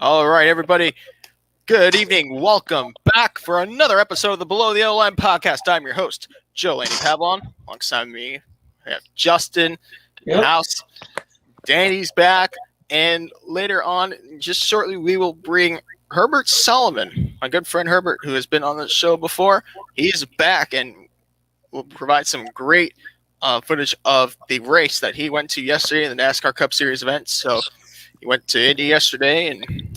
All right, everybody. Good evening. Welcome back for another episode of the Below the O-Line podcast. I'm your host, Joe Laney Pavlon. Alongside me, I have Justin in the house. Danny's back. And later on, just shortly, we will bring Herbert Solomon, my good friend Herbert, who has been on the show before. He is back and will provide some great footage of the race that he went to yesterday in the NASCAR Cup Series event. So he went to Indy yesterday and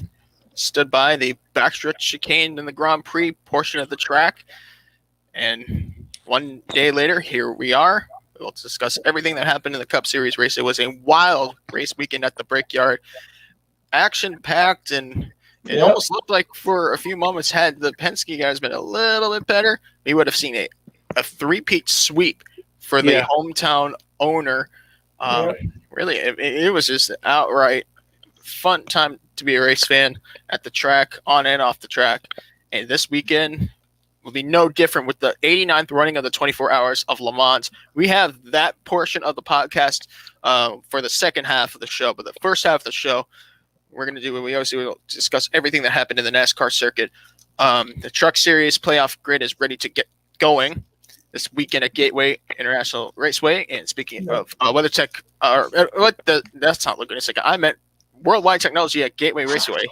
stood by the backstretch chicane in the Grand Prix portion of the track. And one day later, here we are. We'll discuss everything that happened in the Cup Series race. It was a wild race weekend at the Brickyard. Action-packed, and it almost looked like for a few moments, had the Penske guys been a little bit better, we would have seen a three-peat sweep for the hometown owner. Really, it was just an outright fun time to be a race fan at the track, on and off the track. And this weekend will be no different with the 89th running of the 24 Hours of Le Mans. We have that portion of the podcast for the second half of the show. But the first half of the show, we're going to do what we always do. We'll discuss everything that happened in the NASCAR circuit. The Truck Series playoff grid is ready to get going this weekend at Gateway International Raceway. And speaking of WeatherTech, that's not looking a second. I meant Worldwide Technology at Gateway Raceway.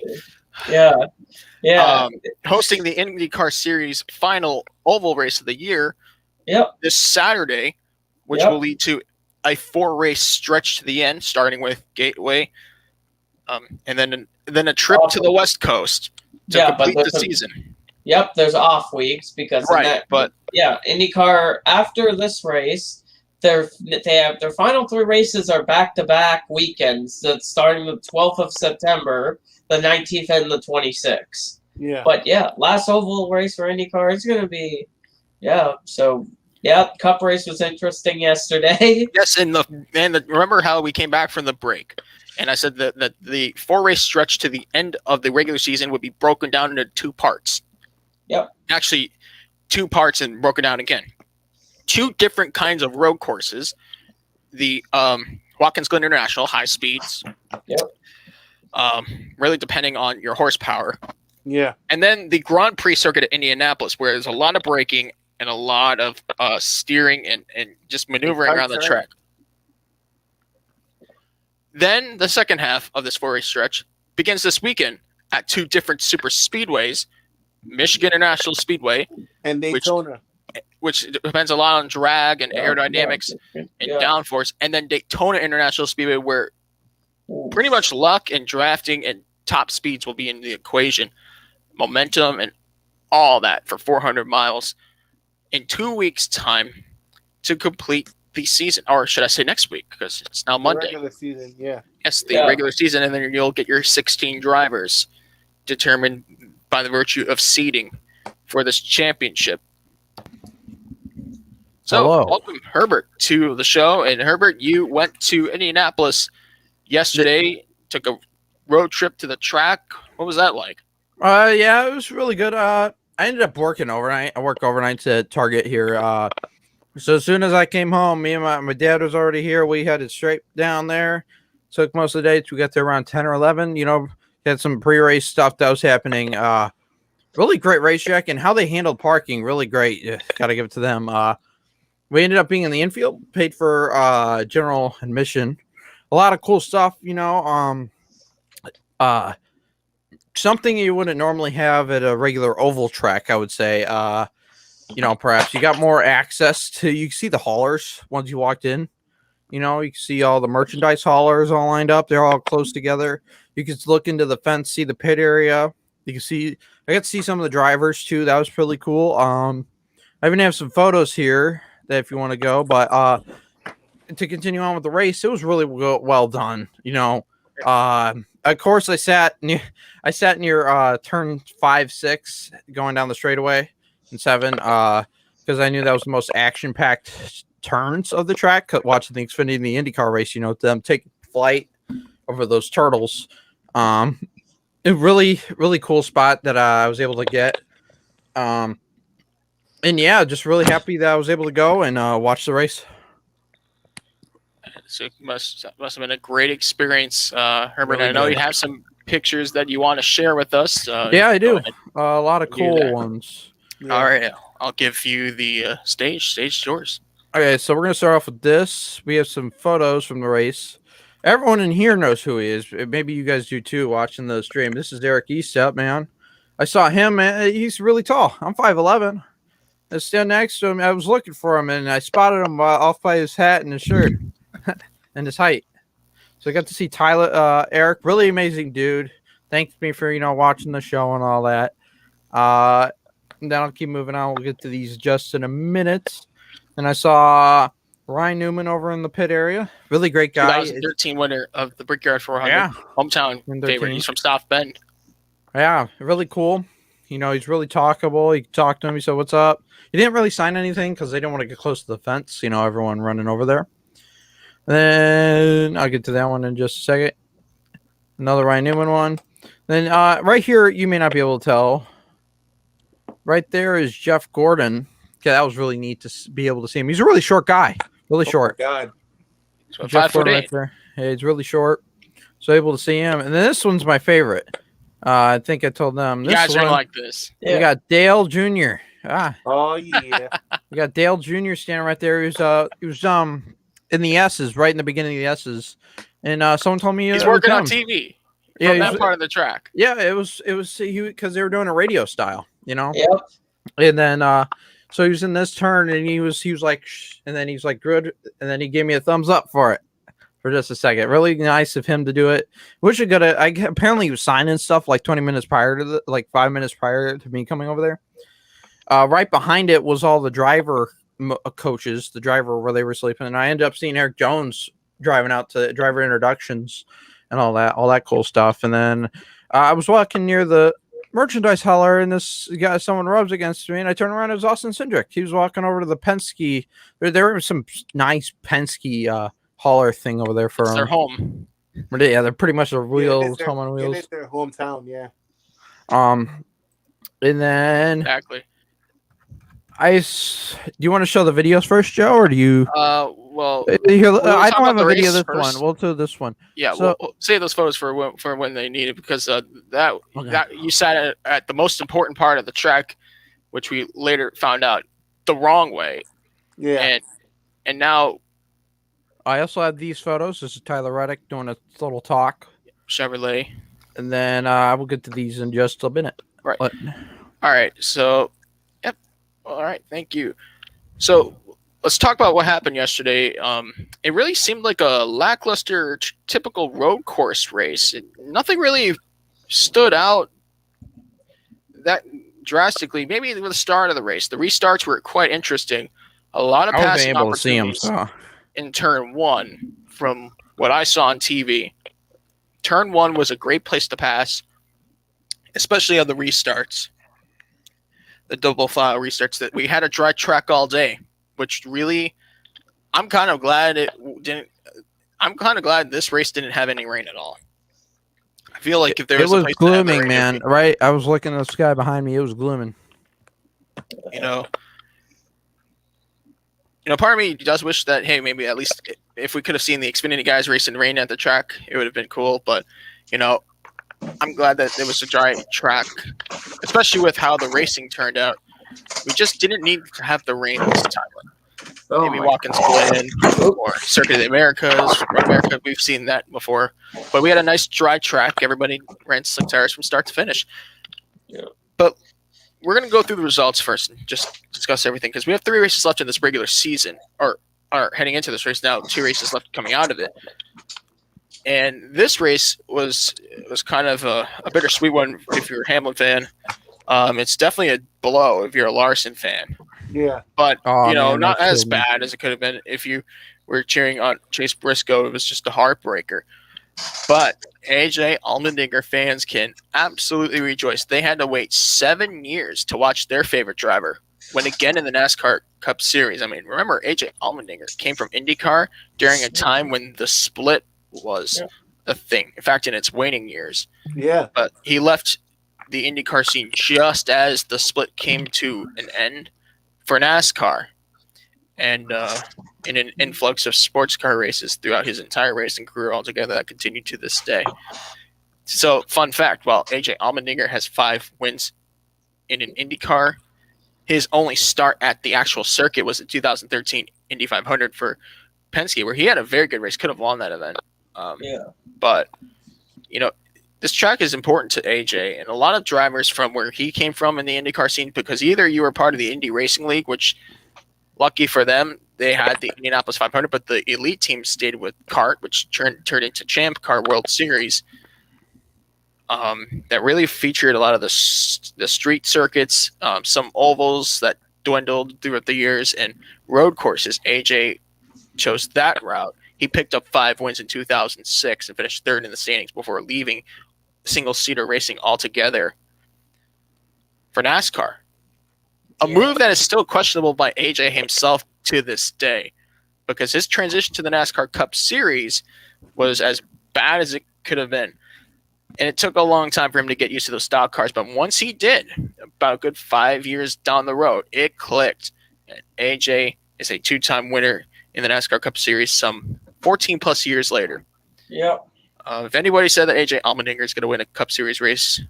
Hosting the IndyCar Series final oval race of the year this Saturday, which will lead to a 4-race stretch to the end, starting with Gateway, and then a trip to the West Coast to complete the season. There's off weeks because IndyCar after this race, they have their final 3 races are back-to-back weekends. That's starting the 12th of September, the 19th, and the 26th. But last oval race for IndyCar is going to be Cup race was interesting yesterday. Yes, and remember how we came back from the break, and I said that the 4-race stretch to the end of the regular season would be broken down into 2 parts. Actually, 2 parts and broken down again. 2 different kinds of road courses. The Watkins Glen International, high speeds. Really depending on your horsepower. And then the Grand Prix circuit at Indianapolis, where there's a lot of braking and a lot of steering and just maneuvering around the track. Then the second half of this 4-race stretch begins this weekend at 2 different super speedways, Michigan International Speedway and Daytona, which depends a lot on drag and aerodynamics and downforce, and then Daytona International Speedway, where pretty much luck and drafting and top speeds will be in the equation, momentum and all that for 400 miles in 2 weeks' time to complete the season, or should I say next week, because it's now Monday. The regular season, regular season, and then you'll get your 16 drivers determined by the virtue of seeding for this championship. So, welcome, Herbert, to the show. And Herbert, you went to Indianapolis yesterday, took a road trip to the track. What was that like? It was really good. I ended up working overnight. I work overnight to Target here. So as soon as I came home, me and my dad was already here. We headed straight down there. Took most of the day. We got there around 10 or 11. Had some pre-race stuff that was happening. Really great racetrack, and how they handled parking, really great. Got to give it to them. We ended up being in the infield, paid for general admission. A lot of cool stuff, something you wouldn't normally have at a regular oval track, I would say. Perhaps you got more access to, you can see the haulers once you walked in. You can see all the merchandise haulers all lined up. They're all close together. You can look into the fence, see the pit area. You can see, I got to see some of the drivers too. That was really cool. I even have some photos here that if you want to go, but to continue on with the race, it was really well done. Of course, I sat near turn 5, 6 going down the straightaway and 7 because I knew that was the most action-packed turns of the track. Watching the Xfinity and the IndyCar race, them take flight over those turtles. A really, really cool spot that I was able to get. And just really happy that I was able to go and watch the race. So it must have been a great experience, Herbert. I know you have some pictures that you want to share with us, yeah, I do. A lot of cool ones. Yeah. All right, I'll give you the stage. Stage yours. Okay, so we're gonna start off with this. We have some photos from the race. Everyone in here knows who he is. Maybe you guys do too, watching the stream. This is Eric Eastep, man. I saw him, man. He's really tall. I'm 5'11". I stand next to him. I was looking for him, and I spotted him off by his hat and his shirt and his height. So I got to see Eric, really amazing dude. Thanked me for watching the show and all that. And then I'll keep moving on. We'll get to these just in a minute. And I saw Ryan Newman over in the pit area. Really great guy. 2013 winner of the Brickyard 400. Yeah. Hometown favorite. He's from South Bend. Yeah, really cool. He's really talkable. You talked to him. He said, "What's up?" He didn't really sign anything because they don't want to get close to the fence. Everyone running over there. Then I'll get to that one in just a second. Another Ryan Newman one. Then right here, you may not be able to tell. Right there is Jeff Gordon. Okay, that was really neat to be able to see him. He's a really short guy. Really short. Oh, my God. So Jeff Gordon right there. Hey, he's really short. So able to see him. And then this one's my favorite. I think I told them. You guys are like this. We got Dale Jr. Oh, yeah. We got Dale Jr. standing right there. He was in the S's, right in the beginning of the S's. And someone told me he's working on TV. Yeah, that part of the track. Yeah, it was because they were doing a radio style, Yep. And then so he was in this turn, and he was like, shh, and then he was like, good, and then he gave me a thumbs up for it for just a second. Really nice of him to do it. Wish I could have. Apparently he was signing stuff like 20 minutes prior to 5 minutes prior to me coming over there. Right behind it was all the driver coaches, the driver where they were sleeping, and I ended up seeing Eric Jones driving out to driver introductions and all that cool stuff. And then I was walking near the merchandise hauler, and this guy, someone rubs against me, and I turn around. It was Austin Cindric. He was walking over to the Penske. There was some nice Penske hauler thing over there for their home. Yeah, they're pretty much their wheels, home on wheels. It's their hometown, yeah. And then exactly. Do you want to show the videos first, Joe, or do you? Well, I don't have a video of this one. We'll do this one. Yeah, we'll save those photos for when they need it, because that you sat at the most important part of the track, which we later found out the wrong way. Yeah. And now I also have these photos. This is Tyler Reddick doing a little talk. Chevrolet. And then I will get to these in just a minute. Right. All right. So, yep. All right. Thank you. So let's talk about what happened yesterday. It really seemed like a lackluster, typical road course race. Nothing really stood out that drastically. Maybe with the start of the race, the restarts were quite interesting. A lot of passing opportunities in turn one, from what I saw on TV. Turn one was a great place to pass, especially on the restarts, the double file restarts. That we had a dry track all day, which really, I'm kind of glad it didn't. I'm kind of glad this race didn't have any rain at all. I feel like if there was, it was glooming, man. Right? I was looking at the sky behind me. It was glooming. Part of me does wish that, hey, maybe at least if we could have seen the Xfinity guys race in rain at the track, it would have been cool. But, I'm glad that it was a dry track, especially with how the racing turned out. We just didn't need to have the rain this time. Maybe Watkins Glen or Circuit of the Americas, Road America, we've seen that before. But we had a nice dry track. Everybody ran slick tires from start to finish. Yeah. But we're going to go through the results first and just discuss everything, because we have 3 races left in this regular season, or are heading into this race now, 2 races left coming out of it. And this race was kind of a bittersweet one if you're a Hamlin fan. It's definitely a blow if you're a Larson fan. Yeah. But, not as bad as it could have been if you were cheering on Chase Briscoe. It was just a heartbreaker. But AJ Allmendinger fans can absolutely rejoice. They had to wait 7 years to watch their favorite driver win again in the NASCAR Cup Series. I mean, remember, AJ Allmendinger came from IndyCar during a time when the split was a thing. In fact, in its waning years. Yeah. But he left the IndyCar scene just as the split came to an end for NASCAR. And in an influx of sports car races throughout his entire racing career altogether that continued to this day. So, fun fact, while AJ Allmendinger has 5 wins in an IndyCar, his only start at the actual circuit was the 2013 Indy 500 for Penske, where he had a very good race, could have won that event. But, this track is important to AJ, and a lot of drivers from where he came from in the IndyCar scene, because either you were part of the Indy Racing League, which, lucky for them, they had the Indianapolis 500, but the elite team stayed with CART, which turned into Champ Car World Series. That really featured a lot of the street circuits, some ovals that dwindled throughout the years, and road courses. AJ chose that route. He picked up 5 wins in 2006 and finished 3rd in the standings before leaving single-seater racing altogether for NASCAR. A move that is still questionable by AJ himself to this day, because his transition to the NASCAR Cup Series was as bad as it could have been. And it took a long time for him to get used to those stock cars. But once he did, about a good 5 years down the road, it clicked. And AJ is a 2-time winner in the NASCAR Cup Series some 14-plus years later. Yep. If anybody said that AJ Allmendinger is going to win a Cup Series race,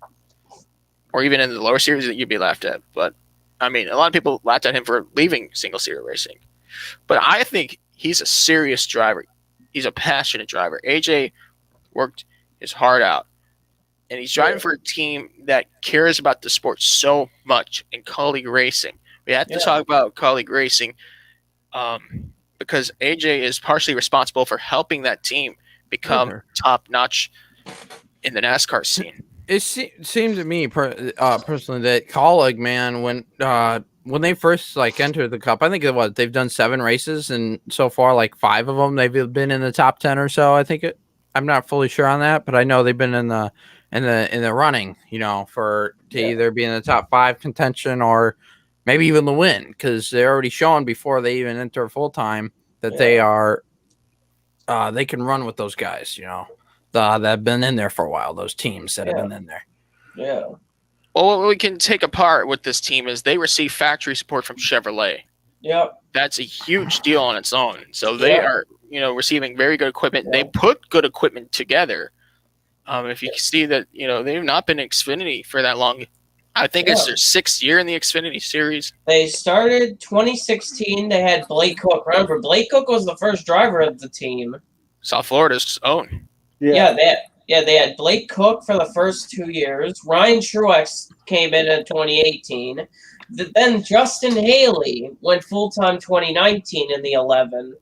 or even in the lower series, you'd be laughed at. But, I mean, a lot of people laughed at him for leaving single-seater racing. But I think he's a serious driver. He's a passionate driver. AJ worked his heart out. And he's driving for a team that cares about the sport so much in Kauling Racing. We have to talk about Kauling Racing because AJ is partially responsible for helping that team become top-notch in the NASCAR scene. It seemed to me personally that Kauling, man, when they first entered the Cup, I think they've done 7 races, and so far 5 of them they've been in the top 10 or so. I'm not fully sure on that, but I know they've been in the running, for either be in the top 5 contention or maybe even the win, because they're already shown before they even enter full time that they are they can run with those guys, that have been in there for a while, those teams that have been in there. Yeah. Well, what we can take apart with this team is they receive factory support from Chevrolet. Yep. That's a huge deal on its own. So they are, receiving very good equipment. They put good equipment together. If you see that, they've not been in Xfinity for that long. I think it's their 6th year in the Xfinity Series. They started 2016. They had Blake Cook. Remember, Blake Cook was the first driver of the team. South Florida's own. They had Blake Cook for the first 2 years. Ryan Truex came in 2018. Then Justin Haley went full-time 2019 in the 11.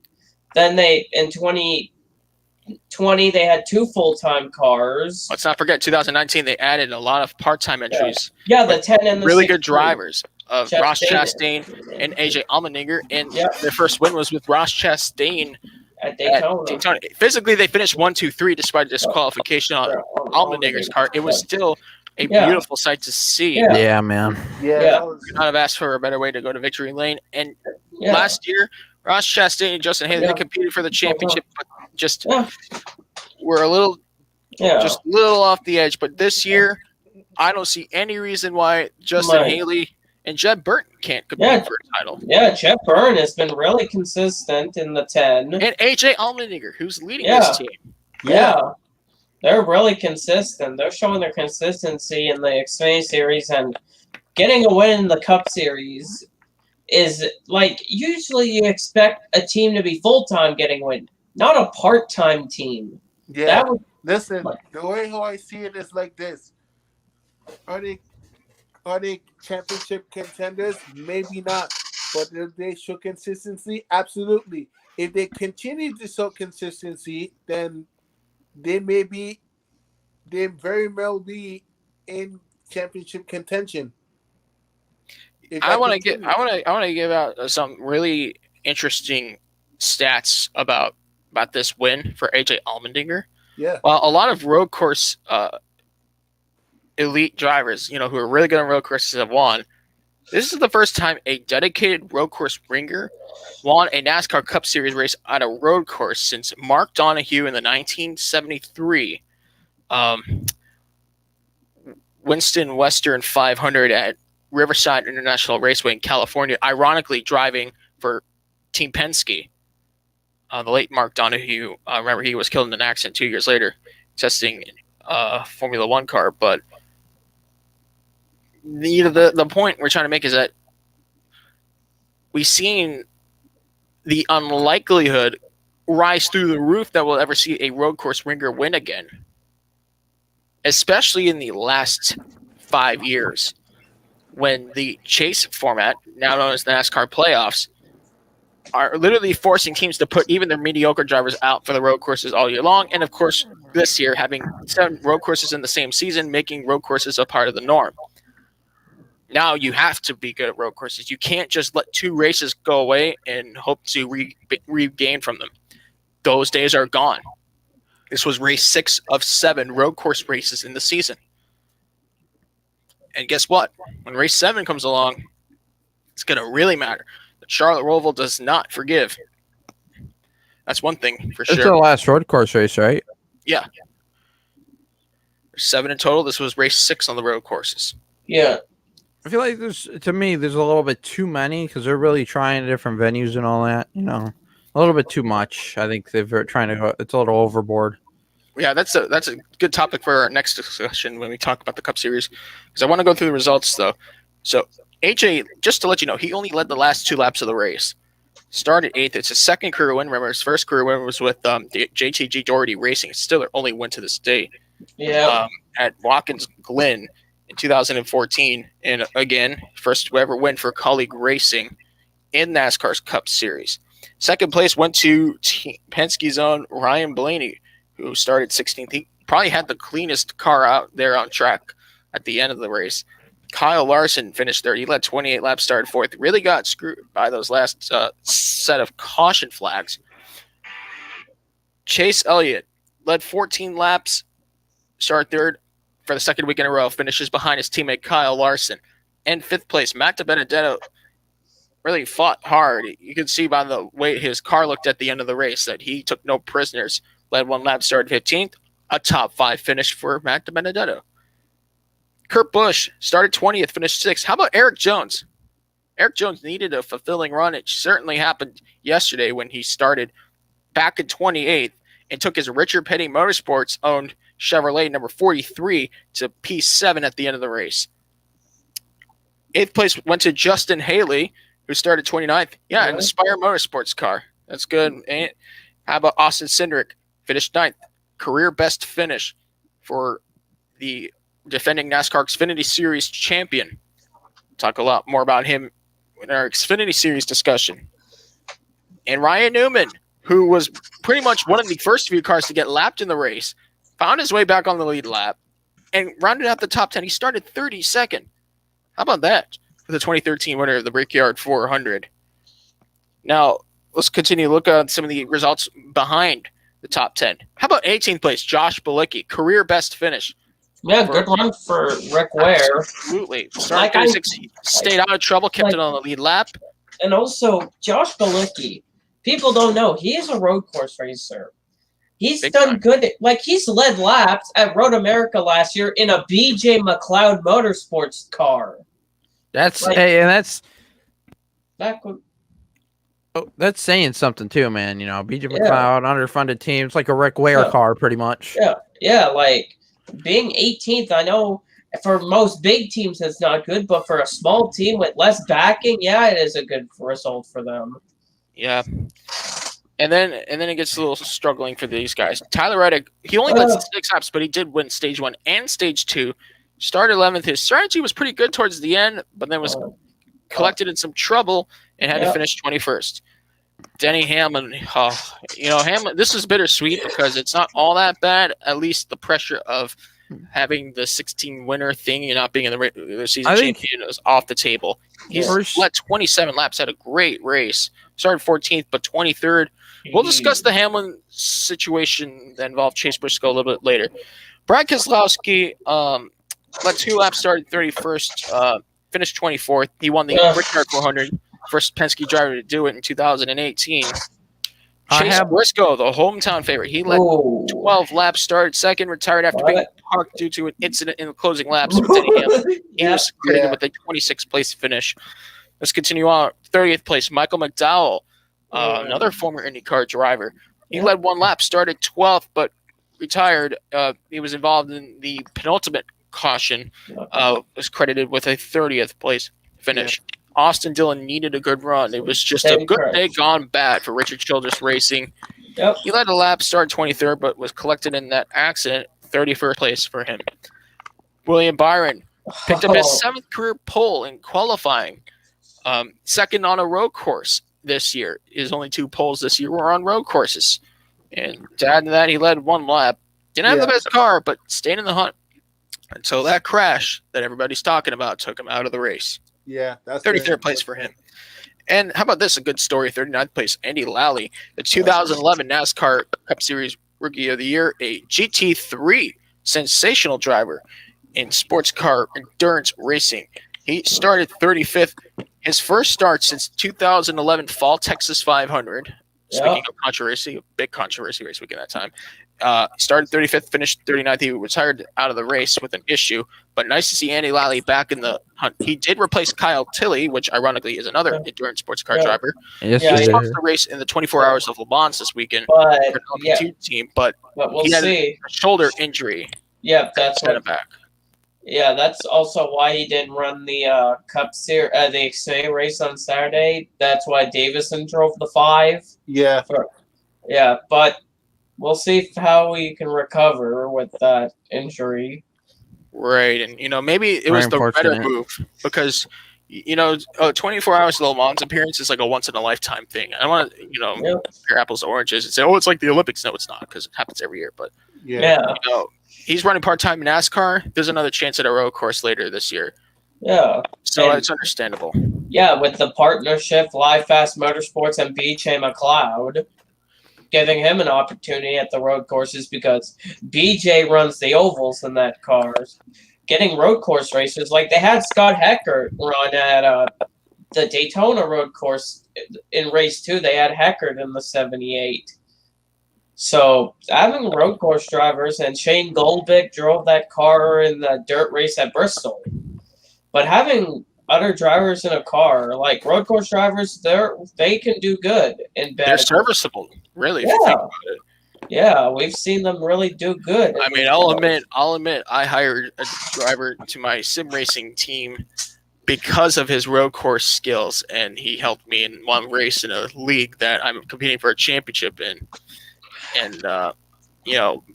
Then in 2020, they had 2 full-time cars. Let's not forget, 2019, they added a lot of part-time entries. Yeah, the 10 and the really 16. good drivers of Ross Chastain and AJ Allmendinger. And their first win was with Ross Chastain at Daytona. Physically, they finished 1-2-3 despite disqualification on Allmendinger's car. It was still a beautiful sight to see. Yeah, man. Could not have asked for a better way to go to victory lane. And last year, Ross Chastain and Justin Haley they competed for the championship, but just were a little off the edge. But this year, I don't see any reason why Justin Haley and Jeb Burton can't compete for a title. Yeah, Jeb Burton has been really consistent in the 10. And AJ Allmendinger, who's leading this team. Yeah. They're really consistent. They're showing their consistency in the Xfinity Series, and getting a win in the Cup Series is usually you expect a team to be full-time getting a win, not a part-time team. Yeah. Listen, the way how I see it is like this. Are they championship contenders? Maybe not. But if they show consistency, absolutely. If they continue to show consistency, then they very well be in championship contention. I want to give out some really interesting stats about this win for AJ Allmendinger. Yeah. Well, a lot of road course elite drivers, who are really good on road courses have won. This is the first time a dedicated road course ringer won a NASCAR Cup Series race on a road course since Mark Donohue in the 1973 Winston Western 500 at Riverside International Raceway in California, ironically driving for Team Penske. The late Mark Donohue, remember he was killed in an accident 2 years later, testing Formula One car. But the point we're trying to make is that we've seen the unlikelihood rise through the roof that we'll ever see a road course ringer win again, especially in the last 5 years when the chase format, now known as the NASCAR playoffs, are literally forcing teams to put even their mediocre drivers out for the road courses all year long. And of course, this year, having 7 road courses in the same season, making road courses a part of the norm. Now you have to be good at road courses. You can't just let 2 races go away and hope to regain from them. Those days are gone. This was race 6 of 7 road course races in the season. And guess what? When race 7 comes along, it's going to really matter. The Charlotte Roval does not forgive. That's one thing for sure. It's the last road course race, right? Yeah. There's 7 in total. This was race 6 on the road courses. Yeah. I feel like there's a little bit too many because they're really trying different venues and all that. A little bit too much. I think they're trying to go. It's a little overboard. Yeah, that's a good topic for our next discussion when we talk about the Cup Series, because I want to go through the results though. So AJ, just to let you know, he only led the last 2 laps of the race. Started 8th. It's his second career win. Remember, his first career win was with JTG Doherty Racing. It's still their only win to this day. Yeah. At Watkins Glen in 2014, and again, first ever win for Kauling Racing in NASCAR's Cup Series. Second place went to Penske's own Ryan Blaney, who started 16th. He probably had the cleanest car out there on track at the end of the race. Kyle Larson finished third. He led 28 laps, started 4th. Really got screwed by those last set of caution flags. Chase Elliott led 14 laps, started 3rd for the second week in a row, finishes behind his teammate Kyle Larson. And 5th place, Matt DiBenedetto really fought hard. You could see by the way his car looked at the end of the race that he took no prisoners. Led 1 lap, started 15th. A top 5 finish for Matt DiBenedetto. Kurt Busch started 20th, finished 6th. How about Eric Jones? Eric Jones needed a fulfilling run. It certainly happened yesterday when he started back in 28th and took his Richard Petty Motorsports owned Chevrolet number 43 to P7 at the end of the race. 8th place went to Justin Haley, who started 29th. Yeah, an Aspire Motorsports car. That's good. And how about Austin Cindric? Finished 9th. Career best finish for the defending NASCAR Xfinity Series champion. Talk a lot more about him in our Xfinity Series discussion. And Ryan Newman, who was pretty much one of the first few cars to get lapped in the race, found his way back on the lead lap and rounded out the top 10. He started 32nd. How about that for the 2013 winner of the Brickyard 400? Now, let's continue to look at some of the results behind the top 10. How about 18th place, Josh Bilicki, career best finish. Yeah, good run for Rick Ware. Absolutely. Started 36, stayed out of trouble, kept it on the lead lap. And also, Josh Bilicki, people don't know, he is a road course racer. He's done good. He's led laps at Road America last year in a BJ McLeod Motorsports car. That's that's saying something too, man. BJ McLeod, underfunded teams, like a Rick Ware car, pretty much. Yeah, being 18th, I know for most big teams it's not good, but for a small team with less backing, it is a good result for them. Yeah. And then it gets a little struggling for these guys. Tyler Reddick, he only led 6 laps, but he did win stage 1 and stage 2. Started 11th. His strategy was pretty good towards the end, but then was collected in some trouble and had to finish 21st. Denny Hamlin, Hamlin, this is bittersweet because it's not all that bad. At least the pressure of having the 16 winner thing and not being in the regular season champion is off the table. He's led 27 laps, had a great race. Started 14th, but 23rd. We'll discuss the Hamlin situation that involved Chase Briscoe a little bit later. Brad Keselowski led 2 laps, started 31st, finished 24th. He won the Brickyard 400, first Penske driver to do it in 2018. Chase Briscoe, the hometown favorite, he led 12 laps, started 2nd, retired after being parked due to an incident in the closing laps with Denny Hamlin. He was credited with a 26th place finish. Let's continue on. 30th place, Michael McDowell, another former IndyCar driver. He led 1 lap, started 12th, but retired, he was involved in the penultimate caution, was credited with a 30th place finish. Yeah. Austin Dillon needed a good run. It was just a good day gone bad for Richard Childress Racing. Yep. He led a lap, started 23rd, but was collected in that accident. 31st place for him. William Byron picked up his 7th career pole in qualifying. Second on a road course this year. His only 2 poles this year were on road courses. And to add to that, he led 1 lap. Didn't have the best car, but stayed in the hunt until that crash that everybody's talking about took him out of the race. Yeah, that's 33rd place for him. And how about this? A good story. 39th place, Andy Lally, the 2011 NASCAR Cup Series Rookie of the Year, a GT3 sensational driver in sports car endurance racing. He started 35th. His first start since 2011 Fall Texas 500. Speaking of controversy, a big controversy race weekend that time. Started 35th, finished 39th. He retired out of the race with an issue, but nice to see Andy Lally back in the hunt. He did replace Kyle Tilley, which ironically is another endurance sports car driver. Yes, he lost the race in the 24 hours of Le Mans this weekend for the team, but we'll he had see. A shoulder injury. Yeah, that's what back. Yeah, that's also why he didn't run the Cup Series, the Xfinity race on Saturday. That's why Davison drove the 5. Yeah. But we'll see how he can recover with that injury. Right, and maybe it was the better move because 24 hours of Le Mans appearance is like a once in a lifetime thing. I don't want to compare apples to oranges and say, oh, it's like the Olympics. No, it's not because it happens every year. But he's running part-time in NASCAR. There's another chance at a road course later this year. Yeah. So it's understandable. Yeah, with the partnership, Live Fast Motorsports and BJ McLeod, giving him an opportunity at the road courses because BJ runs the ovals in that car. Getting road course racers, like they had Scott Heckert run at the Daytona road course in race 2. They had Heckert in the 78. So having road course drivers, and Shane Goldvick drove that car in the dirt race at Bristol. But having other drivers in a car, like road course drivers, they can do good in bad. They're serviceable, really. If you think about it. Yeah, we've seen them really do good. I mean, I'll admit, I hired a driver to my sim racing team because of his road course skills, and he helped me in one race in a league that I'm competing for a championship in. And,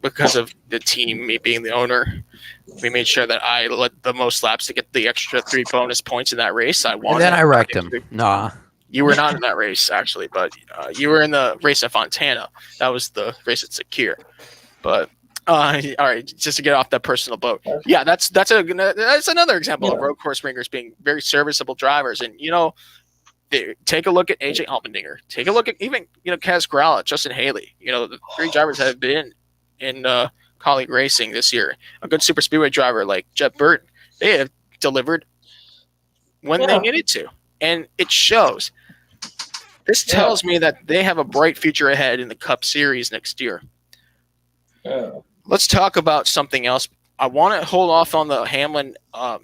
because of the team, me being the owner, we made sure that I led the most laps to get the extra 3 bonus points in that race. I won. And then I wrecked him. Nah. You were not in that race, actually, but you were in the race at Fontana. That was the race at Secure. But, all right, just to get off that personal boat. Yeah, that's another example of road course ringers being very serviceable drivers. And, take a look at AJ Allmendinger. Take a look at even, Kaz Grala, Justin Haley. The 3 drivers that have been in Kauling Racing this year. A good super speedway driver like Jet Burton. They have delivered when they needed to. And it shows. This tells me that they have a bright future ahead in the Cup Series next year. Let's talk about something else. I want to hold off on the Hamline,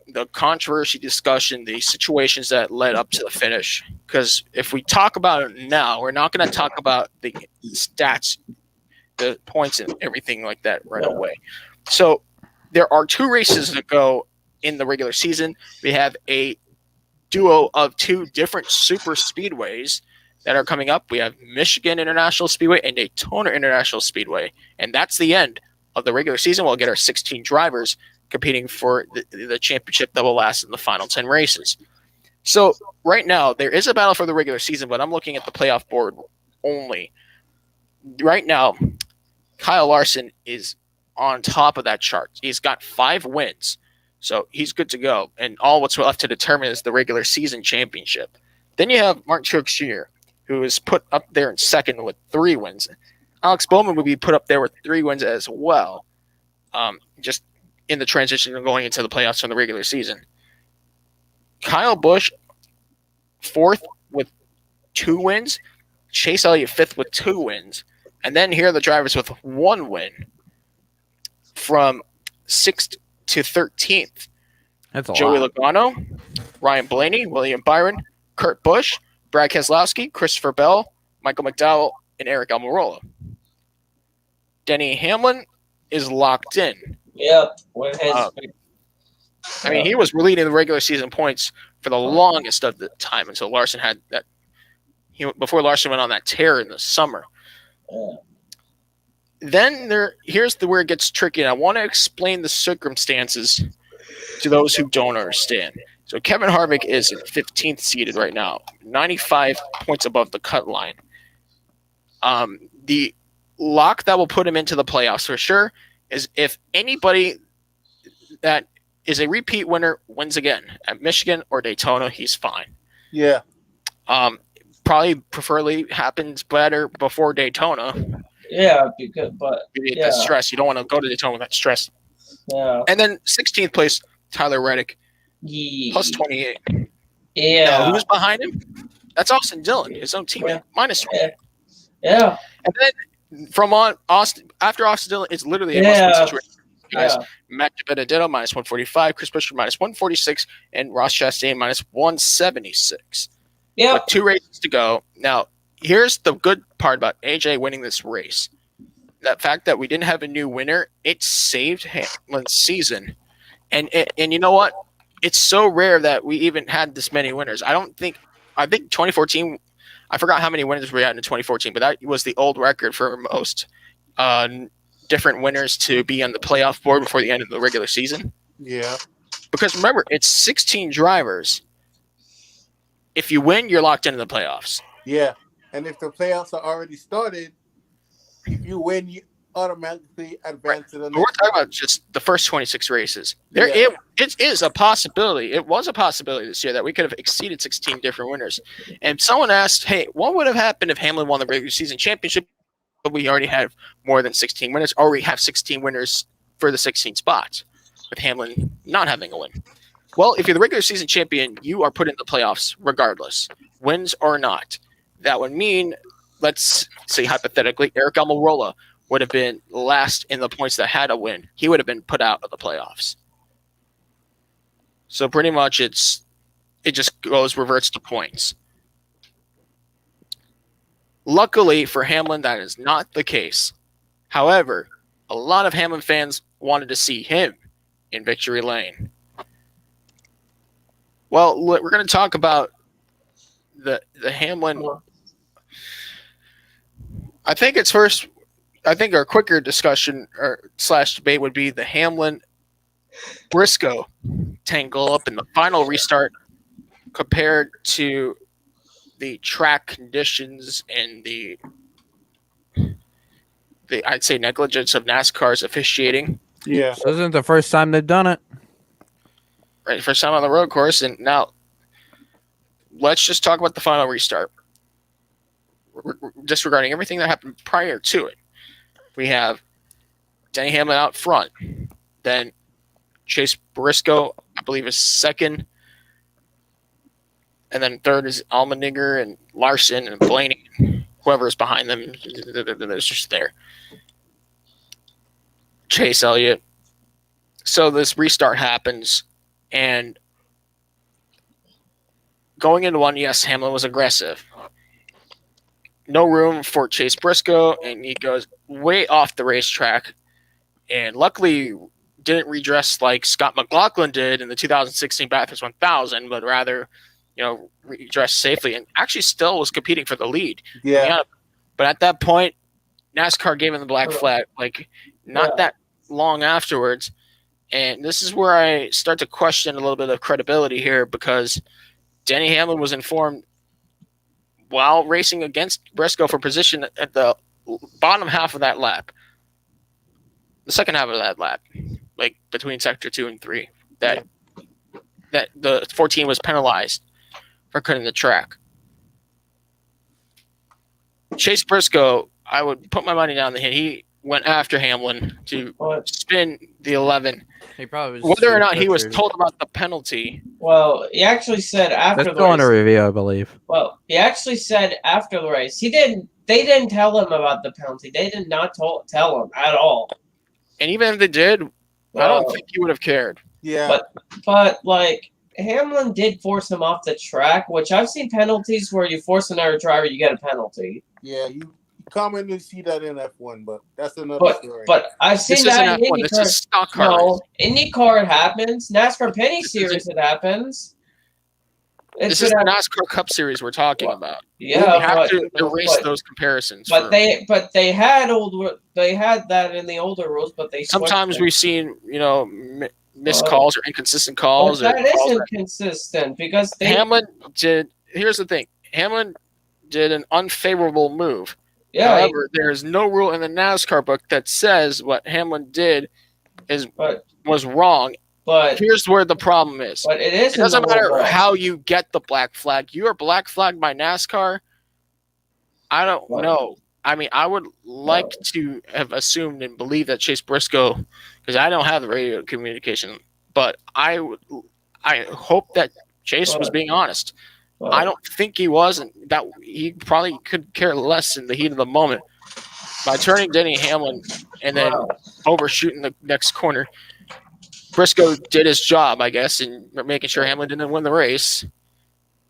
the controversy discussion, the situations that led up to the finish. Because if we talk about it now, we're not going to talk about the stats, the points and everything like that right away. So there are 2 races that go in the regular season. We have a duo of 2 different super speedways that are coming up. We have Michigan International Speedway and Daytona International Speedway. And that's the end of the regular season. We'll get our 16 drivers competing for the championship that will last in the final 10 races. So right now, there is a battle for the regular season, but I'm looking at the playoff board only. Right now, Kyle Larson is on top of that chart. He's got 5 wins. So he's good to go. And all what's left to determine is the regular season championship. Then you have Martin Truex Jr., who is put up there in second with 3 wins. Alex Bowman would be put up there with 3 wins as well, just in the transition of going into the playoffs from the regular season. Kyle Busch, 4th with 2 wins. Chase Elliott, 5th with 2 wins. And then here are the drivers with 1 win from 6th to 13th. That's a Joey lot. Logano, Ryan Blaney, William Byron, Kurt Busch, Brad Keselowski, Christopher Bell, Michael McDowell, and Eric Almirola. Denny Hamlin, is locked in. Yep. I mean, he was leading the regular season points for the longest of the time until Larson had that. Before Larson went on that tear in the summer. Then here's where it gets tricky, and I want to explain the circumstances to those who don't understand. So Kevin Harvick is 15th seeded right now, 95 points above the cut line. The lock that will put him into the playoffs for sure is if anybody that is a repeat winner wins again at Michigan or Daytona, he's fine. Yeah. Probably preferably happens better before Daytona. Yeah, but that stress. You don't want to go to Daytona with that stress. Yeah. And then 16th place, Tyler Reddick, plus 28. Yeah. Now, who's behind him? That's Austin Dillon, his own teammate, minus 1. Yeah. And then after Austin Dillon, it's literally a must-win situation. Guys, Matt Benedetto minus 145, Chris Buescher minus 146, and Ross Chastain minus 176. Yeah. With 2 races to go. Now, here's the good part about AJ winning this race. That fact that we didn't have a new winner, it saved Hamlin's season. And you know what? It's so rare that we even had this many winners. I think 2014, I forgot how many winners we had in 2014, but that was the old record for most different winners to be on the playoff board before the end of the regular season. Yeah. Because remember, it's 16 drivers. If you win, you're locked into the playoffs. Yeah. And if the playoffs are already started, if you win, you automatically advance to the next. We're talking about just the first 26 races. It is a possibility. It was a possibility this year that we could have exceeded 16 different winners. And someone asked, hey, what would have happened if Hamlin won the regular season championship? But we already have more than 16 winners, or we have 16 winners for the 16 spots, with Hamlin not having a win. Well, if you're the regular season champion, you are put in the playoffs regardless, wins or not. That would mean, let's say hypothetically, Eric Almirola would have been last in the points that had a win. He would have been put out of the playoffs. So pretty much it just reverts to points. Luckily for Hamlin, that is not the case. However, a lot of Hamlin fans wanted to see him in victory lane. Well, we're going to talk about the Hamlin. I think our quicker discussion / debate would be the Hamlin Briscoe tangle up in the final restart compared to the track conditions and the I'd say negligence of NASCAR's officiating. Yeah. This isn't the first time they've done it. Right, first time on the road course. And now let's just talk about the final restart. Disregarding everything that happened prior to it. We have Denny Hamlin out front. Then Chase Briscoe, I believe, is second. And then third is Allmendinger and Larson and Blaney. Whoever is behind them is just there. Chase Elliott. So this restart happens. And going into one, yes, Hamlin was aggressive. No room for Chase Briscoe, and he goes way off the racetrack. And luckily, didn't redress like Scott McLaughlin did in the 2016 Bathurst 1000, but rather, redressed safely and actually still was competing for the lead. Yeah. But at that point, NASCAR gave him the black flag, that long afterwards. And this is where I start to question a little bit of credibility here, because Denny Hamlin was informed while racing against Briscoe for position at the bottom half of that lap, the second half of that lap, like between sector 2 and 3, that the 14 was penalized for cutting the track. Chase Briscoe, I would put my money down the hit. He went after Hamlin to spin the 11. He probably was whether or not he was told about the penalty. Well, he actually said after That's the race. still in a review, I believe. Well, he actually said after the race. They didn't tell him about the penalty. They did not tell him at all. And even if they did, I don't think he would have cared. Yeah. But Hamlin did force him off the track, which I've seen penalties where you force another driver, you get a penalty. Yeah, you commonly see that in F1, but that's another story. But I've seen that in IndyCar. This is stock car. No, IndyCar it happens. NASCAR Penny Series it happens. This is the NASCAR Cup Series we're talking about. Yeah, we have to erase those comparisons. But they had that in the older rules, but they sometimes we've seen missed calls or inconsistent calls. But that is inconsistent because Hamlin did. Here's the thing: Hamlin did an unfavorable move. Yeah. However, there is no rule in the NASCAR book that says what Hamlin did was wrong. But here's where the problem is. But it doesn't matter how you get the black flag. You are black flagged by NASCAR. I don't know. I mean, I would like to have assumed and believed that Chase Briscoe, because I don't have the radio communication, but I hope that Chase was being honest. I don't think he wasn't. That he probably could care less in the heat of the moment by turning Denny Hamlin and then overshooting the next corner. Briscoe did his job, I guess, in making sure Hamlin didn't win the race,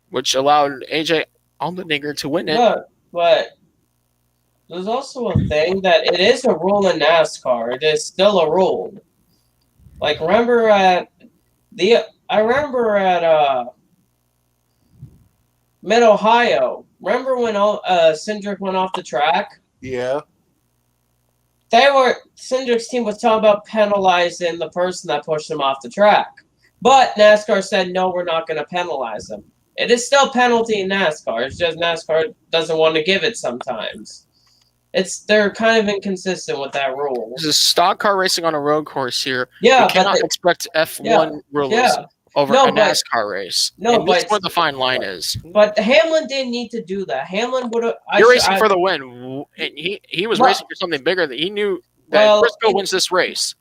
which allowed AJ Allmendinger to win it. But there's also a thing that it is a rule in NASCAR. It is still a rule. Like remember at Mid-Ohio. Remember when Cindric went off the track? Yeah. Cindric's team was talking about penalizing the person that pushed him off the track. But NASCAR said, no, we're not going to penalize him. It is still penalty in NASCAR. It's just NASCAR doesn't want to give it sometimes. They're kind of inconsistent with that rule. This is stock car racing on a road course here. Yeah, you cannot expect F1 rules over a NASCAR race. No, and that's where the fine line is. But Hamlin didn't need to do that. Hamlin would have. You're racing for the win. And he was racing for something bigger. That he knew that Briscoe wins this race.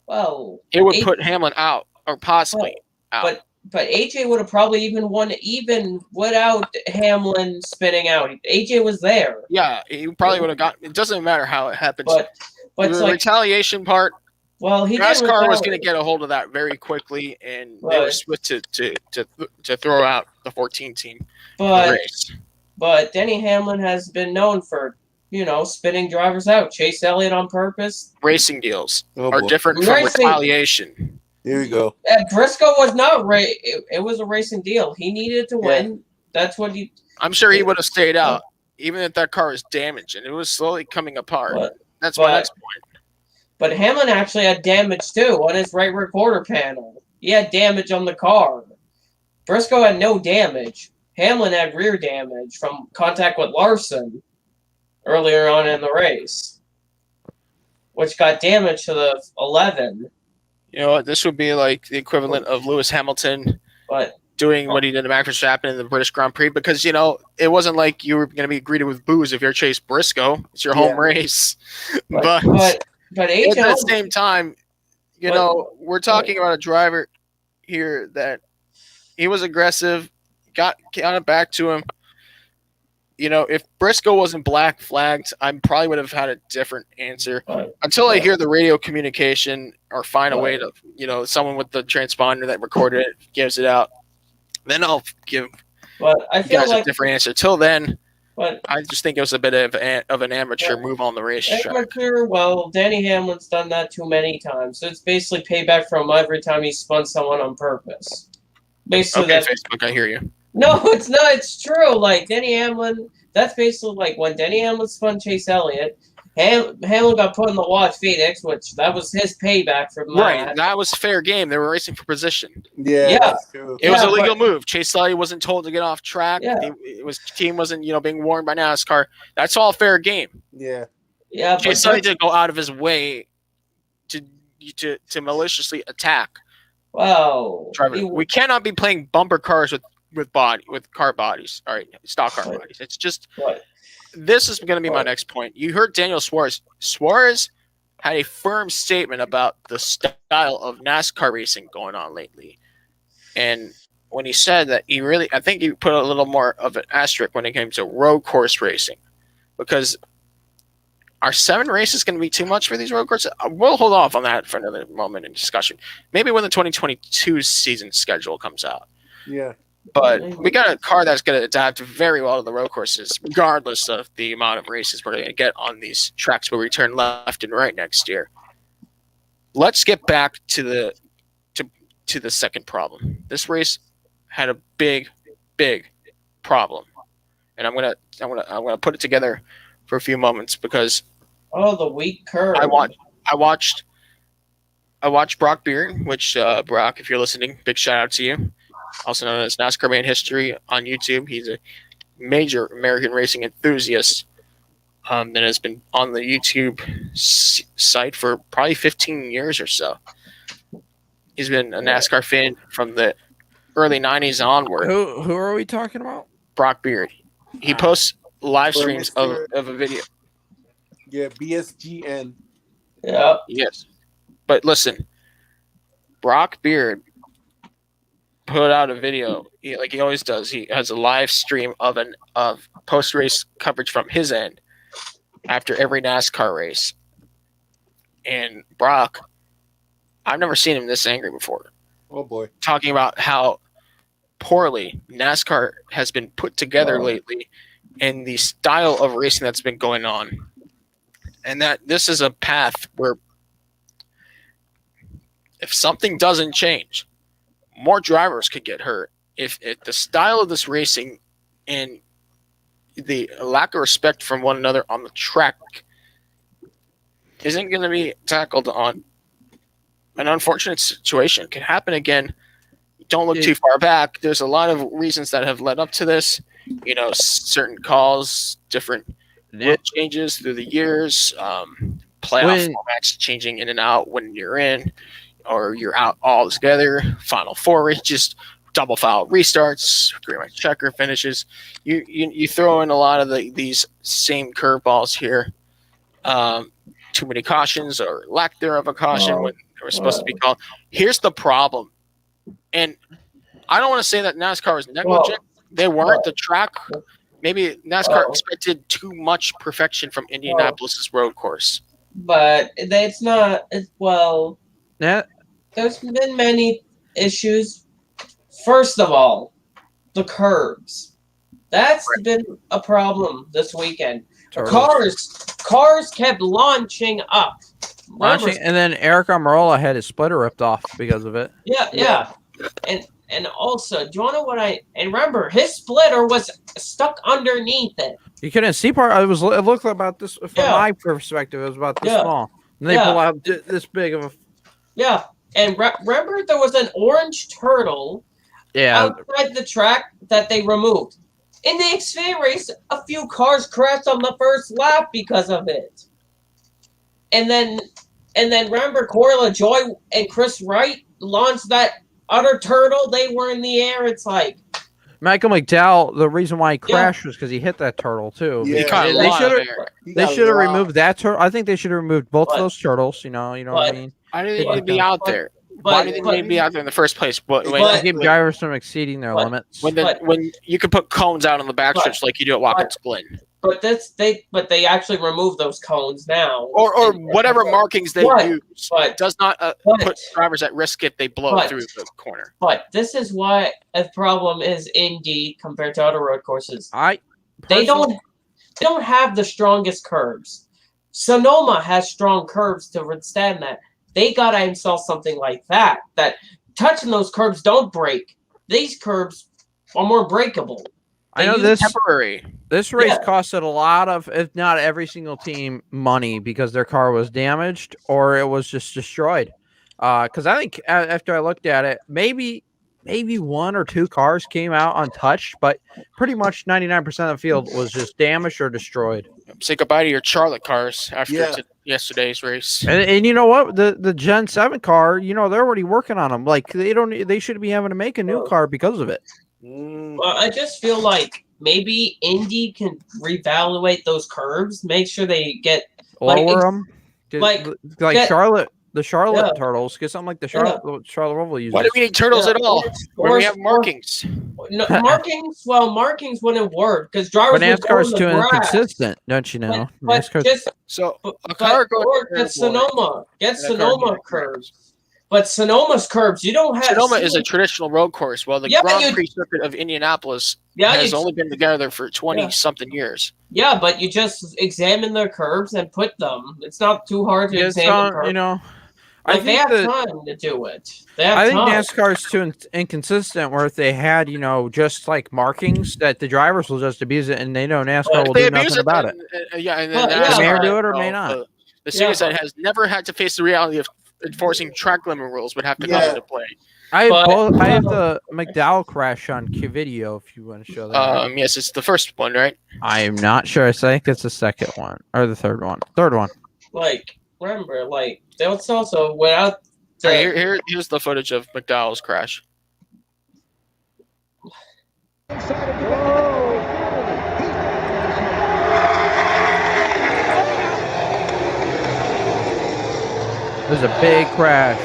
Well, it would put Hamlin out or possibly out. But AJ would have probably even won even without Hamlin spinning out. AJ was there. Yeah, he probably would have got. It doesn't matter how it happens. But the retaliation part. Well, NASCAR was going to get a hold of that very quickly, and they were swift to throw out the 14 team race. But Denny Hamlin has been known for spinning drivers out. Chase Elliott on purpose. Racing deals are different from retaliation. Here we go. Briscoe was not it was a racing deal. He needed to win. That's what he. I'm sure he would have stayed out, even if that car was damaged and it was slowly coming apart. That's my next point. But Hamlin actually had damage too on his right rear quarter panel. He had damage on the car. Briscoe had no damage. Hamlin had rear damage from contact with Larson earlier on in the race, which got damage to the 11. You know, this would be like the equivalent of Lewis Hamilton doing what he did to Max Verstappen in the British Grand Prix, because, it wasn't like you were going to be greeted with booze if you're Chase Briscoe. It's your home race. But at the same time, we're talking about a driver here that he was aggressive, got it back to him. If Briscoe wasn't black flagged, I probably would have had a different answer. Until I hear the radio communication or find a way to, someone with the transponder that recorded it gives it out, then I'll give you guys a different answer. Till then, I just think it was a bit of an amateur move on the racetrack. Amateur, Danny Hamlin's done that too many times. So it's basically payback from every time he spun someone on purpose. Basically, Facebook, I hear you. No, it's not. It's true. Like Denny Hamlin, that's basically like when Denny Hamlin spun Chase Elliott. Hamlin got put in the watch Phoenix, which that was his payback from that. Right, that was fair game. They were racing for position. Yeah. That's true. It was a legal move. Chase Elliott wasn't told to get off track. Yeah. Team wasn't, being warned by NASCAR. That's all fair game. Yeah. Yeah. Chase Elliott didn't go out of his way to maliciously attack. Wow. We cannot be playing bumper cars with car bodies. All right, stock car bodies. It's just. This is going to be my next point. You heard Daniel Suarez. Suarez had a firm statement about the style of NASCAR racing going on lately. And when he said that, I think he put a little more of an asterisk when it came to road course racing. Because are 7 races going to be too much for these road courses? We'll hold off on that for another moment in discussion. Maybe when the 2022 season schedule comes out. Yeah. But we got a car that's going to adapt very well to the road courses, regardless of the amount of races we're going to get on these tracks where we turn left and right next year. Let's get back to the second problem. This race had a big problem, and I'm gonna put it together for a few moments because the weak curve. I watched Brock Byron, which Brock, if you're listening, big shout out to you. Also known as NASCAR Man History on YouTube. He's a major American racing enthusiast that has been on the YouTube site for probably 15 years or so. He's been a NASCAR fan from the early 90s onward. Who are we talking about? Brock Byron. He posts live streams of a video. Yeah, BSGN. Yeah. Yes. But listen, Brock Byron put out a video, like he always does. He has a live stream of post-race coverage from his end after every NASCAR race. And Brock, I've never seen him this angry before. Oh boy. Talking about how poorly NASCAR has been put together lately and the style of racing that's been going on. And that this is a path where if something doesn't change, more drivers could get hurt. If the style of this racing and the lack of respect from one another on the track isn't going to be tackled on, an unfortunate situation can happen again. Don't look too far back. There's a lot of reasons that have led up to this. You know, certain calls, different rule changes through the years, playoff formats changing in and out when you're in or you're out altogether. Final four races, double foul restarts, green-white checker finishes. You throw in a lot of these same curveballs here. Too many cautions or lack thereof a caution when they were supposed to be called. Here's the problem. And I don't want to say that NASCAR was negligent. They weren't. The track, maybe NASCAR expected too much perfection from Indianapolis' road course. But it's not. There's been many issues. First of all, the curbs. That's been a problem this weekend. Cars kept launching up. And then Eric Almirola had his splitter ripped off because of it. Yeah. And also, do you want to know what and remember, his splitter was stuck underneath it. You couldn't see part. It looked about this from my perspective. It was about this small. And they pull out this big of a. Yeah, and remember there was an orange turtle. Outside the track that they removed. In the Xfinity race, a few cars crashed on the first lap because of it. And then remember, Corey LaJoie and Chris Wright launched that other turtle. They were in the air. It's like Michael McDowell. The reason why he crashed was because he hit that turtle too. Yeah, they should have removed that turtle. I think they should have removed both of those turtles. You know what I mean? I didn't even be out there. Why did they be out there in the first place? When give drivers from exceeding their limits. When you can put cones out on the backstretch like you do at Watkins Glen. But they actually remove those cones now. Or whatever markings they use. But does not put drivers at risk if they blow through the corner. But this is why a problem is Indy compared to other road courses. They don't have the strongest curbs. Sonoma has strong curbs to withstand that. They gotta install something like that touching those curbs don't break. These curbs are more breakable. I know this temporary. This race costed a lot of, if not every single team, money because their car was damaged or it was just destroyed. Because I think after I looked at it, maybe one or two cars came out untouched, but pretty much 99% of the field was just damaged or destroyed. Say goodbye to your Charlotte cars after yesterday's race. And you know what? The Gen 7 car, they're already working on them. Like they should be having to make a new car because of it. Well, I just feel like maybe Indy can reevaluate those curves, make sure they get lower them, like Charlotte. The Charlotte turtles, get something like the Charlotte Roval uses. Why do we need turtles at all? When we have markings. No, markings wouldn't work because drivers. But NASCAR's too inconsistent, don't you know? Get Sonoma curves. But Sonoma's curbs, you don't have. Sonoma is a traditional road course. Well, the Grand Prix circuit of Indianapolis has only been together for 20-something years. Yeah, but you just examine their curbs and put them. It's not too hard to examine curbs. You know, like they have time to do it. I think NASCAR is too inconsistent. Where if they had, just like markings that the drivers will just abuse it, and they know NASCAR will do nothing about it. And then NASCAR may do it or may not. The series that has never had to face the reality of enforcing track limit rules would have to come into play. I have the Mcdowell Crash on video if you want to show that. Yes, it's the first one, right? I'm not sure. I think it's the second one or the third one. Third one. Remember, that's also without. Here's the footage of Mcdowell's crash. There's a big crash.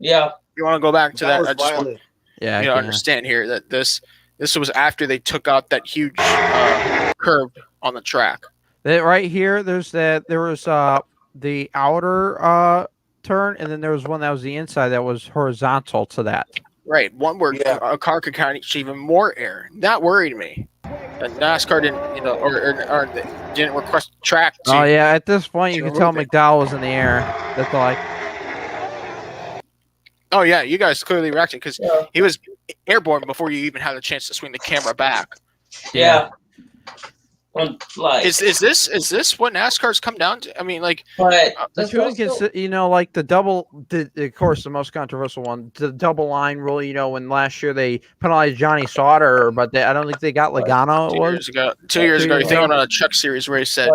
Yeah. You want to go back to that? I just want to understand here that this was after they took out that huge curve on the track. Right here, there was the outer turn, and then there was one that was the inside that was horizontal to that. Right, one where a car could catch even more air. That worried me. And NASCAR didn't, or didn't request track. At this point, you can tell Mcdowell was in the air. That's all. Oh yeah, you guys clearly reacted because he was airborne before you even had a chance to swing the camera back. Yeah. Is this what NASCAR's come down to? I mean, the two the double. Of course, the most controversial one, the double line rule. When last year they penalized Johnny Sauter, but I don't think they got Logano. 2 years ago, you think about a Truck Series race that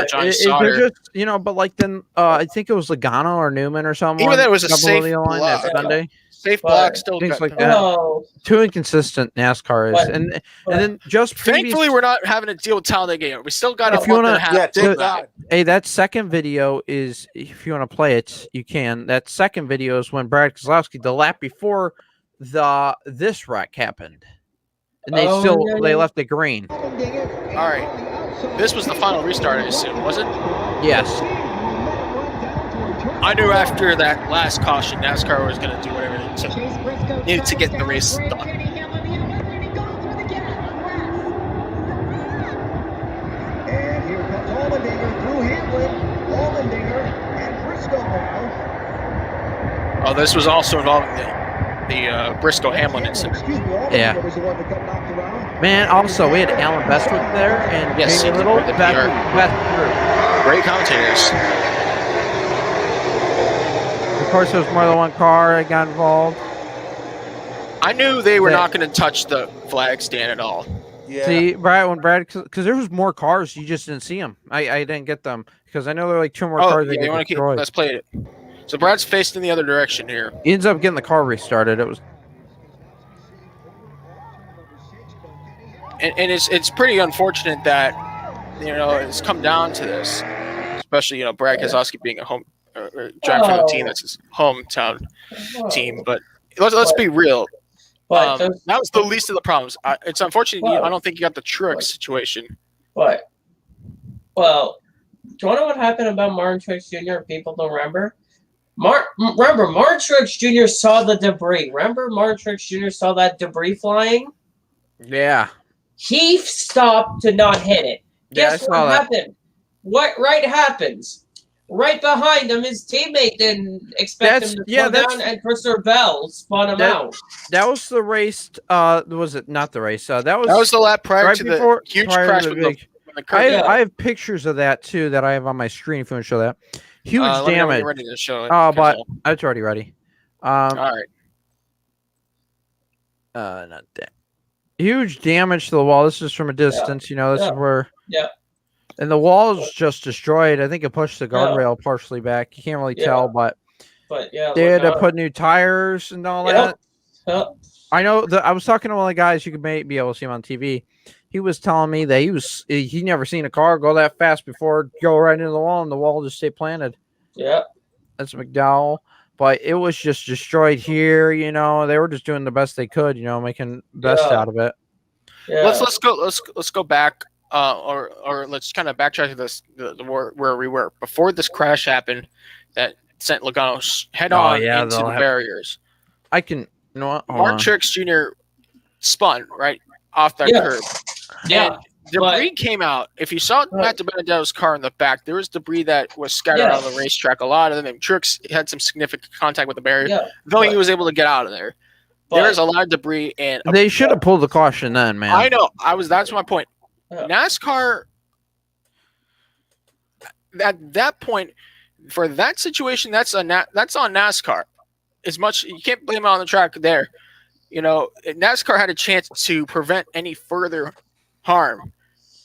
Johnny Sauter. I think it was Logano or Newman or someone. Even that was a safe line that Sunday. Safe block still things like that. Too inconsistent NASCAR is, and then just thankfully we're not having to deal with Talladega. We still got a month and a half. Hey, that second video is, if you want to play it, you can. That second video is when Brad Keselowski, the lap before this wreck happened, and they left the green. All right, this was the final restart, I assume, was it? Yes. I knew after that last caution, NASCAR was going to do whatever they needed to get the race done. And here comes Allmendinger through Hamline. Allmendinger and Briscoe now. Oh, this was also involving the Briscoe Hamline incident. Yeah. Man, also we had Alan Bestwick there and Jamie Little. Great commentators. Of course, there was more than one car that got involved. I knew they were not going to touch the flag stand at all. Yeah. See, Brad, because there was more cars, you just didn't see them. I didn't get them because I know there were like two more cars that get destroyed. Let's play it. So Brad's facing the other direction here. He ends up getting the car restarted. It was, and it's pretty unfortunate that it's come down to this, especially Brad Keselowski being a home. Driving for the team that's his hometown team, but let's be real. That was the least of the problems. It's unfortunate. I don't think you got the Truex situation. What? Well, do you want to know what happened about Martin Truex Jr.? People don't remember. Remember, Martin Truex Jr. saw the debris. Remember, Martin Truex Jr. saw that debris flying. Yeah. He stopped to not hit it. Guess what happened? What happens? Right behind him, his teammate didn't expect him to slow down, and Christopher Bell spun him out. That was the race. Was it not the race? That was the lap prior to the huge crash with the car. I have pictures of that too that I have on my screen. If you want to show that, huge damage. Ready to show it. But it's already ready. All right. Not that. Huge damage to the wall. This is from a distance. This is where. Yeah. And the wall is just destroyed. I think it pushed the guardrail partially back. You can't really tell, but they had to put new tires and all that. Yep. I know that I was talking to one of the guys. You could be able to see him on TV. He was telling me that he never seen a car go that fast before, go right into the wall, and the wall just stay planted. Yeah, that's McDowell. But it was just destroyed here. They were just doing the best they could. Making best out of it. Yeah. Let's go back. or let's kind of backtrack to this where we were before this crash happened that sent Logano head on into the barriers. I can, you know what? Mark Truex Jr. spun right off that curb. Yeah. And debris came out. If you saw Matt DiBenedetto's car in the back, there was debris that was scattered on the racetrack. A lot of them. Truex had some significant contact with the barrier, though he was able to get out of there. There is a lot of debris, and they should have pulled the caution then, man. I know. That's my point. NASCAR at that point, for that situation, that's on NASCAR. As much you can't blame it on the track there. You know, NASCAR had a chance to prevent any further harm.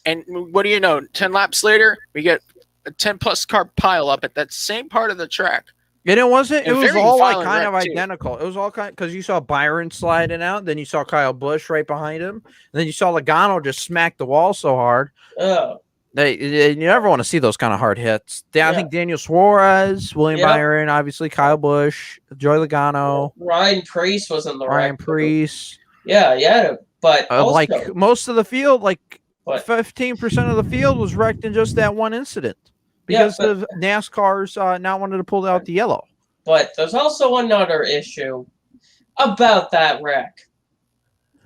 And what do you know? 10 laps later, we get a 10-plus car pile up at that same part of the track. And it wasn't. It was all like kind of too. identical. It was all kind because you saw Byron sliding out, then you saw Kyle Busch right behind him, and then you saw Logano just smack the wall so hard. You never want to see those kind of hard hits. I think Daniel Suarez, William Byron, obviously Kyle Busch, Joey Logano, Ryan Preece was in the Ryan Preece. Yeah, but also, like most of the field, like 15% of the field was wrecked in just that one incident. Because of NASCAR's not wanting to pull out the yellow. But there's also another issue about that wreck.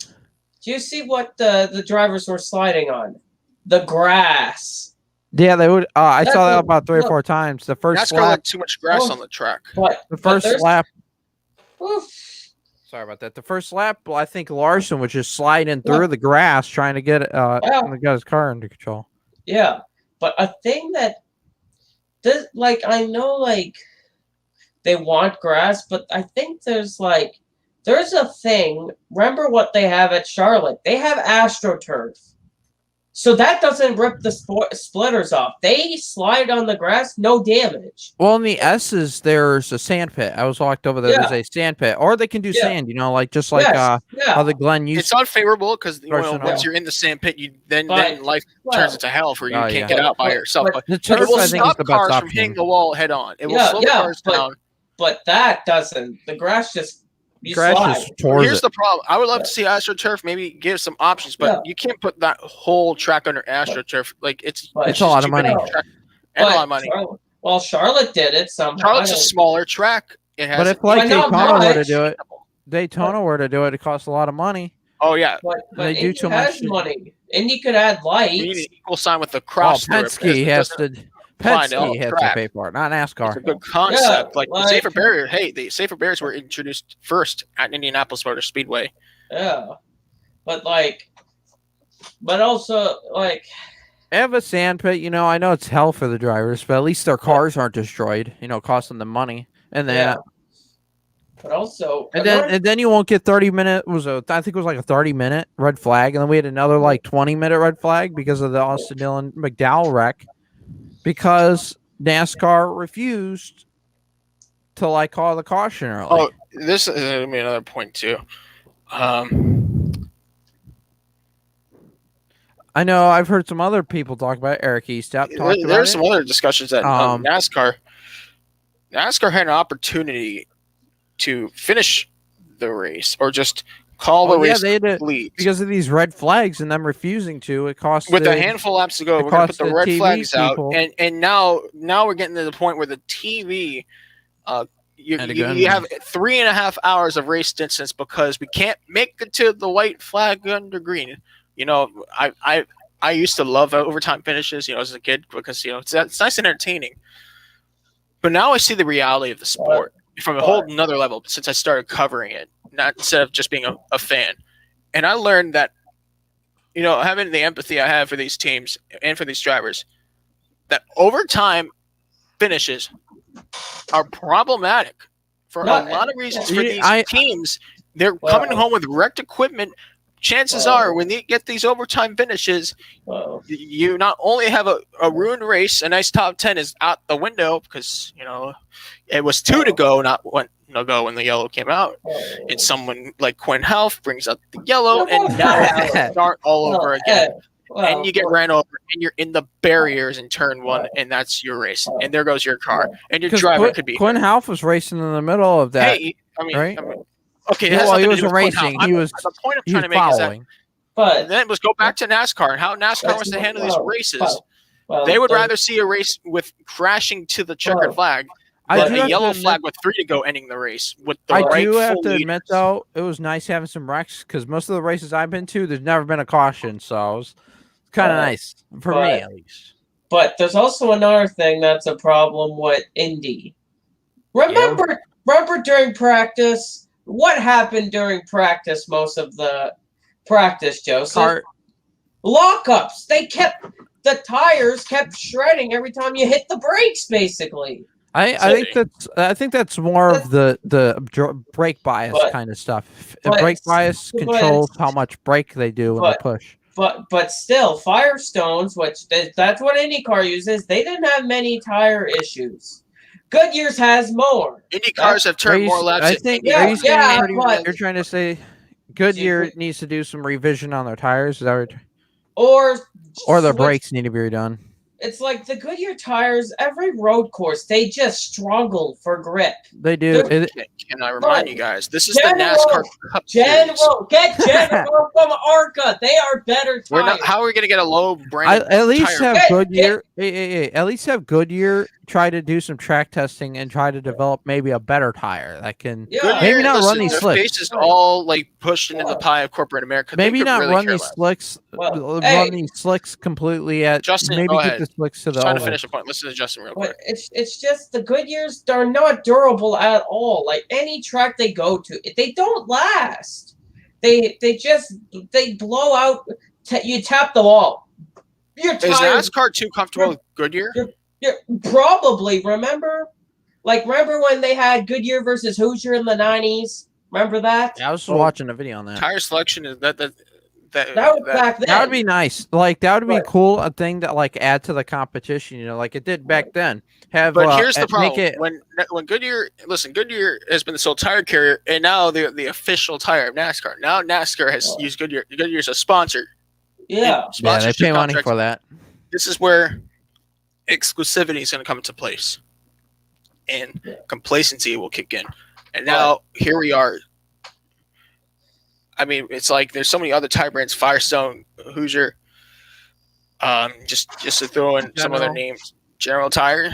Do you see what the drivers were sliding on? The grass. Yeah, they would. I saw that about 3 or 4 times. The first NASCAR lap, had too much grass on the track. The first lap. Sorry about that. The first lap, I think Larson was just sliding through the grass trying to get his car under control. Yeah, but a thing that I know they want grass, but I think there's a thing. Remember what they have at Charlotte? They have AstroTurf. So that doesn't rip the splitters off. They slide on the grass, no damage. Well, in the S's, there's a sand pit. I was walked over there. There's a sand pit, or they can do sand. You know, how the Glen used. It's unfavorable because once you're in the sand pit, then life turns into hell for you. You can't get out by yourself. But the turf, it will I think, stop is the best cars option. from hitting the wall head on. It will slow cars down. But that doesn't. The grass just. Here's the problem. I would love to see AstroTurf maybe give some options, but you can't put that whole track under AstroTurf. It's a lot of money. And a lot of money. Well, Charlotte did it somehow. Charlotte's a smaller track. It has. But if Daytona were to do it, it costs a lot of money. Oh yeah, but they do too much money. And you could add lights. You need an equal sign with the cross. Penske has to. Penske has to pay for it, not NASCAR. It's a good concept. The safer barrier. Hey, the safer barriers were introduced first at Indianapolis Motor Speedway. Yeah, but also they have a sand pit. You know, I know it's hell for the drivers, but at least their cars aren't destroyed. You know, costing them money, and then. But also, and then you won't get 30-minute. I think it was like a 30-minute red flag, and then we had another 20-minute red flag because of the Austin Dillon McDowell wreck. Because NASCAR refused to call the caution early. Oh, this is another point too. I know I've heard some other people talk about it. Eric Eastep talked about it. There's some other discussions that NASCAR had an opportunity to finish the race or just call the race complete. Because of these red flags and them refusing to. It cost with a handful of laps to go. We're going to put the red flags out, and now we're getting to the point where the TV, you have 3.5 hours of race distance because we can't make it to the white flag under green. You know, I used to love overtime finishes, as a kid because it's nice and entertaining. But now I see the reality of the sport from a whole another level since I started covering it. Not instead of just being a fan. And I learned that, having the empathy I have for these teams and for these drivers, that overtime finishes are problematic for a lot of reasons for these teams. They're coming home with wrecked equipment. Chances are when they get these overtime finishes, you not only have a ruined race, a nice top 10 is out the window because, it was 2 to go, not 1 to go when the yellow came out. And someone like Quinn Half brings out the yellow and now start all over again. And you get ran over and you're in the barriers in turn 1 and that's your race. And there goes your car. And your driver could be. Quinn Half was racing in the middle of that. Hey, right? Okay, he wasn't racing. He was. The point I'm trying to make following. is But then let's go back to NASCAR and how NASCAR wants to handle these races. They would rather see a race with crashing to the checkered flag than a yellow flag with 3 to go ending the race. With the I right do have full to admit, leaders. though, it was nice having some wrecks because most of the races I've been to, there's never been a caution. So it was kind of nice for me, at least. But there's also another thing that's a problem with Indy. Remember during practice, what happened during practice most of the practice, Joseph? Lockups. The tires kept shredding every time you hit the brakes, basically. I think that's more of the brake bias kind of stuff. Brake bias controls how much brake they do when they push. But still, Firestones, that's what IndyCar uses, they didn't have many tire issues. Goodyear's has more. IndyCars have turned more laps. I think you're trying to say Goodyear needs to do some revision on their tires. Is that what or the brakes need to be redone. It's like the Goodyear tires, every road course, they just struggle for grip. They do. Can I remind you guys, this is the NASCAR Cup Series. Get General from ARCA. They are better tires. How are we going to get a low brand at least tire? Have Goodyear. At least have Goodyear try to do some track testing and try to develop maybe a better tire that can maybe not run these slicks. Face is all like pushed into the pie of corporate America. Maybe not run these slicks. Run these slicks completely at. Justin, maybe go get ahead. the slicks to the. Trying to finish a point. Listen to Justin real quick. It's just the Goodyears are not durable at all. Like any track they go to, they don't last. They blow out. You tap the wall. Is NASCAR too comfortable with Goodyear? Probably. Remember when they had Goodyear versus Hoosier in the 90s? Remember that? Yeah, I was watching a video on that. Tire selection is that was back then. That would be nice. Like that would be cool. A thing that like add to the competition. You know, like it did back then. But here's the problem: when Goodyear has been the sole tire carrier, and now they're the official tire of NASCAR. Now NASCAR has used Goodyear. Goodyear's a sponsor. Yeah, they pay money for that. This is where exclusivity is going to come into place, and complacency will kick in. And now here we are. I mean, it's like there's so many other tire brands: Firestone, Hoosier. Just to throw in some other names, General Tire.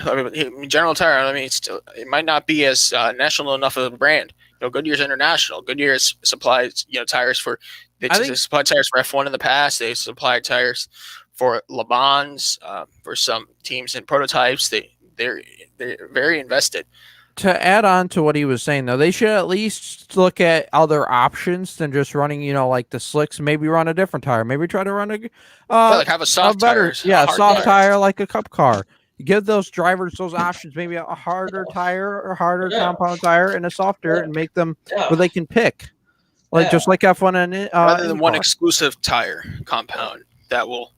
General Tire. I mean, it might not be as national enough of a brand. Goodyear's international. Goodyear has supplied tires for. They supplied tires for F1 in the past. They supplied tires for Le Mans, for some teams and prototypes. They're very invested. To add on to what he was saying, though, they should at least look at other options than just running, like the slicks. Maybe run a different tire. Maybe try to run have a soft tire. Soft tire like a cup car. Give those drivers those options. Maybe a harder tire or harder compound tire and a softer, and make them where they can pick. Just like F1 and rather than one exclusive tire compound that will,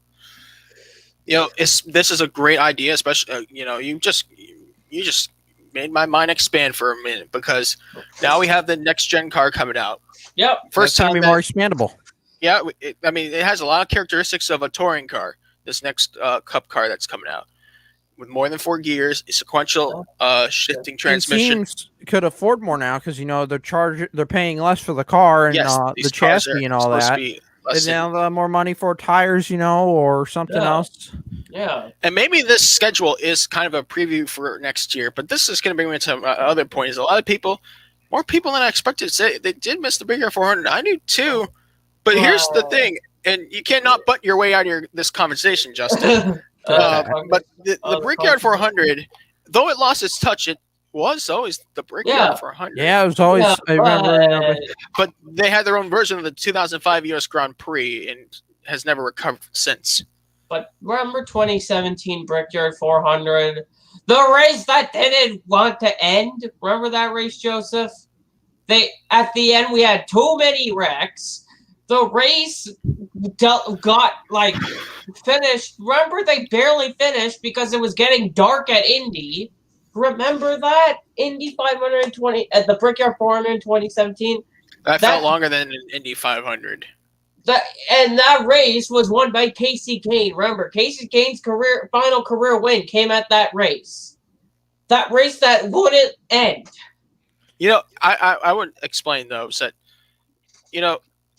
this is a great idea. Especially, you just made my mind expand for a minute because now we have the next gen car coming out. Yep, first time be more expandable. Yeah, it has a lot of characteristics of a touring car. This next Cup car that's coming out. With more than 4 gears, a sequential shifting transmission. Teams could afford more now because they're paying less for the car and the chassis and all that. And now they'll have more money for tires, or something else. Yeah. And maybe this schedule is kind of a preview for next year, but this is going to bring me to other points. A lot of people, more people than I expected to say, they did miss the Brickyard 400. I knew too, but here's the thing, and you cannot butt your way out of this conversation, Justin. But the Brickyard 400, though it lost its touch, it was always the Brickyard 400. Yeah, it was always. I remember. But they had their own version of the 2005 U.S. Grand Prix and has never recovered since. But remember 2017 Brickyard 400, the race that didn't want to end. Remember that race, Joseph? At the end we had too many wrecks. The race got finished. Remember, they barely finished because it was getting dark at Indy. Remember that Indy 520 at the Brickyard 400 in 2017. That felt longer than an Indy 500. That race was won by Casey Kane. Remember, Casey Kane's final career win came at that race. That race that wouldn't end. I would explain though that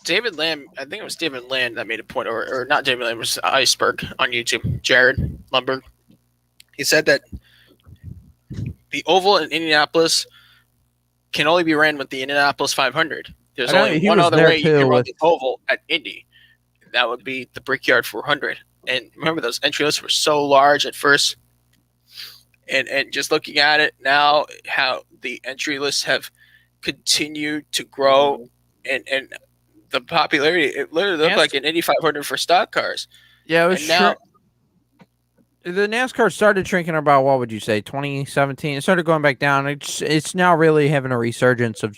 David Lamb, I think it was David Lamb that made a point, or not David Lamb, it was Iceberg on YouTube, Jared Lumberg. He said that the oval in Indianapolis can only be ran with the Indianapolis 500. There's only one other way you can run the oval at Indy. That would be the Brickyard 400. And remember, those entry lists were so large at first. And just looking at it now, how the entry lists have continued to grow, and the popularity, it literally looked like an Indy 500 for stock cars. Yeah, it was now. The NASCAR started shrinking about, what would you say, 2017? It started going back down. It's now really having a resurgence of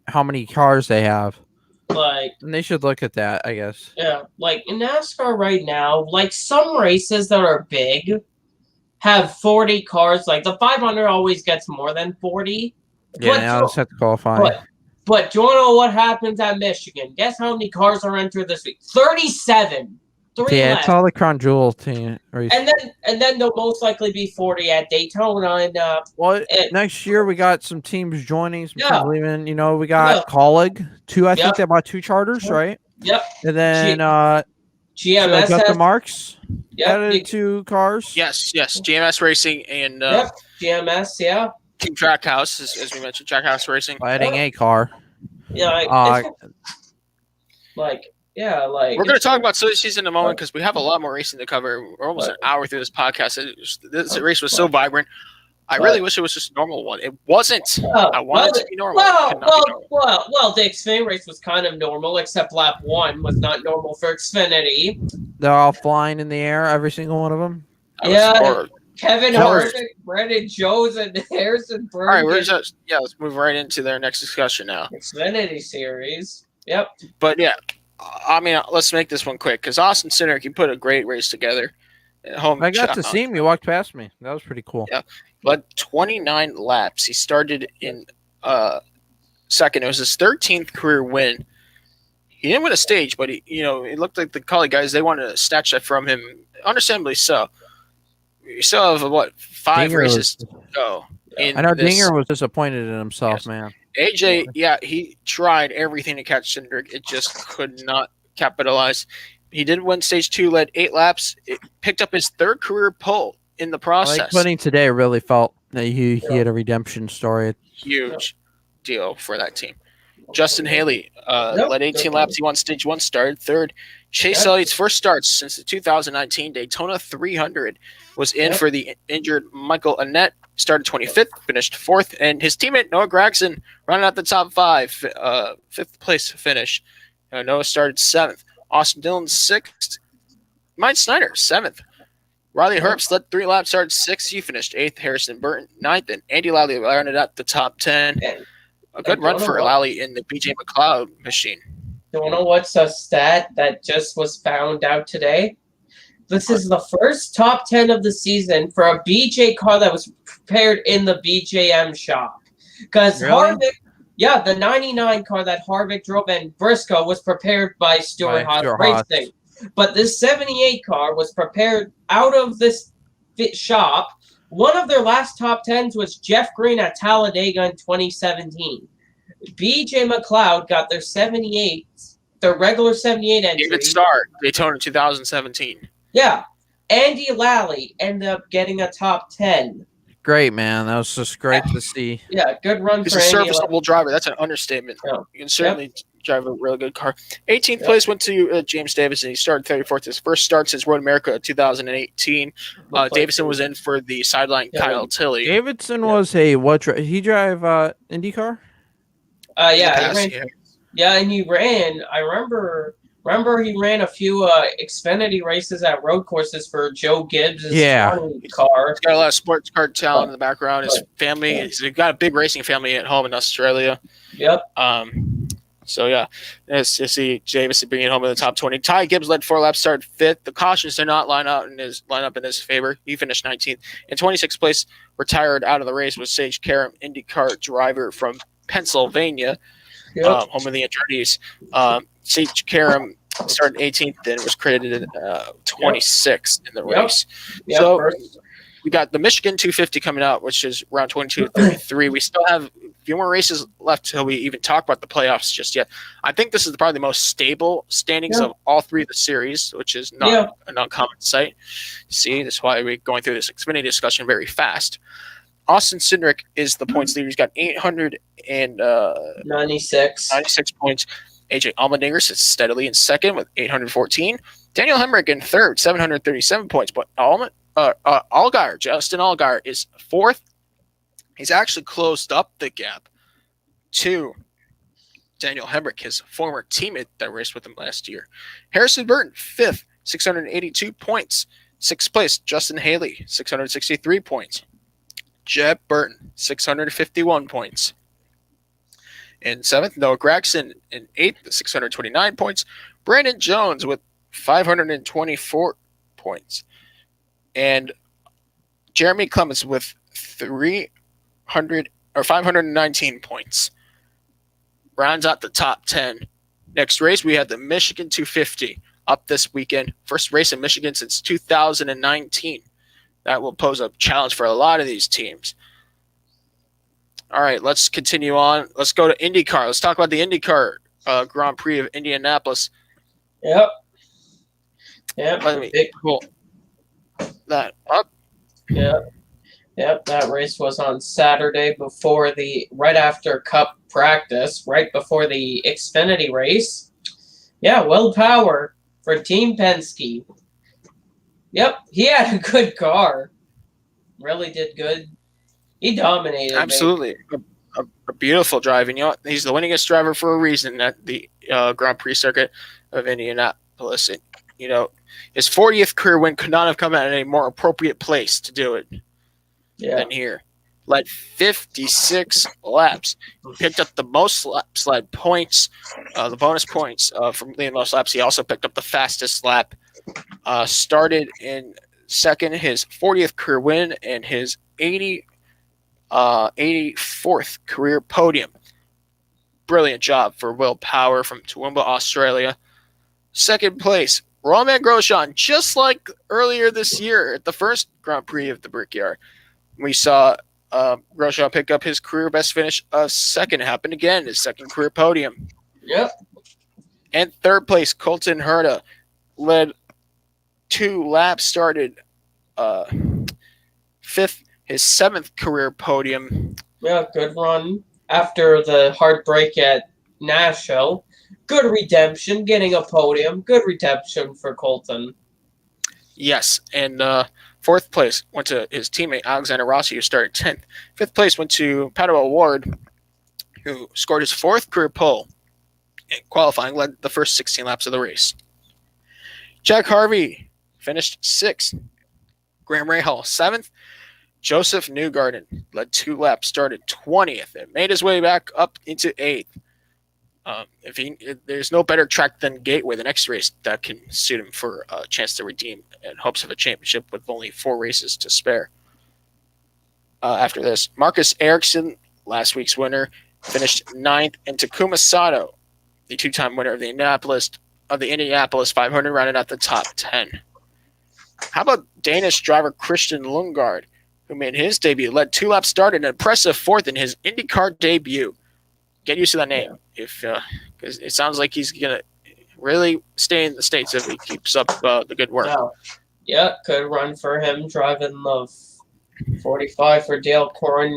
how many cars they have. And they should look at that, I guess. Yeah, in NASCAR right now, some races that are big have 40 cars. The 500 always gets more than 40. Yeah, now let's have to qualify. But do you want to know what happens at Michigan? Guess how many cars are entered this week? 37. Yeah, it's all the Crown Jewel team. And then there'll most likely be 40 at Daytona. Next year we got some teams joining, some teams leaving. We got Kauling, I think they bought 2 charters, right? Yep. And then GMS got has the Marks. Added 2 cars. Yes. GMS Racing and GMS, yeah. Team Trackhouse, as we mentioned, Trackhouse Racing. Adding a car. Yeah, we're going to talk about silly season in a moment because we have a lot more racing to cover. We're almost an hour through this podcast. This race was so vibrant. I really wish it was just a normal one. It wasn't. I wanted it to be normal. Well, the Xfinity race was kind of normal, except lap 1 was not normal for Xfinity. They're all flying in the air, every single one of them. Kevin Harvick, Brendan Jones, and Harrison Burton. All right, let's move right into their next discussion now. Xfinity Series. Yep. But yeah, I mean, let's make this one quick because Austin Cindric, he put a great race together. I got to see him. He walked past me. That was pretty cool. Yeah, but 29 laps. He started in second. It was his 13th career win. He didn't win a stage, but it looked like the Kauling guys, they wanted to snatch that from him. Understandably so. You still have 5 races to go. I know Dinger was disappointed in himself, man. AJ, he tried everything to catch Cindric. It just could not capitalize. He did win stage 2, led 8 laps. It picked up his 3rd career pole in the process. Winning today really felt that he had a redemption story. Huge deal for that team. Justin Haley led 18 laps. He won stage 1, started 3rd. Chase Elliott's first starts since the 2019 Daytona 300 was in for the injured Michael Annett. Started 25th, finished 4th, and his teammate Noah Gragson running out the top 5, 5th place finish. Noah started 7th. Austin Dillon 6th. Mike Snyder 7th. Riley Herbst led 3 laps, started 6th. He finished 8th. Harrison Burton 9th, and Andy Lally rounded out the top 10. A good run for Lally in the BJ McLeod machine. Do you know what's a stat that just was found out today? This is the first top 10 of the season for a BJ car that was prepared in the BJM shop. Because Harvick, the 99 car that Harvick drove in Briscoe was prepared by Stuart Haas Racing. But this 78 car was prepared out of this shop. One of their last top 10s was Jeff Green at Talladega in 2017. BJ McLeod got their 78, their regular 78 entry. David Starr, Daytona 2017. Yeah. Andy Lally ended up getting a top 10. Great, man. That was just great to see. Yeah, good run He's for a Andy serviceable driver. That's an understatement. Yeah. You can certainly drive a really good car. 18th place went to James Davison. He started 34th. His first start since Road America 2018. Davison was in for the sideline Kyle Tilley. Davison was he drive IndyCar? And he ran. I remember he ran a few Xfinity races at road courses for Joe Gibbs' car. He's got a lot of sports car talent in the background. His family, he's got a big racing family at home in Australia. Yep. Nice to see Davison being home in the top 20. Ty Gibbs led 4 laps, started 5th. The cautions did not line up in his favor. He finished 19th. In 26th place, retired out of the race was Sage Karam, IndyCar driver from Pennsylvania, home of the Andretti's. Sage Karam started 18th and was credited 26th in the race. So we got the Michigan 250 coming out, which is round 22-33. We still have few more races left till we even talk about the playoffs just yet. I think this is probably the most stable standings of all three of the series, which is not an uncommon sight. See, that's why we're going through this Xfinity discussion very fast. Austin Cindric is the points leader. He's got 896 points. AJ Allmendinger sits steadily in second with 814. Daniel Hemrick in third, 737 points. But Justin Allgaier is fourth. He's actually closed up the gap to Daniel Hemrick, his former teammate that raced with him last year. Harrison Burton, fifth, 682 points. Sixth place, Justin Haley, 663 points. Jeb Burton, 651 points. In seventh, Noah Gragson in eighth, 629 points. Brandon Jones with 524 points. And Jeremy Clements with 519 points. Rounds out the top 10. Next race, we had the Michigan 250 up this weekend. First race in Michigan since 2019. That will pose a challenge for a lot of these teams. All right, let's continue on. Let's go to IndyCar. Let's talk about the IndyCar Grand Prix of Indianapolis. Yep. Let me pull that up. Yep, that race was on Saturday right after Cup practice, right before the Xfinity race. Yeah, Will Power for Team Penske. Yep, he had a good car. Really did good. He dominated. Absolutely. A beautiful drive. And he's the winningest driver for a reason at the Grand Prix circuit of Indianapolis. And, his 40th career win could not have come at a more appropriate place to do it than here. Led 56 laps. Picked up the most laps, led points, the bonus points from leading most laps. He also picked up the fastest lap. Started in second, his 40th career win, and his 84th career podium. Brilliant job for Will Power from Toowoomba, Australia. Second place, Romain Grosjean, just like earlier this year at the first Grand Prix of the Brickyard. We saw Grosjean pick up his career best finish. Second happened again, his second career podium. Yep. And third place, Colton Herta, led 2 laps, started fifth, his 7th career podium. Yeah, good run after the heartbreak at Nashville. Good redemption, getting a podium. Good redemption for Colton. Yes, and fourth place went to his teammate Alexander Rossi, who started 10th. Fifth place went to Pato Ward, who scored his 4th career pole in qualifying, led the first 16 laps of the race. Jack Harvey finished 6th. Graham Rahal, 7th. Joseph Newgarden led 2 laps, started 20th, and made his way back up into 8th. There's no better track than Gateway, the next race, that can suit him for a chance to redeem in hopes of a championship with only 4 races to spare. After this, Marcus Ericsson, last week's winner, finished 9th, and Takuma Sato, the 2-time winner of the Indianapolis 500, rounded out the top 10. How about Danish driver Christian Lundgaard, who made his debut, led 2 laps, started an impressive 4th in his IndyCar debut. Get used to that name, because it sounds like he's gonna really stay in the States if he keeps up the good work. Yeah, good run for him, driving the 45 for Dale Corn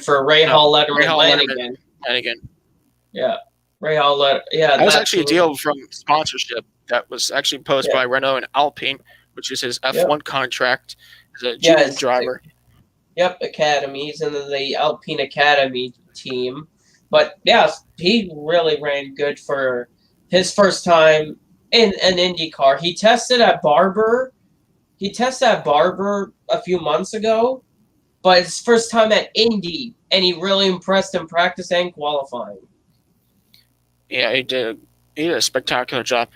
for Ray Hall Letterman Lanigan. Yeah, Ray Hall that was actually a deal from sponsorship that was actually posed by Renault and Alpine, which is his F1 contract as a junior driver. Yep, Academy. He's in the Alpine Academy team. But, yeah, he really ran good for his first time in an IndyCar. He tested at Barber. A few months ago. But his first time at Indy, and he really impressed in practice and qualifying. Yeah, he did a spectacular job.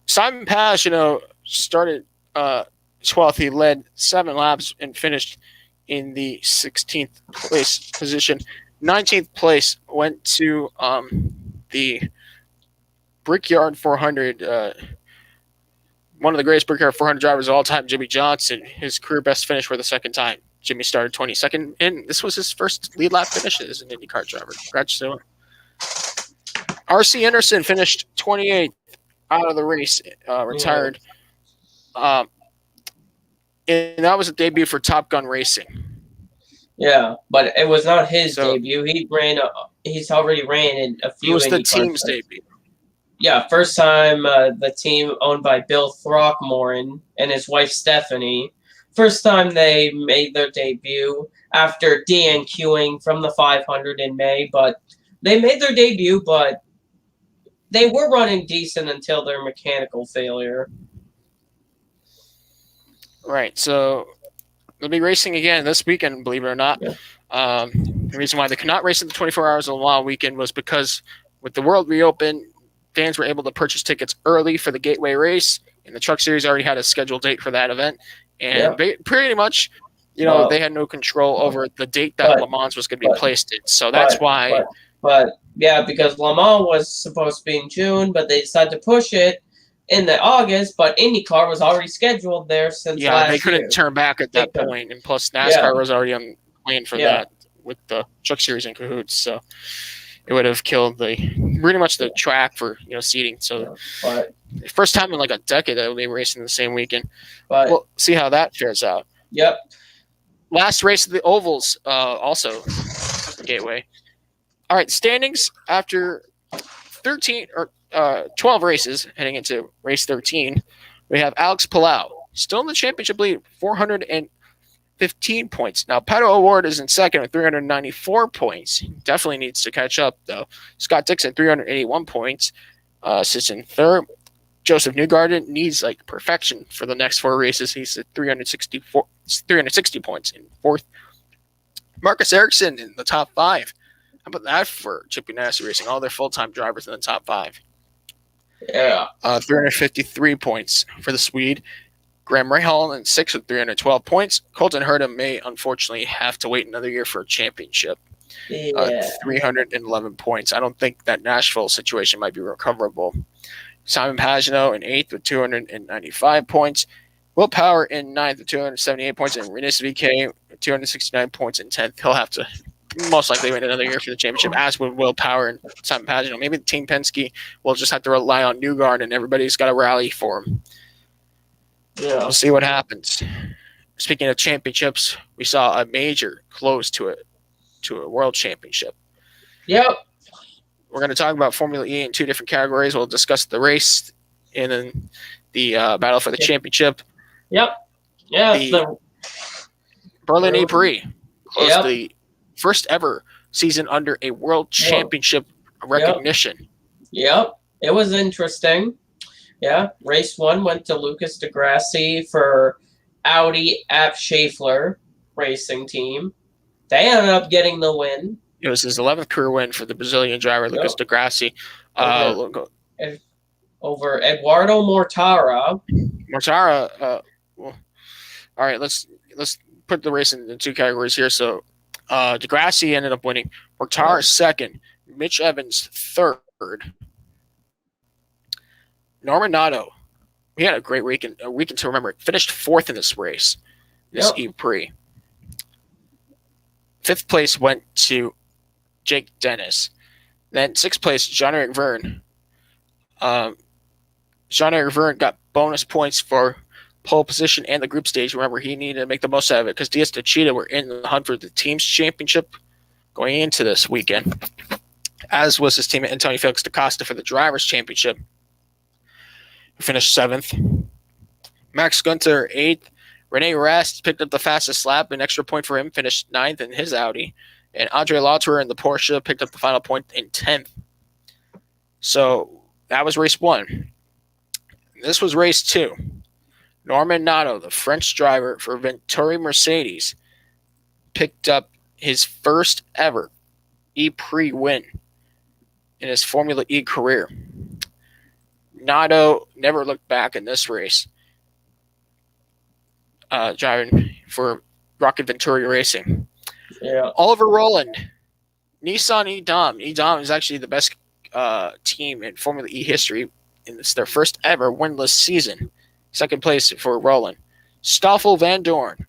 Simon Pagenaud started 12th. He led 7 laps and finished in the 16th place position. 19th place went to the Brickyard 400. One of the greatest Brickyard 400 drivers of all time, Jimmy Johnson. His career best finish for the second time. Jimmy started 22nd, and this was his first lead lap finish as an IndyCar driver. Congrats to him. R.C. Anderson finished 28th out of the race, retired. And that was a debut for Top Gun Racing. Yeah, but it was not his debut. He's already ran in a few. It was the team's debut. Yeah, first time the team owned by Bill Throckmorton and his wife Stephanie. First time they made their debut after DNQing from the 500 in May, but they made their debut, but they were running decent until their mechanical failure. Right, so they'll be racing again this weekend, believe it or not. Yeah. The reason why they could not race in the 24 Hours of Le Mans weekend was because with the world reopened, fans were able to purchase tickets early for the Gateway race, and the Truck Series already had a scheduled date for that event. And pretty much, they had no control over the date that Le Mans was going to be placed in. So that's why. But because Le Mans was supposed to be in June, but they decided to push it in the August, but IndyCar was already scheduled there since last they couldn't year. turn back at that point, and plus NASCAR was already on plan for that with the Truck Series in cahoots, so it would have killed pretty much the track for seating. So first time in like a decade that they raced in the same weekend. But we'll see how that fares out. Yep. Last race of the ovals, also Gateway. All right, standings after 12 races heading into race 13. We have Alex Palou still in the championship lead, 415 points. Now, Pato O'Ward is in second with 394 points. He definitely needs to catch up, though. Scott Dixon, 381 points, sits in third. Joseph Newgarden needs perfection for the next 4 races. He's at 360 points in fourth. Marcus Ericsson in the top 5. How about that for Chip Ganassi Racing? All their full-time drivers in the top 5. Yeah. 353 points for the Swede. Graham Rahal in 6th with 312 points. Colton Herta may unfortunately have to wait another year for a championship. 311 points. I don't think that Nashville situation might be recoverable. Simon Pagenaud in 8th with 295 points. Will Power in 9th with 278 points. And Rinus VK with 269 points in 10th. He'll have to most likely wait another year for the championship, as would Will Power and Simon Pagenaud. Maybe the Team Penske will just have to rely on Newgarden, and everybody's got to rally for him. Yeah. We'll see what happens. Speaking of championships, we saw a major close to a world championship. Yep. We're going to talk about Formula E in 2 different categories. We'll discuss the race and then the battle for the championship. Yep. Yeah. The Berlin ePrix closed the first ever season under a world championship recognition. Yep. It was interesting. Yeah. Race 1 went to Lucas de Grassi for Audi App Schaeffler Racing Team. They ended up getting the win. It was his 11th career win for the Brazilian driver, Lucas de Grassi. Over Eduardo Mortara. All right, let's put the race into 2 categories here. So de Grassi ended up winning. Mortara second. Mitch Evans third. Norman Nato, he had a great weekend to remember. Finished 4th in this race, this ePrix. 5th place went to Jake Dennis. Then 6th place, Jean-Eric Verne. Jean-Eric Verne got bonus points for pole position and the group stage. Remember, he needed to make the most out of it because Diaz and Cheetah were in the hunt for the team's championship going into this weekend, as was his teammate Antonio Felix da Costa for the drivers' championship. He finished 7th. Max Gunther 8th. Rene Rast picked up the fastest lap, an extra point for him, finished 9th in his Audi. And Andre Latour in the Porsche picked up the final point in 10th. So that was race 1. This was race 2. Norman Nato, the French driver for Venturi Mercedes, picked up his first ever ePrix win in his Formula E career. Nato never looked back in this race, driving for Rocket Venturi Racing. Yeah. Oliver Rowland, Nissan Edam. Edam is actually the best team in Formula E history, and it's their first ever winless season. 2nd place for Rowland. Stoffel Van Dorn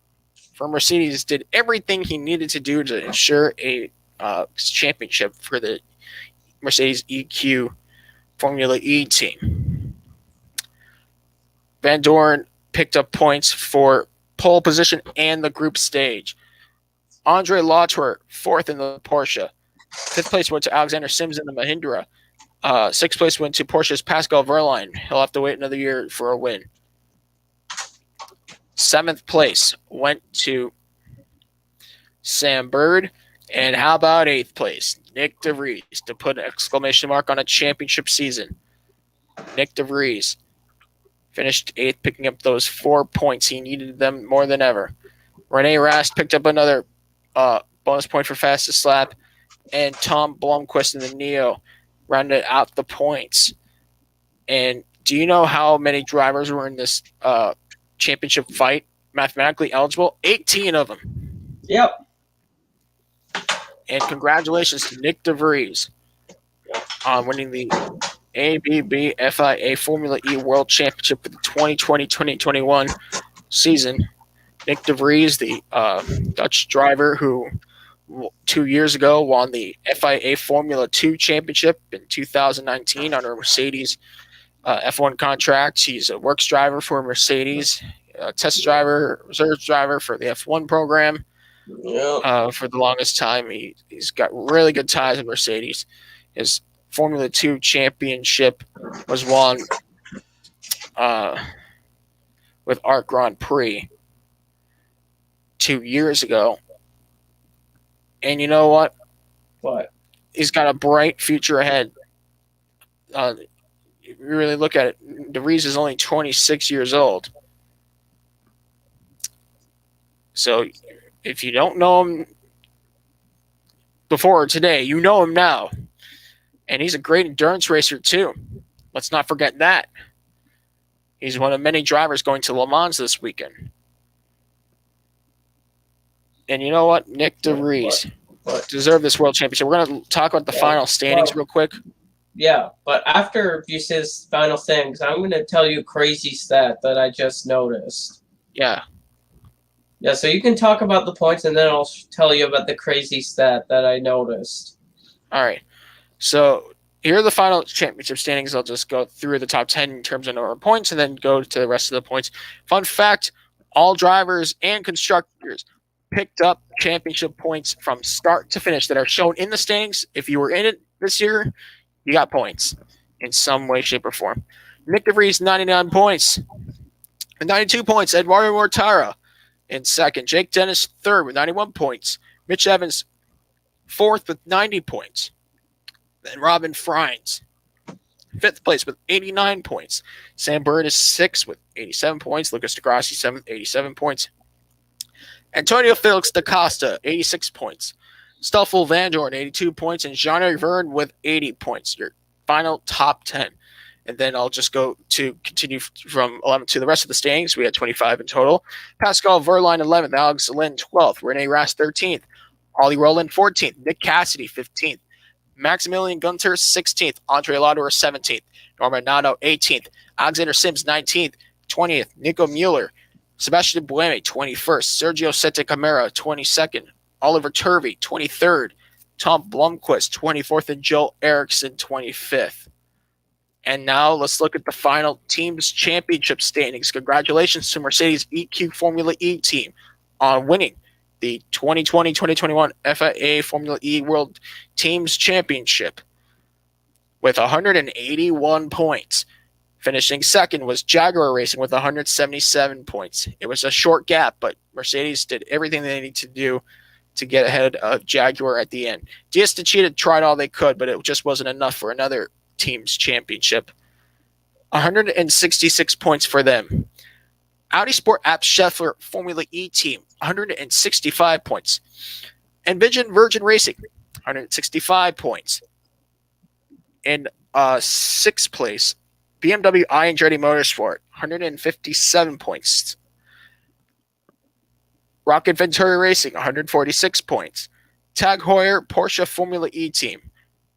for Mercedes did everything he needed to do to ensure a championship for the Mercedes EQ Formula E team. Van Dorn picked up points for pole position and the group stage. Andre Latour, 4th in the Porsche. 5th place went to Alexander Sims in the Mahindra. 6th place went to Porsche's Pascal Wehrlein. He'll have to wait another year for a win. 7th place went to Sam Bird. And how about 8th place? Nyck de Vries to put an exclamation mark on a championship season. Nyck de Vries finished 8th, picking up those 4 points. He needed them more than ever. Rene Rast picked up another bonus point for fastest lap. And Tom Blomqvist in the Neo rounded out the points. And do you know how many drivers were in this championship fight, mathematically eligible? 18 of them. Yep. And congratulations to Nyck de Vries on winning the ABB FIA Formula E World Championship for the 2020-2021 season. Nyck de Vries, the Dutch driver who 2 years ago won the FIA Formula 2 Championship in 2019 under a Mercedes F1 contract. He's a works driver for Mercedes, test driver, reserve driver for the F1 program. For the longest time. He's got really good ties with Mercedes. His Formula 2 championship was won with Art Grand Prix 2 years ago. And you know what? What? He's got a bright future ahead. If you really look at it, de Vries is only 26 years old. So if you don't know him before today, you know him now. And he's a great endurance racer too. Let's not forget that. He's one of many drivers going to Le Mans this weekend. And you know what? Nyck de Vries deserved this world championship. We're going to talk about the final standings real quick. Yeah, but after you say his final standings, I'm going to tell you a crazy stat that I just noticed. Yeah. Yeah, so you can talk about the points, and then I'll tell you about the crazy stat that I noticed. All right. So here are the final championship standings. I'll just go through the top 10 in terms of number of points and then go to the rest of the points. Fun fact, all drivers and constructors picked up championship points from start to finish that are shown in the standings. If you were in it this year, you got points in some way, shape, or form. Nyck de Vries, 99 points. And 92 points, Eduardo Mortara in second. Jake Dennis, third with 91 points. Mitch Evans, fourth with 90 points. Then Robin Freins, fifth place with 89 points. Sam Bird is sixth with 87 points. Lucas de Grassi, seventh, 87 points. Antonio Felix da Costa, 86 points. Stoffel Van Dorn, 82 points. And Jean-Eric Verne with 80 points. Your final top 10. And then I'll just go to continue from 11 to the rest of the standings. We had 25 in total. Pascal Wehrlein, 11th. Alex Lynn, 12th. Rene Rast, 13th. Ollie Rowland, 14th. Nick Cassidy, 15th. Maximilian Gunter, 16th. Andre Latour, 17th. Norman Nato, 18th. Alexander Sims, 19th. 20th. Nico Mueller. Sebastian Buemi, 21st. Sergio Sete Camara, 22nd. Oliver Turvey, 23rd. Tom Blomqvist, 24th. And Joel Eriksson, 25th. And now let's look at the final team's championship standings. Congratulations to Mercedes EQ Formula E team on winning the 2020-2021 FIA Formula E World Teams Championship with 181 points. Finishing second was Jaguar Racing with 177 points. It was a short gap, but Mercedes did everything they needed to do to get ahead of Jaguar at the end. Diaz Techeetah tried all they could, but it just wasn't enough for another team's championship. 166 points for them. Audi Sport App Scheffler Formula E team, 165 points. Envision Virgin Racing, 165 points. In sixth place, BMW I Andretti Motorsport, 157 points. Rocket Venturi Racing, 146 points. Tag Heuer Porsche Formula E team,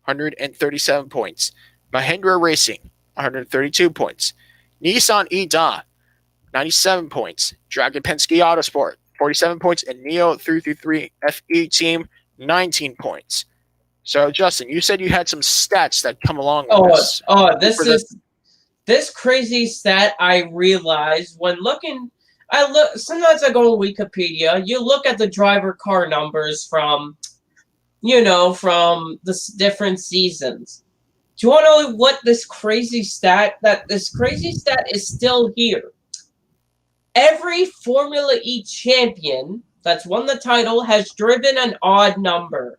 137 points. Mahindra Racing, 132 points. Nissan E-Da, 97 points. Dragon Penske Autosport, 47 points, and Neo 333 FE team 19 points. So, Justin, you said you had some stats that come along with this. This crazy stat I realized when looking. Sometimes I go on Wikipedia. You look at the driver car numbers from the different seasons. Do you want to know what this crazy stat is still here? Every Formula E champion that's won the title has driven an odd number.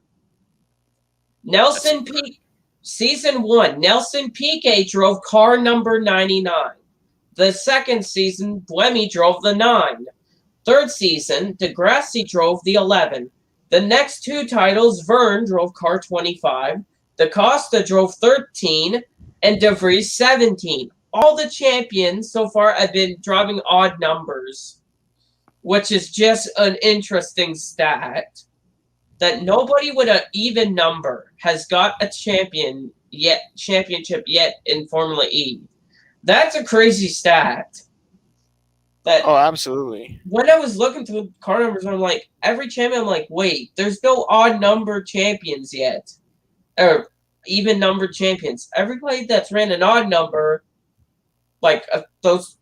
Season 1, Nelson Piquet drove car number 99. The second season, Buemi drove the 9. Third season, Grassi drove the 11. The next 2 titles, Verne drove car 25. Da Costa drove 13, and de Vries 17. All the champions so far have been driving odd numbers, which is just an interesting stat. That nobody with an even number has got a championship yet in Formula E. That's a crazy stat. Absolutely. When I was looking through car numbers, I'm like, every champion, I'm like, wait, there's no odd number champions yet. Or even numbered champions. Everybody that's ran an odd number,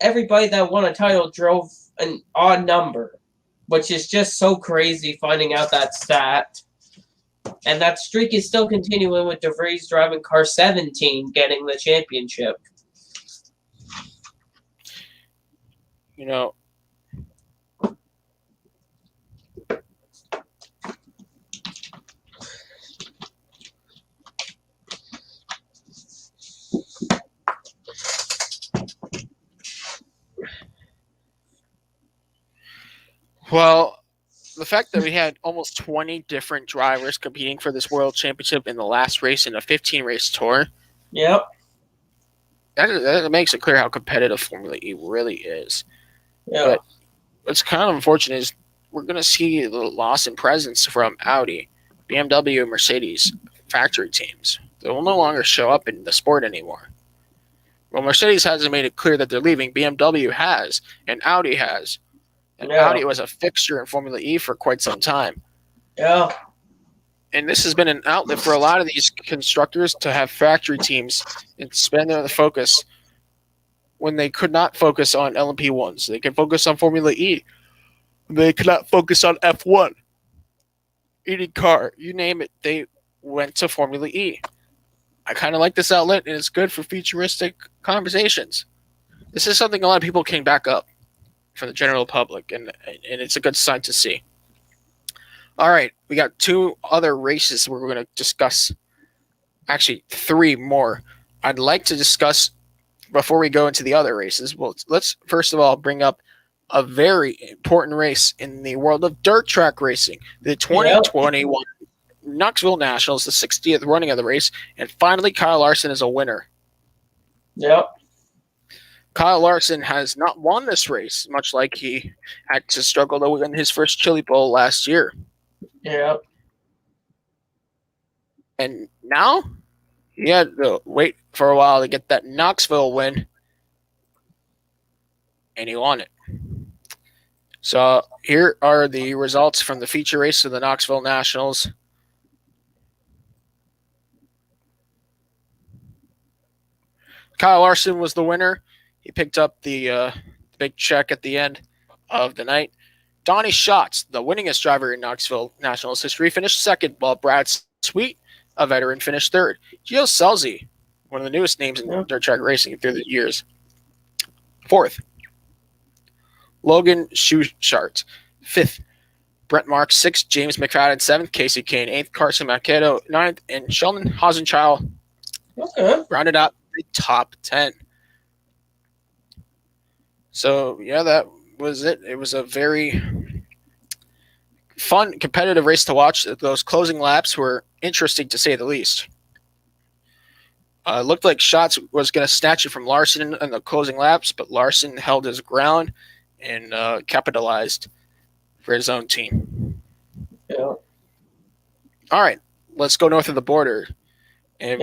everybody that won a title drove an odd number. Which is just so crazy finding out that stat. And that streak is still continuing with de Vries driving car 17 getting the championship. Well, the fact that we had almost 20 different drivers competing for this World Championship in the last race in a 15-race tour. Yep. That makes it clear how competitive Formula E really is. Yeah. But what's kind of unfortunate is we're going to see the loss in presence from Audi, BMW, and Mercedes factory teams. They will no longer show up in the sport anymore. Well, Mercedes hasn't made it clear that they're leaving. BMW has, and Audi has. And Audi was a fixture in Formula E for quite some time. Yeah. And this has been an outlet for a lot of these constructors to have factory teams and spend their focus when they could not focus on LMP1s. They could focus on Formula E. They could not focus on F1. IndyCar, you name it, they went to Formula E. I kind of like this outlet, and it's good for futuristic conversations. This is something a lot of people can back up for the general public, and it's a good sign to see. All right, we got 2 other races we're going to discuss. Actually, 3 more I'd like to discuss before we go into the other races. Well, let's first of all bring up a very important race in the world of dirt track racing, the 2021 Knoxville Nationals, the 60th running of the race, and finally Kyle Larson is a winner. Yep. Kyle Larson has not won this race, much like he had to struggle to win his first Chili Bowl last year. Yeah. And now he had to wait for a while to get that Knoxville win, and he won it. So here are the results from the feature race of the Knoxville Nationals. Kyle Larson was the winner. He picked up the big check at the end of the night. Donnie Schatz, the winningest driver in Knoxville Nationals history, finished second, while Brad Sweet, a veteran, finished third. Gio Scelzi, one of the newest names in dirt track racing through the years, fourth. Logan Schuchart, fifth. Brent Marks, sixth. James McFadden, seventh. Casey Kane, eighth. Carson Mankato, ninth. And Sheldon Hasenchild rounded out the top 10. So, yeah, that was it. It was a very fun, competitive race to watch. Those closing laps were interesting, to say the least. Looked like Schatz was going to snatch it from Larson in the closing laps, but Larson held his ground and capitalized for his own team. Yeah. All right, let's go north of the border and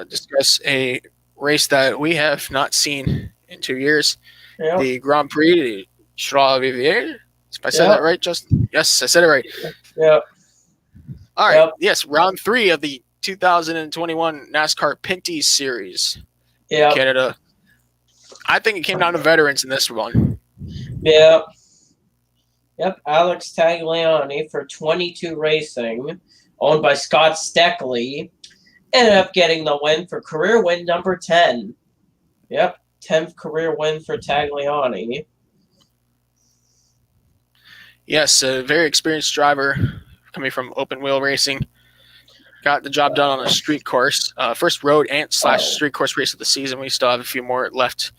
discuss a race that we have not seen in 2 years. The Grand Prix de Charles-Vivier, If I said that right, Justin? Yes, I said it right. Yep. All right. Yes, round 3 of the 2021 NASCAR Xfinity Series. Yeah. Canada. I think it came down to veterans in this one. Yeah. Yep. Alex Tagliani for 22 Racing, owned by Scott Steckley, ended up getting the win for career win number 10. Yep. 10th career win for Tagliani. Yes, a very experienced driver coming from open wheel racing. Got the job done on a street course. First road and / street course race of the season. We still have a few more left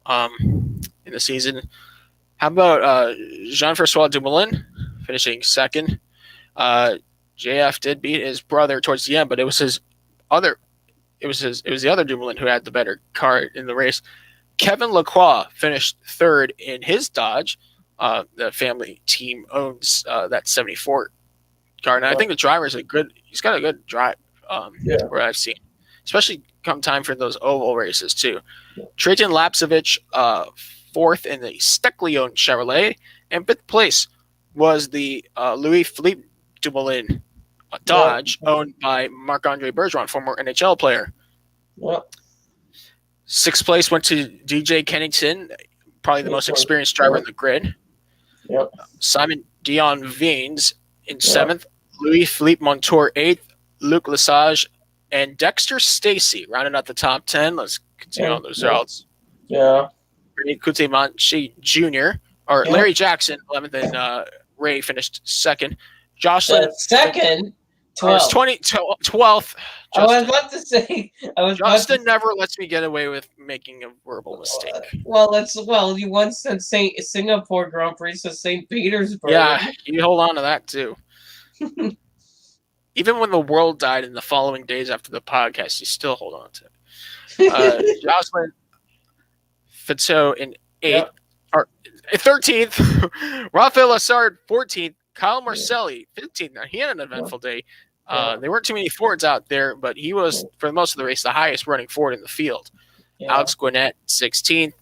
in the season. How about Jean-François Dumoulin finishing second? JF did beat his brother towards the end, but it was the other Dumoulin who had the better car in the race. Kevin Lacroix finished third in his Dodge. The family team owns that 74 car, and I think the driver is he's got a good drive where I've seen, especially come time for those oval races too. Trajan Lapsevich fourth in the Steckley-owned Chevrolet, and fifth place was the Louis-Philippe Dumoulin Dodge, owned by Marc-Andre Bergeron, former NHL player. Yep. Sixth place went to DJ Kennington, probably the most experienced driver in the grid. Yep. Simon Dion Vines in seventh, Louis-Philippe Montour eighth, Luc Lesage, and Dexter Stacy rounded out the top 10. Let's continue on those results. Yeah. René Couturier Jr. or Larry Jackson 11th, and Ray finished second. Jocelyn second. 12th. I was about to say. Justin never lets me get away with making a verbal mistake. You once said Singapore Grand Prix, so St. Petersburg. Yeah, you hold on to that too. Even when the world died in the following days after the podcast, you still hold on to it. Jocelyn Fitzot in 8th, or 13th. Rafael Lassard 14th. Kyle Marcelli 15th. Now he had an eventful day. There weren't too many Fords out there, but he was, for most of the race, the highest running Ford in the field. Alex Gwinnett 16th.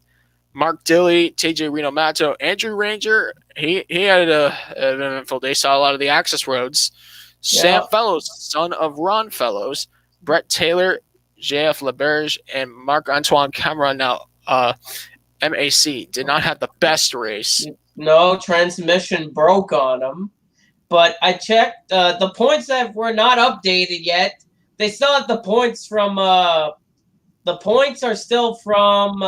Mark Dilley, TJ Reno Mato, Andrew Ranger. He had an eventful day. Saw a lot of the access roads. Sam Fellows, son of Ron Fellows, Brett Taylor, JF LeBerge, and Marc-Antoine Cameron. Now, MAC did not have the best race. No, transmission broke on him. But I checked the points that were not updated yet. They still have the points from the points are still from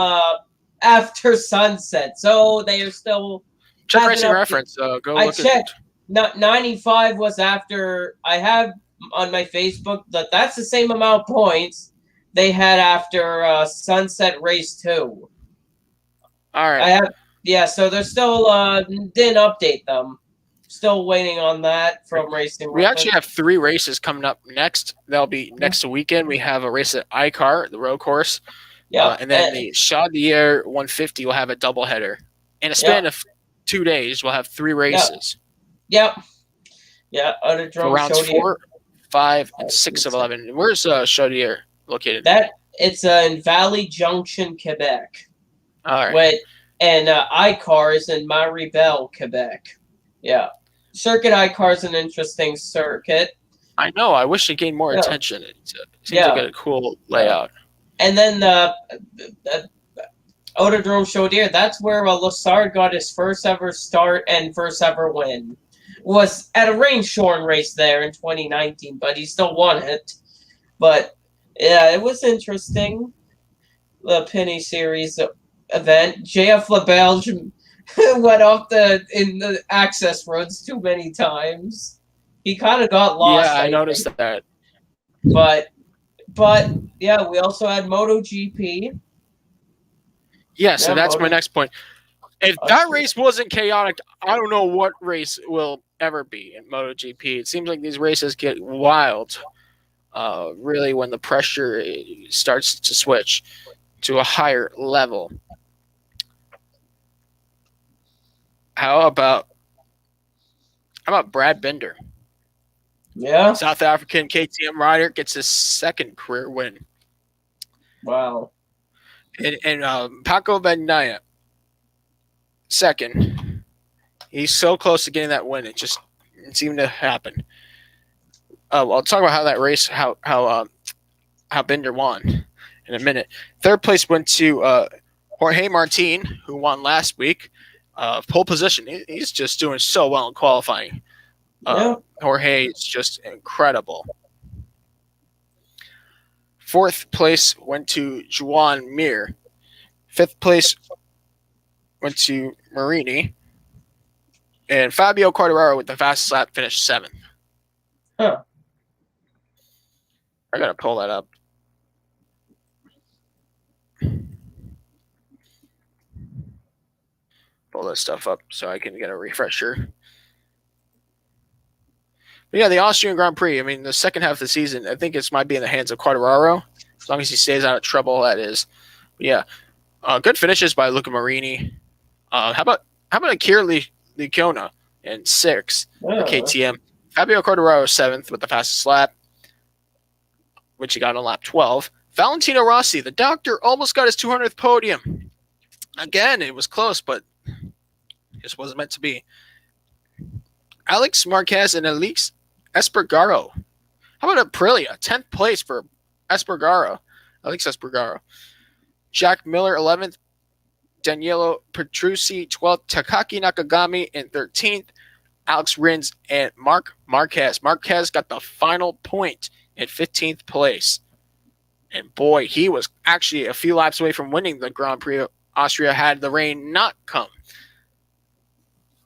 after sunset. So they are still check racing reference. Go look checked. 95 was after. I have on my Facebook that's the same amount of points they had after sunset race 2. All right. I have so they're still didn't update them. Still waiting on that from racing. We actually have 3 races coming up next. That'll be next weekend. We have a race at IndyCar, the road course. Yeah. And then the Chaudière 150 will have a doubleheader. In a span of 2 days, we'll have 3 races. Yep. Yeah. Autodrome rounds 4, 5, and 6 of 11. Where's Chaudière located? It's in Valley Junction, Quebec. All right. And IndyCar is in Maribel, Quebec. Yeah. Circuit IndyCar is an interesting circuit. I know. I wish it gained more attention. It seems like a cool layout. And then the Autodrome Chaudière, that's where Lassard got his first ever start and first ever win. Was at a rain-shorn race there in 2019, but he still won it. But, yeah, it was interesting. The Xfinity Series event. JF LeBelge went off in the access roads too many times. He kind of got lost. Yeah, I noticed that. But yeah, we also had MotoGP. Yeah, so that's my next point. If that race wasn't chaotic, I don't know what race will ever be in MotoGP. It seems like these races get wild, really, when the pressure starts to switch to a higher level. How about Brad Binder? Yeah. South African KTM rider gets his second career win. Wow. And Paco Bagnaia, second. He's so close to getting that win. It just seemed to happen. I'll talk about how that race, how Binder won in a minute. Third place went to Jorge Martin, who won last week. Pole position. He's just doing so well in qualifying. Jorge is just incredible. Fourth place went to Juan Mir. Fifth place went to Marini. And Fabio Quartararo with the fastest lap finished 7th. Huh. I gotta pull that up. Pull this stuff up so I can get a refresher. But yeah, the Austrian Grand Prix. I mean, the second half of the season, I think it might be in the hands of Quartararo, as long as he stays out of trouble. That is, but yeah, good finishes by Luca Marini. How about Akira Licona in 6th for KTM? Fabio Quartararo 7th with the fastest lap, which he got on lap 12. Valentino Rossi, the doctor, almost got his 200th podium. Again, it was close, but just wasn't meant to be. Alex Marquez and Alex Espargaro. How about Aprilia? 10th place for Alex Espargaro. Jack Miller, 11th. Danielo Petrucci, 12th. Takaki Nakagami in 13th. Alex Rins and Mark Marquez. Marquez got the final point in 15th place. And boy, he was actually a few laps away from winning the Grand Prix of Austria had the rain not come.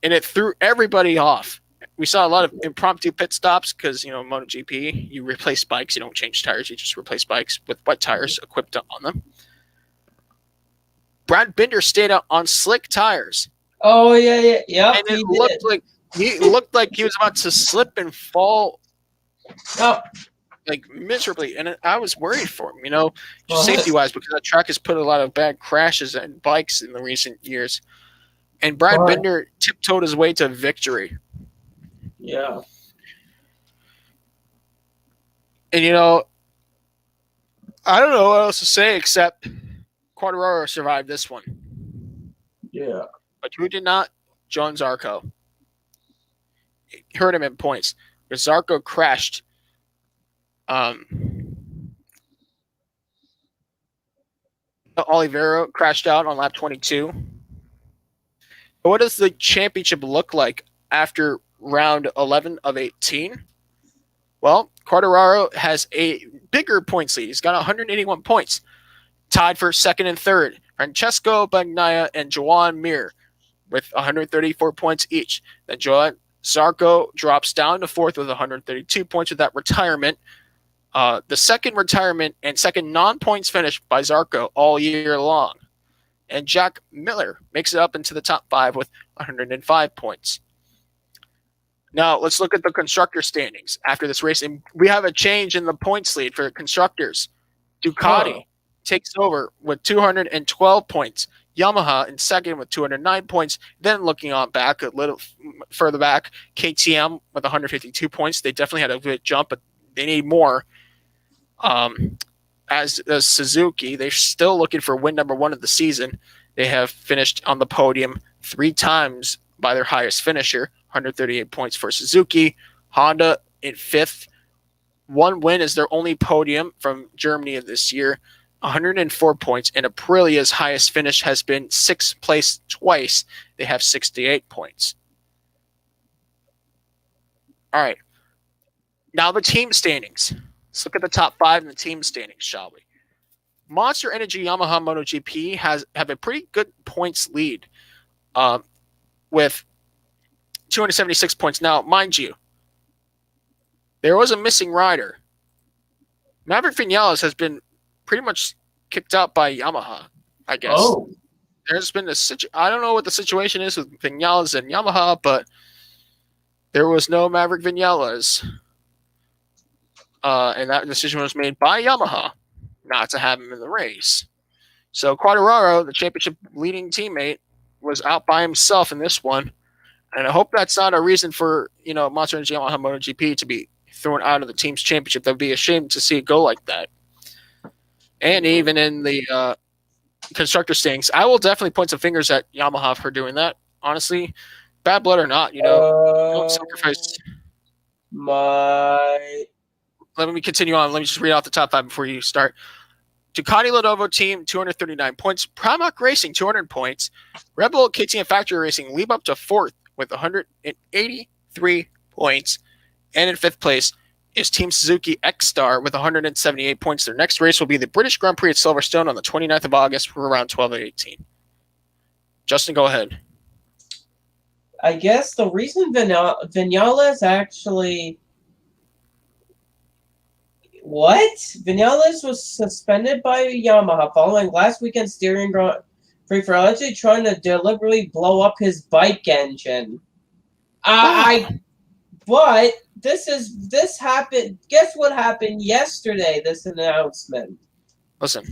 And it threw everybody off. We saw a lot of impromptu pit stops because, MotoGP, you replace bikes. You don't change tires. You just replace bikes with wet tires equipped on them. Brad Binder stayed out on slick tires. Oh, yeah. And it looked like he was about to slip and fall miserably. And I was worried for him, just safety-wise, because that track has put a lot of bad crashes and bikes in the recent years. And Brad Binder tiptoed his way to victory. Yeah. And, I don't know what else to say except Quartararo survived this one. Yeah. But who did not? Joan Zarco. It hurt him in points. But Zarco crashed. Oliveira crashed out on lap 22. But what does the championship look like after round 11 of 18? Well, Quartararo has a bigger points lead. He's got 181 points, tied for second and third. Francesco Bagnaia and Joan Mir with 134 points each. Then Joan Zarco drops down to fourth with 132 points with that retirement. The second retirement and second non-points finish by Zarco all year long. And Jack Miller makes it up into the top 5 with 105 points. Now, let's look at the constructor standings after this race. And we have a change in the points lead for the constructors. Ducati takes over with 212 points. Yamaha in second with 209 points. Then looking on back, a little further back, KTM with 152 points. They definitely had a good jump, but they need more. As Suzuki, they're still looking for win number 1 of the season. They have finished on the podium 3 times by their highest finisher, 138 points for Suzuki. Honda in 5th. 1 win is their only podium from Germany of this year, 104 points. And Aprilia's highest finish has been 6th place twice. They have 68 points. All right. Now the team standings. Let's look at the top 5 in the team standings, shall we? Monster Energy Yamaha MotoGP have a pretty good points lead with 276 points. Now, mind you, there was a missing rider. Maverick Vinales has been pretty much kicked out by Yamaha, I guess. Oh. There's been I don't know what the situation is with Vinales and Yamaha, but there was no Maverick Vinales. And that decision was made by Yamaha not to have him in the race. So Quartararo, the championship leading teammate, was out by himself in this one. And I hope that's not a reason for, Monster Energy Yamaha MotoGP to be thrown out of the team's championship. That would be a shame to see it go like that. And even in the constructor standings, I will definitely point some fingers at Yamaha for doing that. Honestly, bad blood or not, don't sacrifice. Let me continue on. Let me just read out the top 5 before you start. Ducati Lenovo team, 239 points. Pramac Racing, 200 points. Red Bull KTM Factory Racing leap up to 4th with 183 points. And in 5th place is Team Suzuki X-Star with 178 points. Their next race will be the British Grand Prix at Silverstone on the 29th of August for around 12 and 18. Justin, go ahead. I guess the reason Vinales actually... What? Vinales was suspended by Yamaha following last weekend's steering Grand Prix for allegedly trying to deliberately blow up his bike engine. But this happened. Guess what happened yesterday? This announcement. Listen.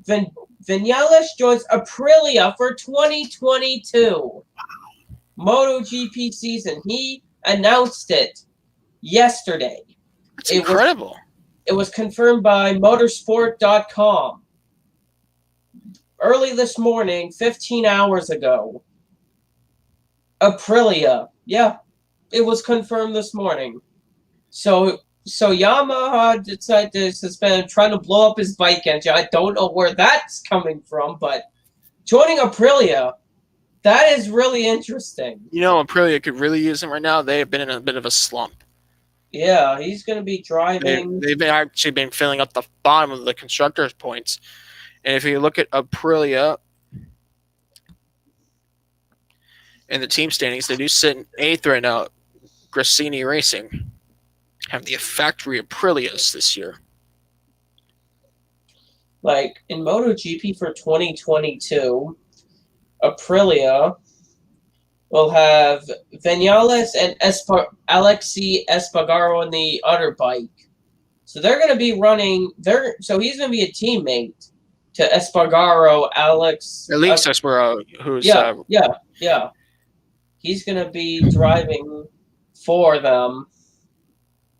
Vinales joins Aprilia for 2022 MotoGP season. He announced it yesterday. That's incredible. It was confirmed by motorsport.com early this morning, 15 hours ago. Aprilia. Yeah, it was confirmed this morning. So Yamaha decided to suspend, trying to blow up his bike engine. I don't know where that's coming from, but joining Aprilia, that is really interesting. Aprilia could really use him right now. They have been in a bit of a slump. Yeah, he's going to be driving. They've actually been filling up the bottom of the constructors' points. And if you look at Aprilia in the team standings, they do sit in 8th right now. Grassi Racing have the factory Aprilias this year. Like in MotoGP for 2022, Aprilia will have Vinales and Alexi Espargaro on the other bike. So they're going to be running. So he's going to be a teammate to Espargaro, Alex. At least Espargaro, who's yeah. He's going to be driving for them.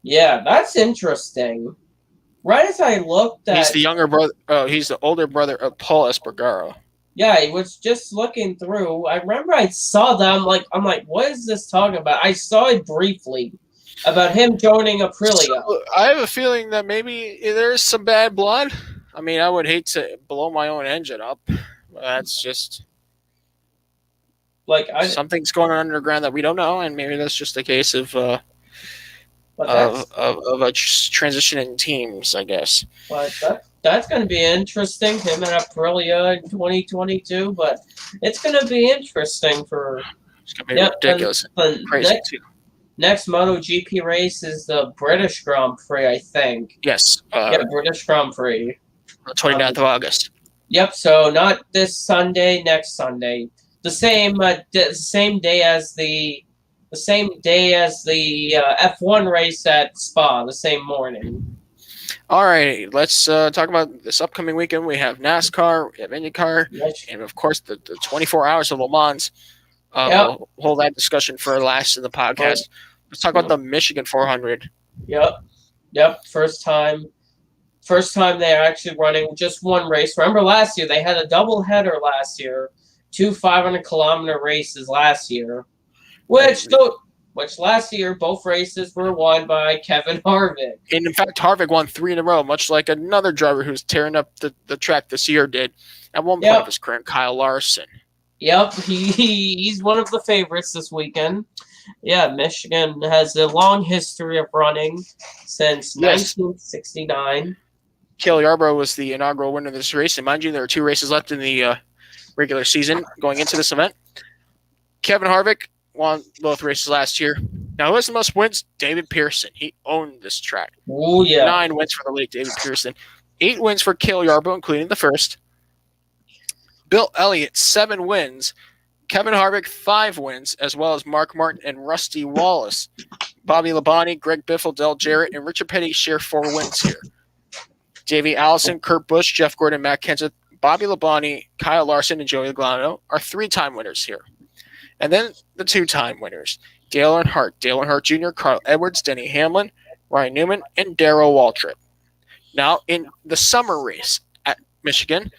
Yeah, that's interesting. Right as I looked at, he's the younger brother. He's the older brother of Paul Espargaro. Yeah, I was just looking through. I remember I saw them. I'm like, what is this talking about? I saw it briefly about him joining Aprilia. So, I have a feeling that maybe there's some bad blood. I mean, I would hate to blow my own engine up. That's just something's going on underground that we don't know, and maybe that's just a case of a transition in teams, I guess. But that's going to be interesting, him and Aprilia in 2022. But it's going to be interesting for. It's going to be ridiculous, crazy too. Next MotoGP race is the British Grand Prix, I think. Yes. British Grand Prix. The 29th of August. Yep. So not this Sunday, next Sunday. The same day as the F1 race at Spa, the same morning. All right, let's talk about this upcoming weekend. We have NASCAR, we have IndyCar, and of course the 24 hours of Le Mans. We'll hold that discussion for last in the podcast. Let's talk about the Michigan 400. Yep. First time they're actually running just one race. Remember last year they had a doubleheader last year, 2 500-kilometer races last year, which last year both races were won by Kevin Harvick. And in fact, Harvick won 3 in a row, much like another driver who's tearing up the track this year did at one point of his career, Kyle Larson. Yep, he's one of the favorites this weekend. Yeah, Michigan has a long history of running since 1969. Cale Yarborough was the inaugural winner of this race, and mind you, there are 2 races left in the regular season going into this event. Kevin Harvick won both races last year. Now, who has the most wins? David Pearson. He owned this track. Oh, yeah. 9 wins for the league, David Pearson. 8 wins for Cale Yarborough, including the first. Bill Elliott, 7 wins. Kevin Harvick, 5 wins, as well as Mark Martin and Rusty Wallace. Bobby Labonte, Greg Biffle, Dale Jarrett, and Richard Petty share 4 wins here. Davey Allison, Kurt Busch, Jeff Gordon, Matt Kenseth, Bobby Labonte, Kyle Larson, and Joey Logano are 3-time winners here. And then the 2-time winners, Dale Earnhardt Jr., Carl Edwards, Denny Hamlin, Ryan Newman, and Darrell Waltrip. Now, in the summer race at Michigan,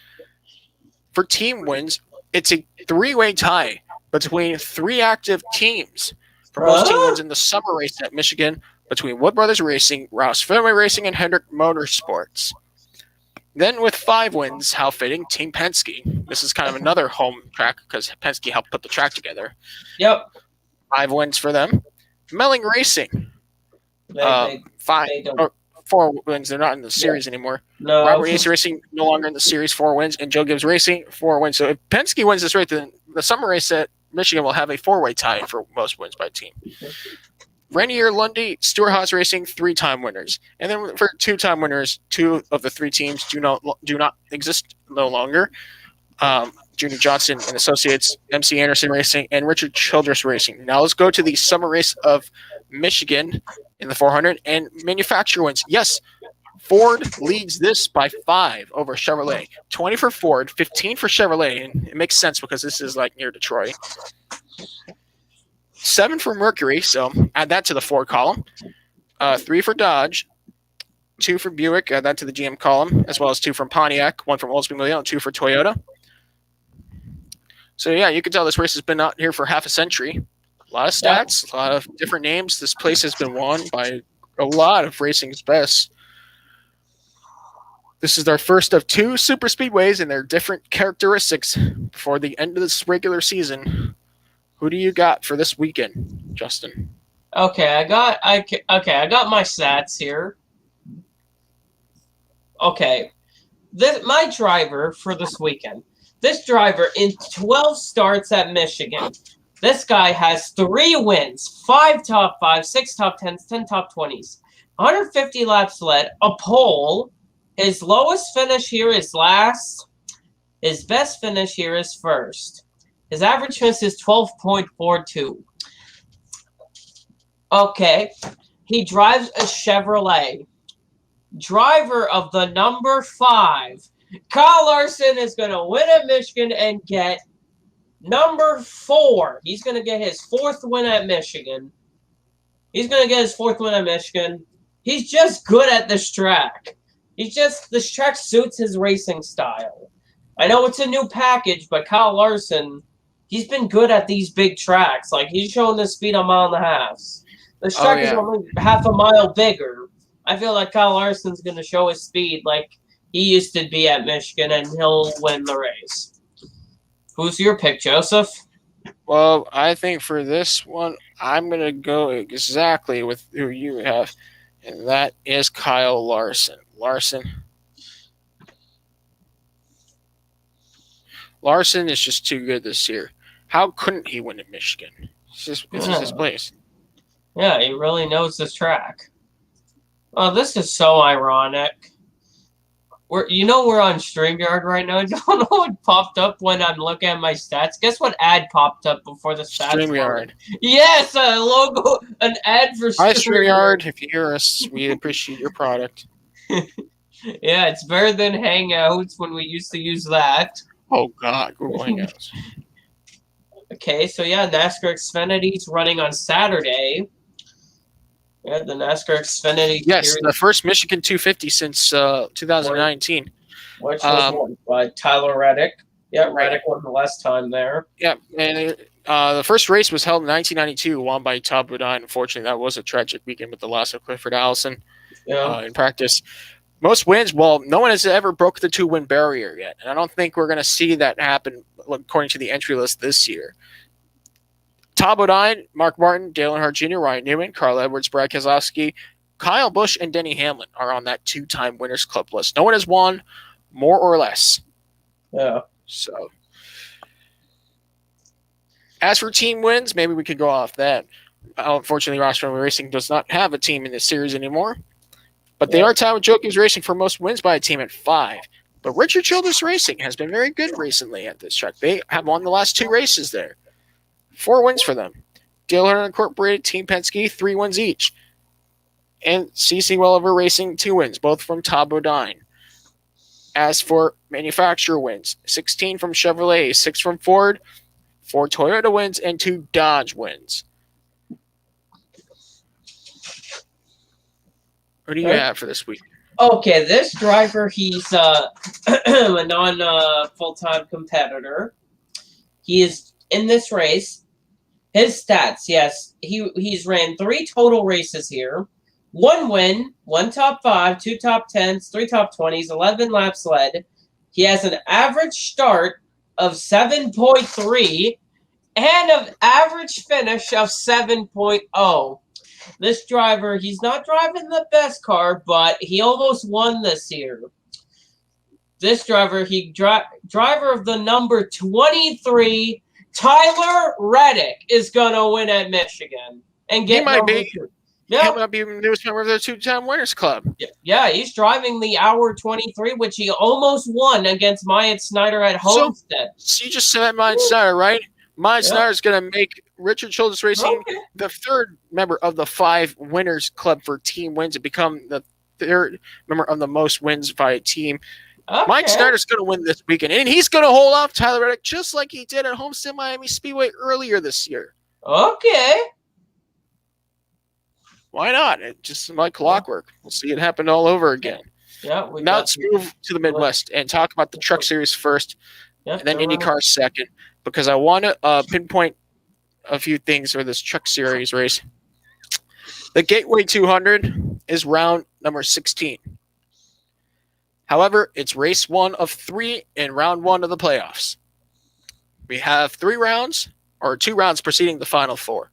for team wins, it's a 3-way tie between 3 active teams for most team wins in the summer race at Michigan between Wood Brothers Racing, Rouse Fenway Racing, and Hendrick Motorsports. Then with 5 wins, how fitting, Team Penske. This is kind of another home track because Penske helped put the track together. Yep. 5 wins for them. Melling Racing. They 4 wins. They're not in the series anymore. No. Robert Yates Racing no longer in the series, 4 wins. And Joe Gibbs Racing, 4 wins. So if Penske wins this race, then the summer race at Michigan will have a 4-way tie for most wins by team. Renier Lundy, Stuart Haas Racing, 3-time winners. And then for 2-time winners, 2 of the 3 teams do not exist no longer. Junior Johnson and Associates, MC Anderson Racing, and Richard Childress Racing. Now let's go to the summer race of Michigan in the 400 and manufacturer wins. Yes, Ford leads this by 5 over Chevrolet. 20 for Ford, 15 for Chevrolet, and it makes sense because this is like near Detroit. 7 for Mercury, so add that to the Ford column. 3 for Dodge, 2 for Buick, add that to the GM column, as well as 2 from Pontiac, 1 from Oldsmobile, and 2 for Toyota. So yeah, you can tell this race has been out here for half a century. A lot of stats, a lot of different names. This place has been won by a lot of racing's best. This is their first of 2 super speedways and their different characteristics before the end of this regular season. Who do you got for this weekend, Justin? Okay, I got my stats here. Okay, my driver for this weekend. This driver in 12 starts at Michigan. This guy has 3 wins, 5 top 5, 6 top 10s, 10 top 20s, 150 laps led, a pole. His lowest finish here is last. His best finish here is first. His average finish is 12.42. Okay, he drives a Chevrolet. Driver of the number 5. Kyle Larson is going to win at Michigan and get number 4. He's going to get his 4th win at Michigan. He's just good at this track. This track suits his racing style. I know it's a new package, but Kyle Larson, he's been good at these big tracks. Like, he's showing the speed a mile and a half. This track is only half a mile bigger. I feel like Kyle Larson's going to show his speed like he used to be at Michigan, and he'll win the race. Who's your pick, Joseph? Well, I think for this one, I'm going to go exactly with who you have, and that is Kyle Larson. Larson is just too good this year. How couldn't he win at Michigan? It's his place. Yeah, he really knows this track. Oh, this is so ironic. We're on StreamYard right now. I don't know what popped up when I'm looking at my stats. Guess what ad popped up before the stats? StreamYard. Yes, a logo, an ad for Hi, StreamYard. If you hear us, we appreciate your product. Yeah, it's better than Hangouts when we used to use that. Oh, God. Google Hangouts. Okay, so yeah, NASCAR Xfinity is running on Saturday. Yeah, the NASCAR Xfinity Yes, Series. the first Michigan 250 since 2019. Which was won by Tyler Reddick. Yeah, Reddick won the last time there. Yeah, and the first race was held in 1992, won by Todd Bodine. Unfortunately, that was a tragic weekend with the loss of Clifford Allison in practice. Most wins, well, no one has ever broke the 2-win barrier yet. And I don't think we're going to see that happen according to the entry list this year. Todd Bodine, Mark Martin, Dale Earnhardt Jr., Ryan Newman, Carl Edwards, Brad Keselowski, Kyle Busch, and Denny Hamlin are on that 2-time Winners Club list. No one has won more or less. Yeah. So, as for team wins, maybe we could go off that. Unfortunately, Ross Fenway Racing does not have a team in this series anymore. But they are tied with Joe Gibbs Racing for most wins by a team at 5. But Richard Childress Racing has been very good recently at this track. They have won the last 2 races there. 4 wins for them. Dale Earnhardt Incorporated, Team Penske, 3 wins each. And CC Welliver Racing, 2 wins, both from Todd Bodine. As for manufacturer wins, 16 from Chevrolet, 6 from Ford, 4 Toyota wins, and 2 Dodge wins. What do you have for this week? Okay, this driver, he's a non full-time competitor. He is in this race, his stats, yes, he's ran 3 total races here. 1 win, 1 top 5, 2 top 10s, 3 top 20s, 11 laps led. He has an average start of 7.3 and an average finish of 7.0. This driver, he's not driving the best car, but he almost won this year. This driver, driver of the number 23, Tyler Reddick, is going to win at Michigan. And get he might be. Yeah. He might be the newest member of the 2-time Winners Club. Yeah, he's driving the Hour 23, which he almost won against Myatt Snyder at Homestead. So you just said Myatt Snyder, right? Myatt Snyder is going to make Richard Childress Racing the 3rd member of the 5 Winners Club for team wins and become the 3rd member of the most wins by a team. Okay. Mike Snyder's going to win this weekend, and he's going to hold off Tyler Reddick just like he did at Homestead Miami Speedway earlier this year. Okay. Why not? It's just like clockwork. We'll see it happen all over again. Yeah. Now let's move to the Midwest and talk about the Truck Series first, and then IndyCar second, because I want to pinpoint a few things for this Truck Series race. The Gateway 200 is round number 16. However, it's race 1 of 3 in round 1 of the playoffs. We have 3 rounds, or 2 rounds preceding the final 4.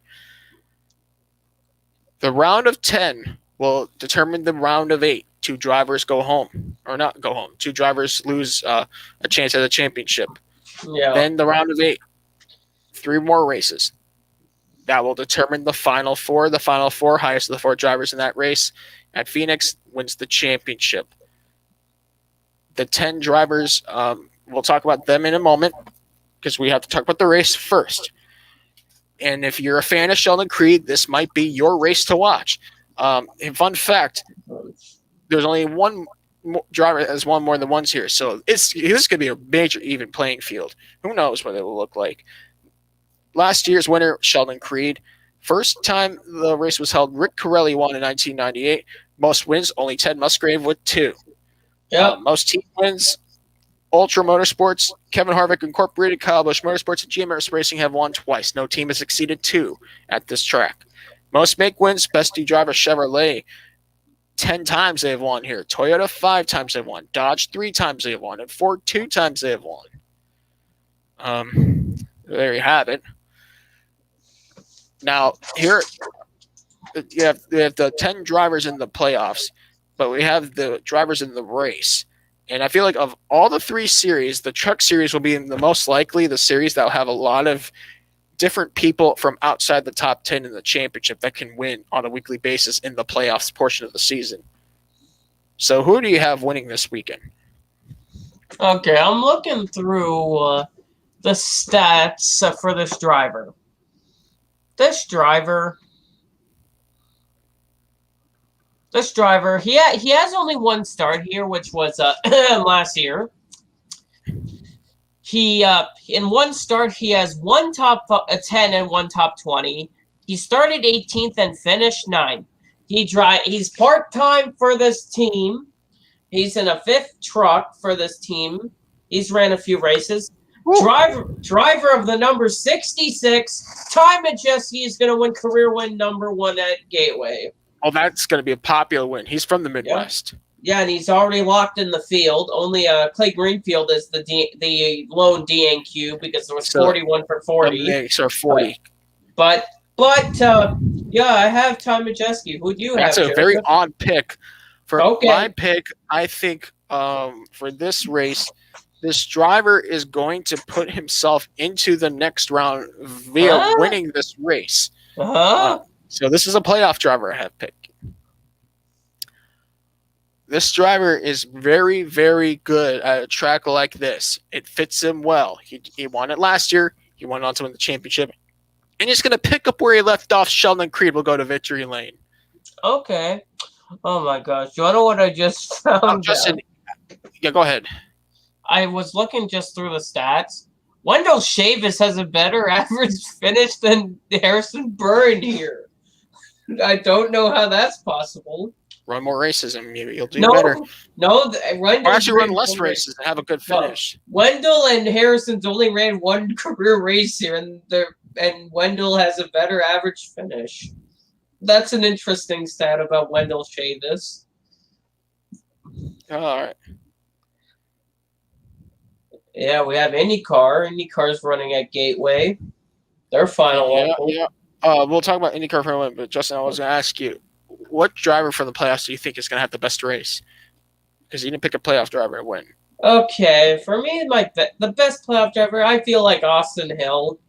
The round of 10 will determine the round of 8. 2 drivers go home, or not go home. 2 drivers lose a chance at the championship. Yeah. Then the round of 8, 3 more races. That will determine the final 4. The final 4, highest of the 4 drivers in that race at Phoenix, wins the championship. The 10 drivers, we'll talk about them in a moment because we have to talk about the race first. And if you're a fan of Sheldon Creed, this might be your race to watch. Fun fact, there's only one driver that has won more than once here. So this could be a major even playing field. Who knows what it will look like. Last year's winner, Sheldon Creed. First time the race was held, Rick Corelli won in 1998. Most wins, only Ted Musgrave with 2. Most team wins, Ultra Motorsports, Kevin Harvick Incorporated, Kyle Busch Motorsports, and GMS Racing have won twice. No team has exceeded 2 at this track. Most make wins, best D driver Chevrolet, 10 times they've won here. Toyota 5 times they've won. Dodge 3 times they've won. And Ford 2 times they've won. There you have it. Now, here you have the 10 drivers in the playoffs, but we have the drivers in the race. And I feel like of all the 3 series, the Truck Series will be the most likely the series that will have a lot of different people from outside the top 10 in the championship that can win on a weekly basis in the playoffs portion of the season. So who do you have winning this weekend? Okay, I'm looking through the stats for this driver. This driver, he has only 1 start here, which was last year. He in 1 start he has 1 top 10 and 1 top 20. He started 18th and finished 9th. He's part-time for this team. He's in a 5th truck for this team. He's ran a few races. Driver of the number 66, Ty Majeski is going to win career win number 1 at Gateway. Oh, that's going to be a popular win. He's from the Midwest. Yeah, and he's already locked in the field. Only Clay Greenfield is the lone DNQ because there was 41 for 40. Yeah, so 40. But yeah, I have Ty Majeski. Who do you have? That's a very odd pick. For my pick, I think for this race, this driver is going to put himself into the next round via winning this race. So this is a playoff driver I have picked. This driver is very, very good at a track like this. It fits him well. He won it last year. He went on to win the championship. And he's going to pick up where he left off. Sheldon Creed will go to victory lane. Okay. Oh, my gosh. Do you know what I just found? Yeah, go ahead. I was looking just through the stats. Wendell Chavis has a better average finish than Harrison Byrne here. I don't know how that's possible. run more races and maybe you'll do No, better. no. Or actually run less races and have a good finish. Wendell and Harrison's only ran one career race here, and Wendell has a better average finish. That's an interesting stat about Wendell Chavis. All right. Yeah, we have IndyCar. IndyCar's running at Gateway. Their final oval. Yeah. We'll talk about IndyCar for a minute, but Justin, I was going to ask you, what driver for the playoffs do you think is going to have the best race? Because you didn't pick a playoff driver to win. Okay, for me, the best playoff driver, I feel like Austin Hill.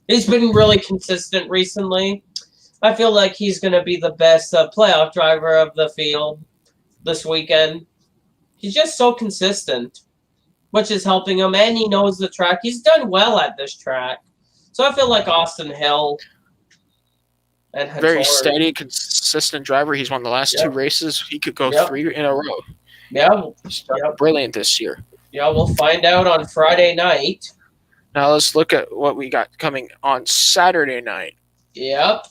He's been really consistent recently. I feel like he's going to be the best playoff driver of the field this weekend. He's just so consistent, which is helping him, and he knows the track. He's done well at this track. So I feel like Austin Hill and Hattori. Very steady, consistent driver. He's won the last 2 races. He could go 3 in a row. Yeah. Brilliant this year. Yeah, we'll find out on Friday night. Now let's look at what we got coming on Saturday night. Yep.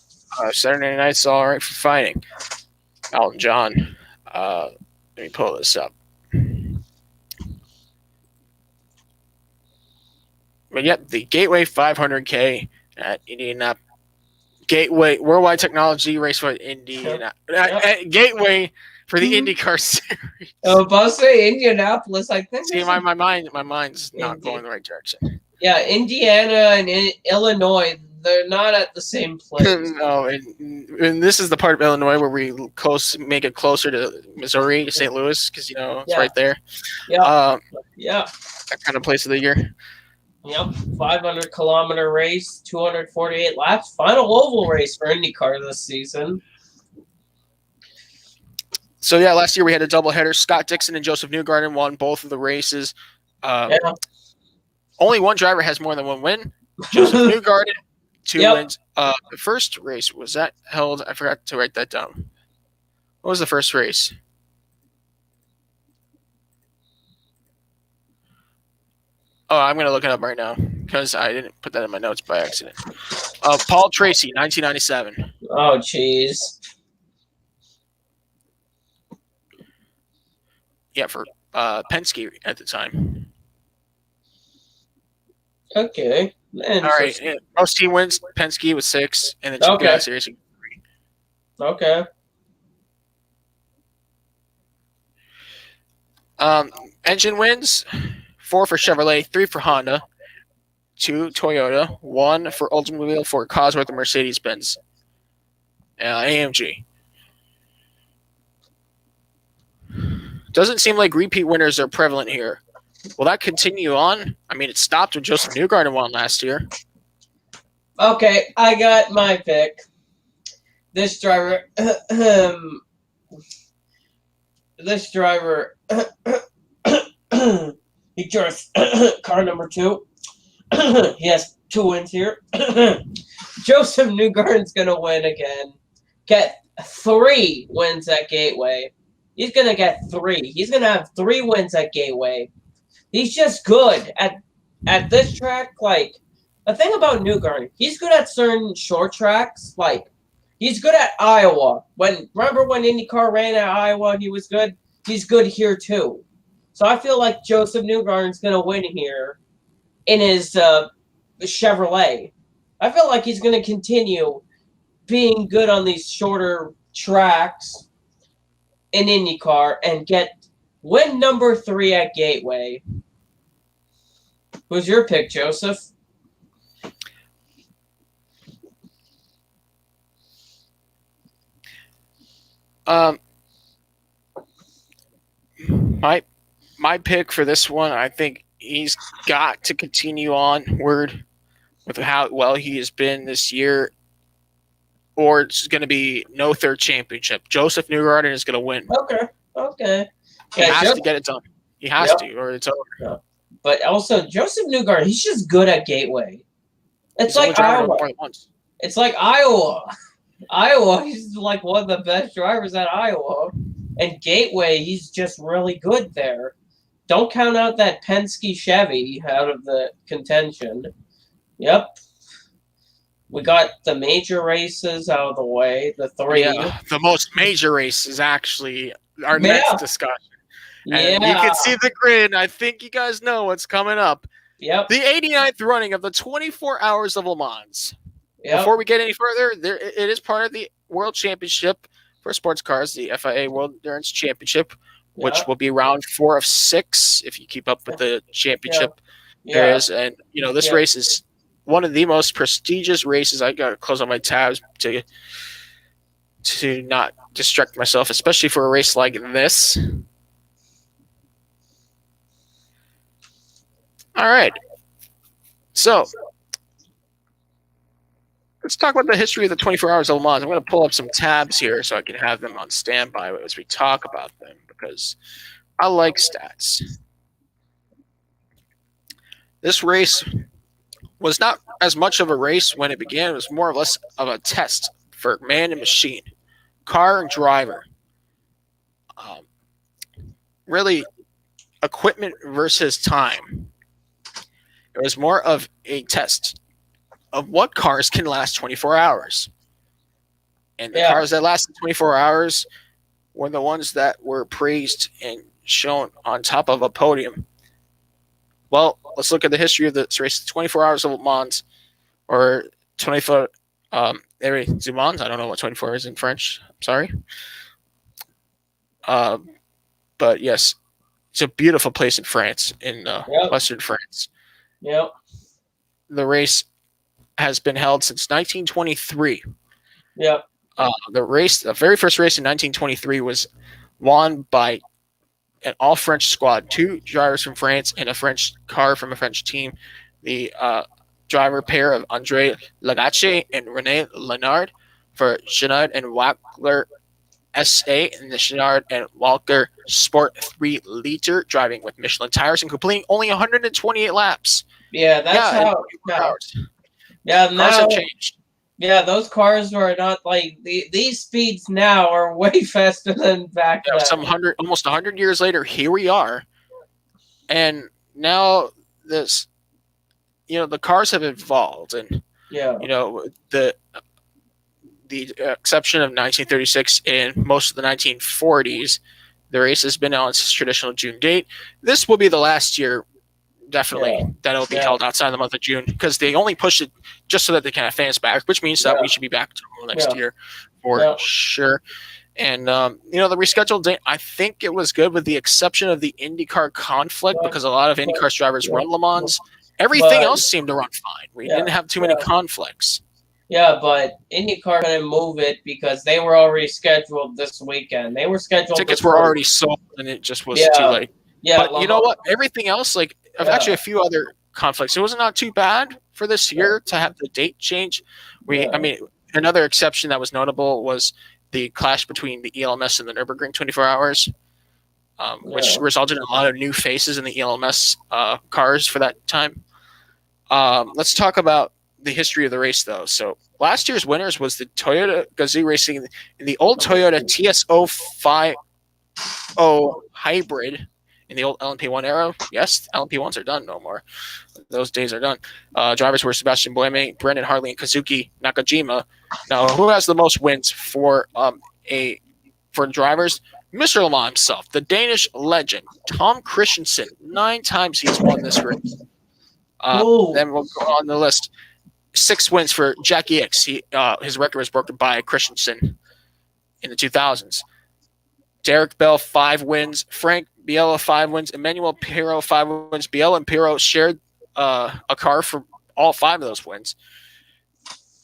Saturday night's all right for fighting. Elton John. Let me pull this up. But yep, the Gateway 500K at Indianapolis. Gateway Worldwide Technology Race for Gateway for the IndyCar Series. I was about to say Indianapolis. I think. See, my mind's not going the right direction. Yeah, Indiana and Illinois, they're not at the same place. No, and this is the part of Illinois where we make it closer to Missouri, St. Louis, because it's right there. Yeah. That kind of place of the year. Yep, 500-kilometer race, 248 laps. Final oval race for IndyCar this season. So, yeah, last year we had a doubleheader. Scott Dixon and Joseph Newgarden won both of the races. Only one driver has more than one win. Joseph Newgarden, 2 wins. The first race, was that held? I forgot to write that down. What was the first race? Oh, I'm going to look it up right now because I didn't put that in my notes by accident. Paul Tracy, 1997. Oh, jeez. Yeah, for Penske at the time. Okay. All right. Yeah, most team wins. Penske with 6, and then Champion Series 3. Okay. Engine wins. 4 for Chevrolet, 3 for Honda, 2 Toyota, 1 for Oldsmobile, 4 Cosworth and Mercedes-Benz. AMG. Doesn't seem like repeat winners are prevalent here. Will that continue on? I mean, it stopped when Joseph Newgarden won last year. Okay, I got my pick. This driver, he drives car number 2. He has 2 wins here. Joseph Newgarden's going to win again. Get 3 wins at Gateway. He's going to get 3. He's going to have 3 wins at Gateway. He's just good at this track. Like, the thing about Newgarden, he's good at certain short tracks. Like, he's good at Iowa. Remember when IndyCar ran at Iowa, he was good? He's good here, too. So I feel like Joseph Newgarden's going to win here in his Chevrolet. I feel like he's going to continue being good on these shorter tracks in IndyCar and get win number 3 at Gateway. Who's your pick, Joseph? My pick for this one, I think he's got to continue onward with how well he has been this year, or it's going to be no third championship. Joseph Newgarden is going to win. Okay. He has to get it done. He has to, or it's over. Yeah. But also, Joseph Newgarden, he's just good at Gateway. It's like Iowa. It's like Iowa. Iowa, he's like one of the best drivers at Iowa. And Gateway, he's just really good there. Don't count out that Penske Chevy out of the contention. Yep. We got the major races out of the way, the three. Yeah, the most major race is actually our next discussion. And you can see the grid. I think you guys know what's coming up. Yep. The 89th running of the 24 Hours of Le Mans. Yep. Before we get any further, it is part of the World Championship for sports cars, the FIA World Endurance Championship, which will be round 4 of 6 if you keep up with the championship there is. And, this race is one of the most prestigious races. I got to close on my tabs to not distract myself, especially for a race like this. All right. So let's talk about the history of the 24 Hours of Le Mans. I'm going to pull up some tabs here so I can have them on standby as we talk about them because I like stats. This race was not as much of a race when it began. It was more or less of a test for man and machine, car and driver. Really, equipment versus time. It was more of a test of what cars can last 24 hours. And the cars that lasted 24 hours were the ones that were praised and shown on top of a podium. Well, let's look at the history of this race. 24 Hours of Le Mans, or 24 du Mans. I don't know what 24 is in French. I'm sorry. But yes, it's a beautiful place in France, in Western France. Yep. The race has been held since 1923. Yep. The very first race in 1923 was won by an all-French squad, 2 drivers from France and a French car from a French team. The driver pair of André Lagache and René Lenard for Chenard and Wackler SA, and the Chenard and Walker Sport 3 liter, driving with Michelin tires and completing only 128 laps. Yeah, that's how. Yeah, now cars have changed. Yeah, those cars were not like these speeds now are way faster than back then. Almost 100 years later, here we are, and now this, the cars have evolved, and the exception of 1936 and most of the 1940s, the race has been on its traditional June date. This will be the last year, definitely, that it'll be held outside the month of June, because they only pushed it just so that they can have fans back, which means that we should be back next year for sure. And, the rescheduled date, I think it was good with the exception of the IndyCar conflict, because a lot of IndyCar drivers run Le Mans. Everything else seemed to run fine. We didn't have too many conflicts. Yeah, but IndyCar couldn't move it because they were already scheduled this weekend. They were scheduled. Tickets were already sold, and it just was too late. Yeah, but you know what? Everything else, actually a few other conflicts. It was not too bad for this year to have the date change. I mean, another exception that was notable was the clash between the ELMS and the Nürburgring 24 Hours, which resulted in a lot of new faces in the ELMS cars for that time. Let's talk about the history of the race, though. So last year's winners was the Toyota Gazoo Racing in the old Toyota TS050 hybrid in the old LMP1 era. Yes, LMP1s are done no more. Those days are done. Drivers were Sebastian Buemi, Brendan Hartley, and Kazuki Nakajima. Now, who has the most wins for drivers? Mr. Le Mans himself, the Danish legend, Tom Christensen. 9 times he's won this race. Then we'll go on the list. 6 wins for Jackie X. His record was broken by Christensen in the 2000s. Derek Bell, 5 wins. Frank Biella, 5 wins. Emmanuel Pirro, 5 wins. Biella and Pirro shared a car for all 5 of those wins.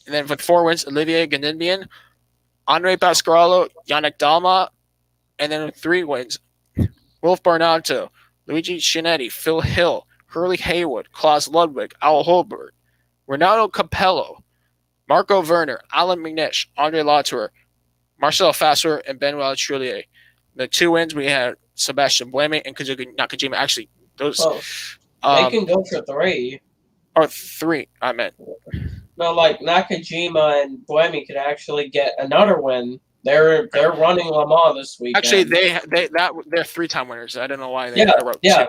And then with 4 wins, Olivier Ganimbian, Andre Pasquarello, Yannick Dalma, and then with 3 wins, Wolf Barnato, Luigi Chinetti, Phil Hill, Hurley Haywood, Klaus Ludwig, Al Holbert, Renato Capello, Marco Werner, Allmendinger, Andre Latour, Marcel Fassler, and Benoit Trullier. The 2 wins, we had Sebastian Buemi and Kazuki Nakajima. Actually, those they can go for 3. Or 3, I meant. No, Nakajima and Buemi could actually get another win. They're running Le Mans this weekend. Actually, they're 3-time winners. I don't know why they wrote 2.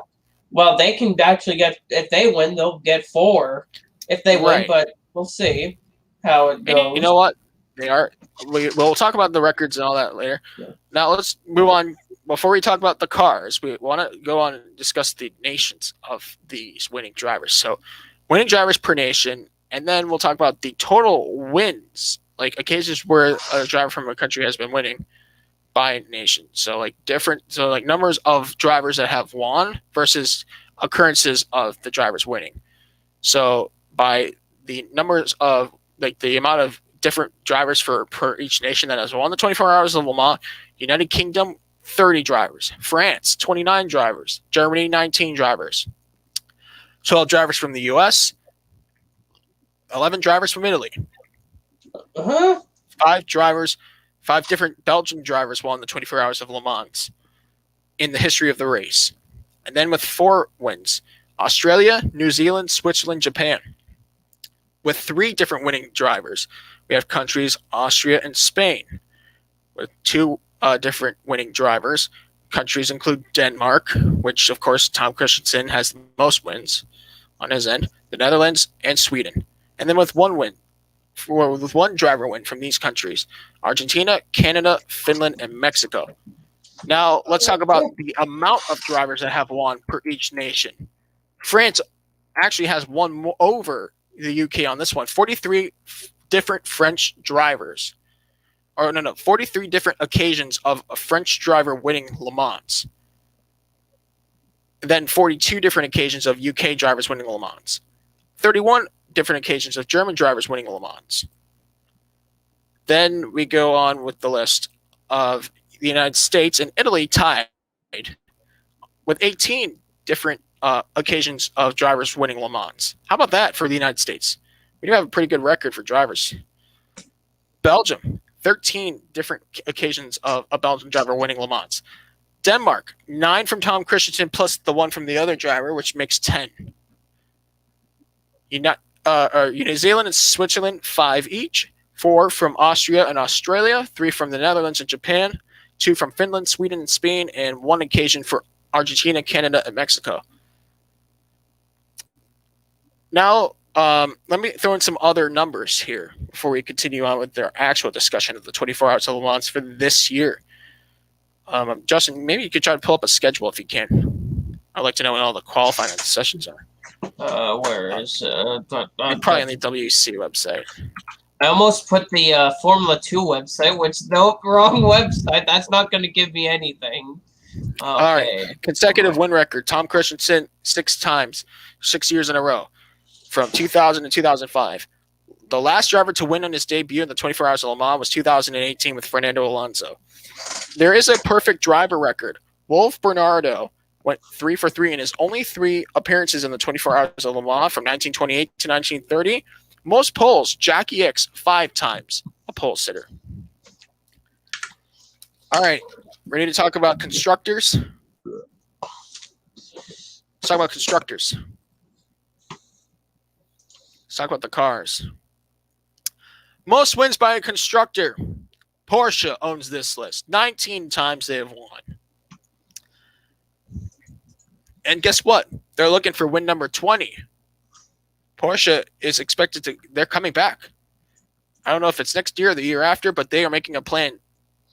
Well, they can actually get, if they win, they'll get 4 if they win, but we'll see. how it goes. And you know what? They are. We'll talk about the records and all that later. Yeah. Now let's move on. Before we talk about the cars, we want to go on and discuss the nations of these winning drivers. So, winning drivers per nation, and then we'll talk about the total wins, like occasions where a driver from a country has been winning by nation. So like numbers of drivers that have won versus occurrences of the drivers winning. So by the numbers of like the amount of different drivers per each nation that has won the 24 Hours of Le Mans, United Kingdom 30 drivers, France 29 drivers, Germany 19 drivers, 12 drivers from the US, 11 drivers from Italy, 5 different Belgian drivers won the 24 Hours of Le Mans in the history of the race. And then with 4 wins, Australia, New Zealand, Switzerland, Japan. With 3 different winning drivers, we have countries Austria and Spain. With 2 different winning drivers, countries include Denmark, which of course Tom Christensen has the most wins on his end, the Netherlands, and Sweden. And then with one driver win from these countries, Argentina, Canada, Finland, and Mexico. Now, let's talk about the amount of drivers that have won per each nation. France actually has won over the UK on this one. 43 different French drivers. 43 different occasions of a French driver winning Le Mans. Then 42 different occasions of UK drivers winning Le Mans. 31 different occasions of German drivers winning Le Mans. Then we go on with the list of the United States and Italy tied with 18 different occasions of drivers winning Le Mans. How about that for the United States? We do have a pretty good record for drivers. Belgium, 13 different occasions of a Belgian driver winning Le Mans. Denmark, 9 from Tom Christensen plus the 1 from the other driver, which makes 10. New Zealand and Switzerland, 5 each. 4 from Austria and Australia, 3 from the Netherlands and Japan, 2 from Finland, Sweden, and Spain, and 1 occasion for Argentina, Canada, and Mexico. Now, let me throw in some other numbers here before we continue on with our actual discussion of the 24 Hours of Le Mans for this year. Justin, maybe you could try to pull up a schedule if you can. I'd like to know when all the qualifying sessions are. Where is probably on the WEC website. I almost put the Formula 2 website, wrong website. That's not going to give me anything. Okay. All right. Consecutive win record. Tom Christensen 6 times, 6 years in a row, from 2000 to 2005. The last driver to win on his debut in the 24 Hours of Le Mans was 2018 with Fernando Alonso. There is a perfect driver record. Wolf Bernardo went 3 for 3 in his only 3 appearances in the 24 Hours of Le Mans from 1928 to 1930. Most poles, Jackie X 5 times, a pole sitter. All right, ready to talk about constructors? Let's talk about constructors. Let's talk about the cars. Most wins by a constructor. Porsche owns this list. 19 times they have won. And guess what? They're looking for win number 20. Porsche is expected to, they're coming back. I don't know if it's next year or the year after, but they are making a plan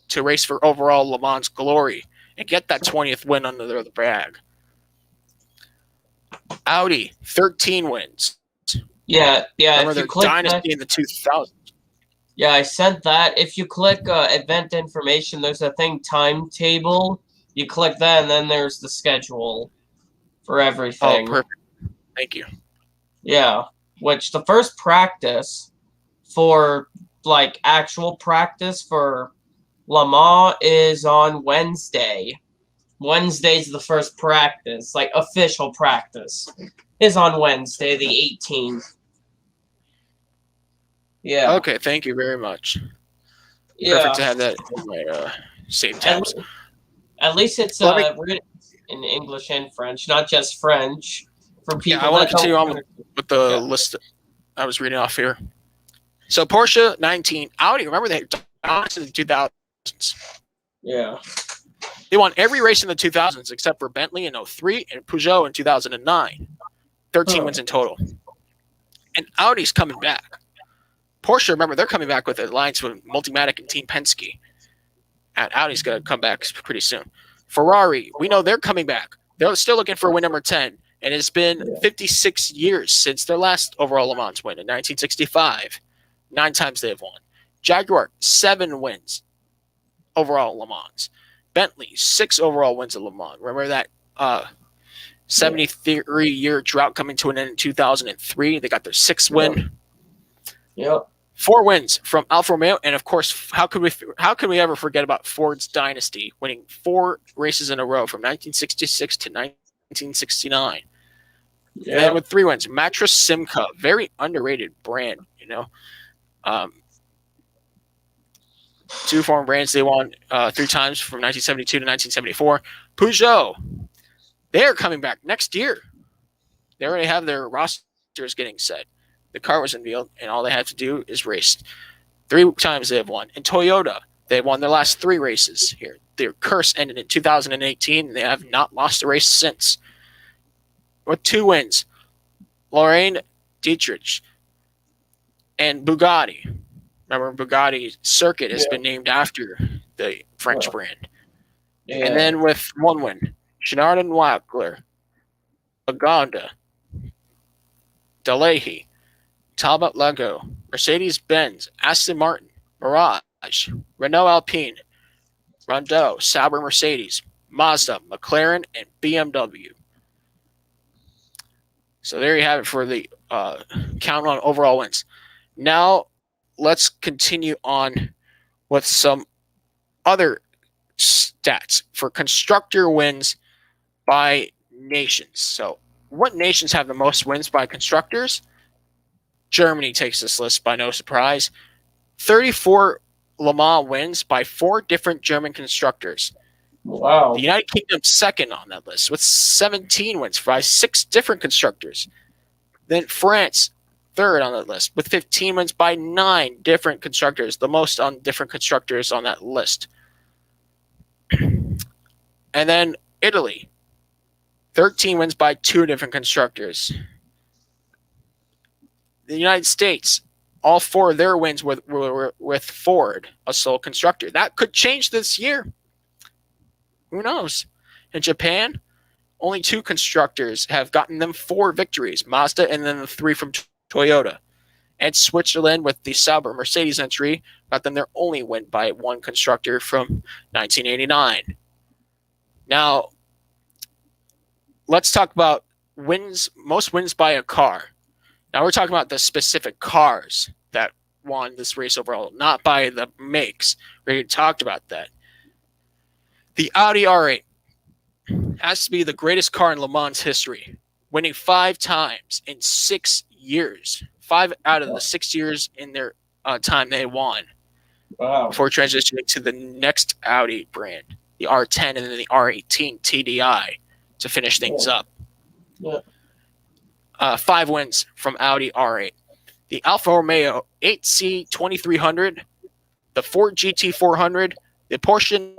to race for overall Le Mans glory and get that 20th win under the bag. Audi, 13 wins. Yeah. Remember their dynasty in the 2000s. Yeah, I sent that. If you click event information, there's a thing, timetable. You click that, and then there's the schedule for everything. Oh, perfect. Thank you. Yeah, which the first practice for, like, actual practice for Le Mans is on Wednesday. Wednesday's the first practice, like, official practice is on Wednesday, the 18th. Yeah. Okay, thank you very much. Yeah. Perfect to have that in my save tabs. At least it's written in English and French, not just French. For people, I want to continue on with the list that I was reading off here. So Porsche 19, Audi. Remember they dominated in the 2000s. Yeah. They won every race in the 2000s except for Bentley in 03 and Peugeot in 2009. 13 wins in total. And Audi's coming back. Porsche, remember, they're coming back with an alliance with Multimatic and Team Penske. And Audi's going to come back pretty soon. Ferrari, we know they're coming back. They're still looking for win number 10. And it's been 56 years since their last overall Le Mans win in 1965. 9 times they have won. Jaguar, 7 wins overall Le Mans. Bentley, 6 overall wins at Le Mans. Remember that 73-year drought coming to an end in 2003? They got their 6th win. Yep. 4 wins from Alfa Romeo, and of course, how could we ever forget about Ford's dynasty, winning 4 races in a row from 1966 to 1969. Yeah. And with 3 wins, Mattress Simca, very underrated brand, 2 foreign brands. They won 3 times from 1972 to 1974. Peugeot, they are coming back next year. They already have their rosters getting set. The car was unveiled, and all they had to do is race. 3 times they have won. And Toyota, they won their last 3 races here. Their curse ended in 2018, and they have not lost a race since. With 2 wins, Lorraine Dietrich and Bugatti. Remember, Bugatti Circuit has been named after the French brand. Yeah. And then with 1 win, Chenard and Wackler, Agonda, Delahaye, Talbot Lego, Mercedes-Benz, Aston Martin, Mirage, Renault Alpine, Rondeau, Sauber Mercedes, Mazda, McLaren, and BMW. So there you have it for the count on overall wins. Now let's continue on with some other stats for constructor wins by nations. So what nations have the most wins by constructors? Germany takes this list by no surprise. 34 Le Mans wins by 4 different German constructors. Wow. The United Kingdom second on that list with 17 wins by 6 different constructors. Then France third on that list with 15 wins by 9 different constructors, the most on different constructors on that list. And then Italy, 13 wins by 2 different constructors. The United States, all 4 of their wins were with Ford, a sole constructor. That could change this year. Who knows? In Japan, only 2 constructors have gotten them 4 victories, Mazda and then the 3 from Toyota. And Switzerland, with the Sauber Mercedes entry, got them their only win by 1 constructor from 1989. Now, let's talk about most wins by a car. Now, we're talking about the specific cars that won this race overall, not by the makes. We already talked about that. The Audi R8 has to be the greatest car in Le Mans history, winning 5 times in 6 years. 5 out of the 6 years in their time they won. Wow. Before transitioning to the next Audi brand, the R10 and then the R18 TDI to finish things up. Yeah. 5 wins from Audi R8. The Alfa Romeo 8C 2300, the Ford GT400, the Porsche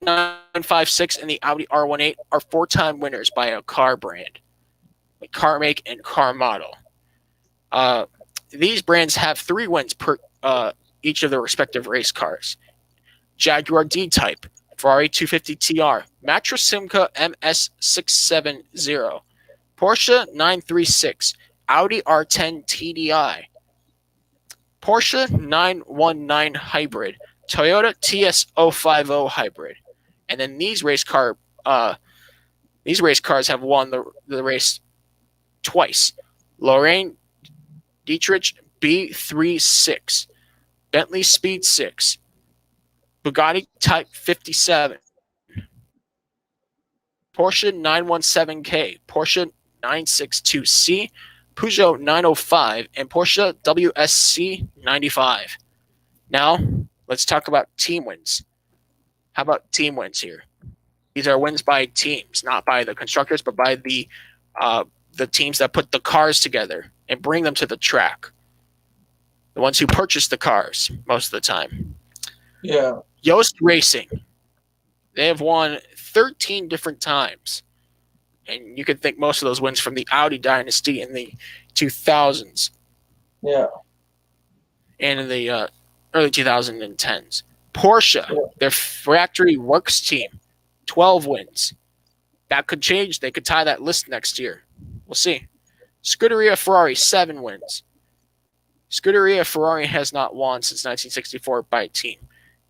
956, and the Audi R18 are 4-time winners by a car brand, a car make and car model. These brands have 3 wins per each of their respective race cars. Jaguar D-Type, Ferrari 250 TR, Mattress Simca MS670, Porsche 936, Audi R10 TDI, Porsche 919 Hybrid, Toyota TS050 Hybrid, and then these race cars have won the race twice. Lorraine Dietrich B36, Bentley Speed 6, Bugatti Type 57, Porsche 917K, Porsche 962C, Peugeot 905, and Porsche WSC 95. Now, let's talk about team wins. How about team wins here? These are wins by teams, not by the constructors, but by the teams that put the cars together and bring them to the track. The ones who purchase the cars most of the time. Yeah. Yost Racing. They have won 13 different times. And you could think most of those wins from the Audi dynasty in the 2000s. Yeah. and in the early 2010s. Porsche, their factory works team, 12 wins. That could change. They could tie that list next year. We'll see. Scuderia Ferrari, 7 wins. Scuderia Ferrari has not won since 1964 by a team.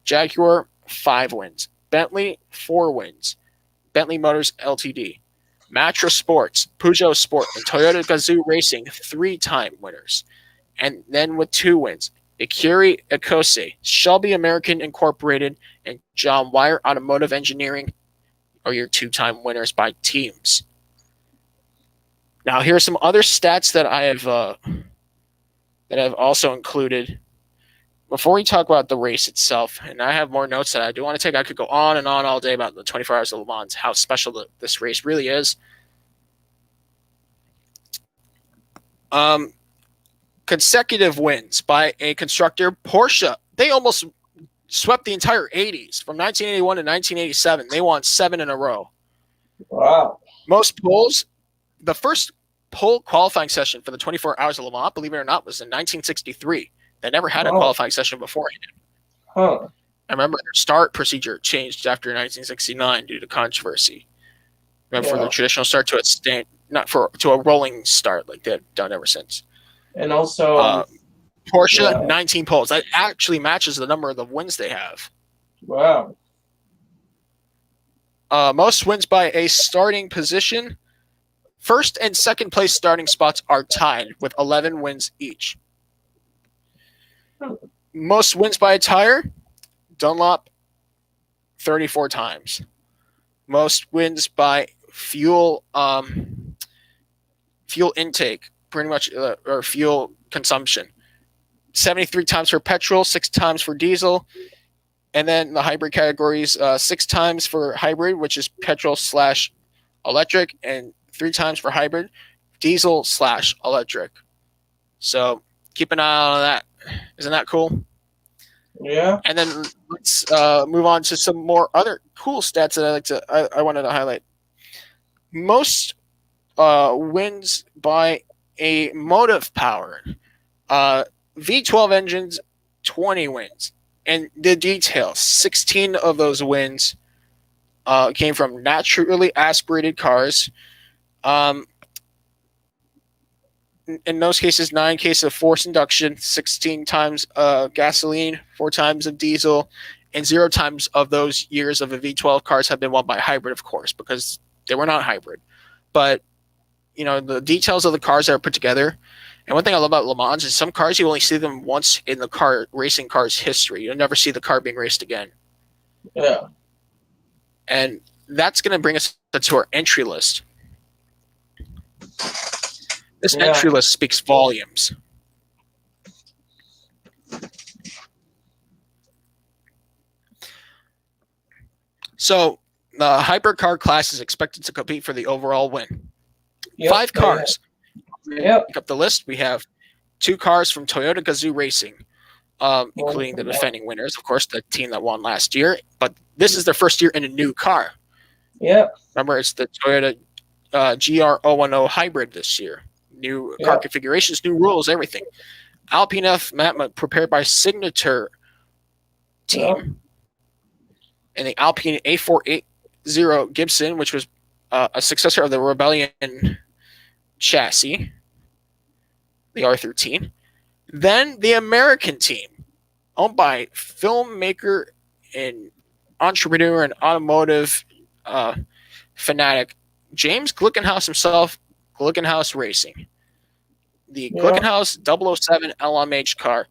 Jaguar, 5 wins. Bentley, 4 wins. Bentley Motors Ltd. Matra Sports, Peugeot Sport, and Toyota Gazoo Racing, 3-time winners. And then with 2 wins, Ikiri Ekose, Shelby American Incorporated, and John Wire Automotive Engineering are your 2-time winners by teams. Now, here are some other stats that I've also included. Before we talk about the race itself, and I have more notes that I do want to take. I could go on and on all day about the 24 Hours of Le Mans, how special this race really is. Consecutive wins by a constructor. Porsche, they almost swept the entire 80s. From 1981 to 1987, they won 7 in a row. Wow. Most poles, the first pole qualifying session for the 24 Hours of Le Mans, believe it or not, was in 1963. They never had a qualifying session beforehand. Huh. I remember their start procedure changed after 1969 due to controversy. Remember, from the traditional start to a rolling start like they've done ever since. And also Porsche, 19 poles. That actually matches the number of the wins they have. Wow. Most wins by a starting position. First and second place starting spots are tied with 11 wins each. Most wins by a tire, Dunlop, 34 times. Most wins by fuel intake, pretty much, or fuel consumption, 73 times for petrol, 6 times for diesel, and then the hybrid categories, 6 times for hybrid, which is petrol / electric, and 3 times for hybrid, diesel / electric. So keep an eye on that. Isn't that cool? Yeah. And then let's move on to some more other cool stats that I wanted to highlight. Most wins by a motive power. V12 engines, 20 wins. And the details, 16 of those wins came from naturally aspirated cars. In those cases, 9 cases of forced induction, 16 times gasoline, 4 times of diesel, and 0 times of those years of the V12 cars have been won by hybrid, of course, because they were not hybrid. But, the details of the cars that are put together. And one thing I love about Le Mans is some cars, you only see them once in the racing car's history. You'll never see the car being raced again. Yeah. And that's going to bring us to our entry list. This entry list speaks volumes. So, the hypercar class is expected to compete for the overall win. 5 cars. Pick up the list. We have 2 cars from Toyota Gazoo Racing, including the defending winners, of course, the team that won last year. But this is their first year in a new car. Yeah. Remember, it's the Toyota GR010 hybrid this year. New car configurations, new rules, everything. Alpine F map prepared by Signature team. And the Alpine A480 Gibson, which was a successor of the Rebellion chassis, the R13. Then the American team, owned by filmmaker and entrepreneur and automotive fanatic James Glickenhaus himself, Glickenhaus Racing. The Glickenhaus 007 LMH car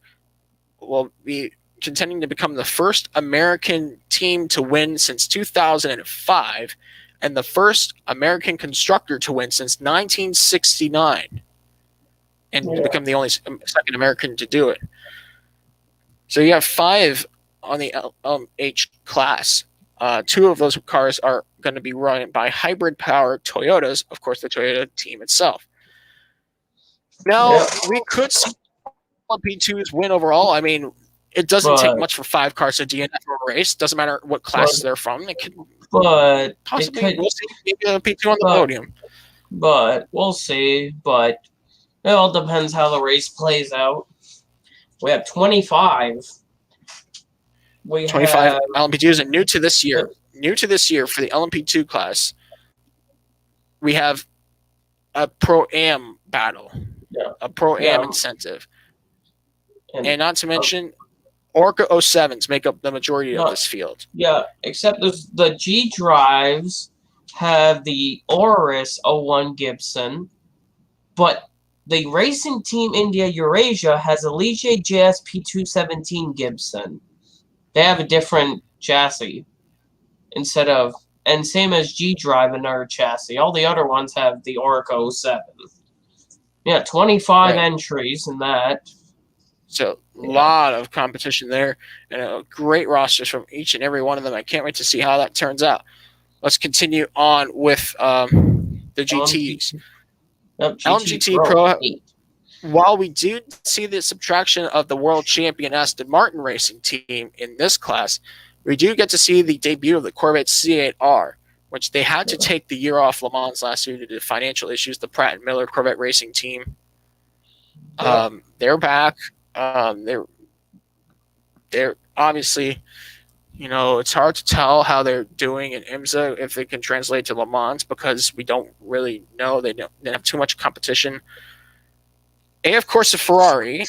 will be contending to become the first American team to win since 2005 and the first American constructor to win since 1969 and to become the only second American to do it. So you have 5 on the LMH class. 2 of those cars are going to be run by hybrid-powered Toyotas, of course, the Toyota team itself. Now, we could see P2s win overall. I mean, it doesn't take much for 5 cars to DNF a race. Doesn't matter what class they're from. It could possibly we'll see maybe a P2 on the podium. But we'll see. But it all depends how the race plays out. We have 25. We 25 have LMP2s, and new to this year for the LMP2 class, we have a Pro-Am battle, a Pro-Am incentive. And not to mention, Orca 07s make up the majority of this field. Yeah, except the G drives have the Oris 01 Gibson, but the Racing Team India Eurasia has a Ligier JSP 217 Gibson. They have a different chassis instead of, and same as G Drive, another chassis. All the other ones have the Oracle 07. Yeah, 25 entries in that. So a lot of competition there, and great rosters from each and every one of them. I can't wait to see how that turns out. Let's continue on with the GTs. LMGT Pro. While we do see the subtraction of the world champion Aston Martin racing team in this class, we do get to see the debut of the Corvette C8R, which they had to take the year off Le Mans last year due to financial issues. The Pratt & Miller Corvette racing team, they're back. They're obviously, it's hard to tell how they're doing in IMSA if they can translate to Le Mans because we don't really know. They have too much competition. And of course, the Ferrari,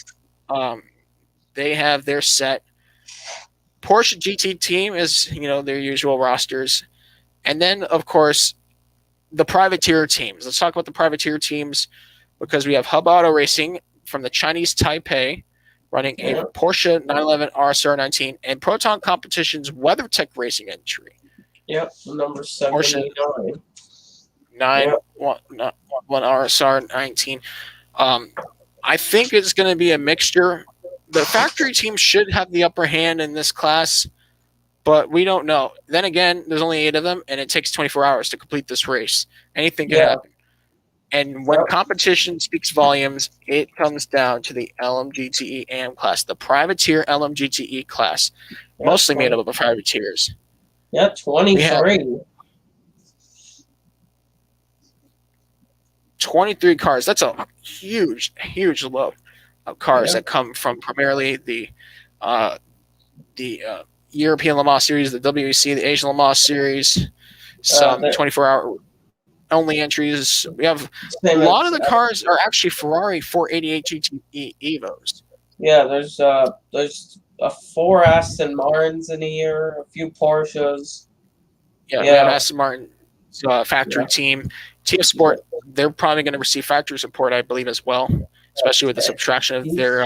they have their set. Porsche GT team is, their usual rosters. And then, of course, the privateer teams. Let's talk about the privateer teams because we have Hub Auto Racing from the Chinese Taipei running a Porsche 911 RSR 19 and Proton Competition's WeatherTech Racing entry. Yep, number 79. Porsche 911 RSR 19. I think it's going to be a mixture. The factory team should have the upper hand in this class, but we don't know. Then again, there's only 8 of them, and it takes 24 hours to complete this race. Anything can happen. And when competition speaks volumes, it comes down to the LMGTE AM class, the privateer LMGTE class, mostly made up of privateers. Yeah, 23. 23 cars. That's a huge load of cars that come from primarily the European Le Mans Series, the WEC, the Asian Le Mans Series, some 24-hour only entries. We have a lot of the cars are actually Ferrari 488 GTE Evos. Yeah, there's 4 Aston Martins in here, a few Porsches. Yeah, we have Aston Martin factory team. TF Sport, they're probably going to receive factory support, I believe, as well, especially with the subtraction of their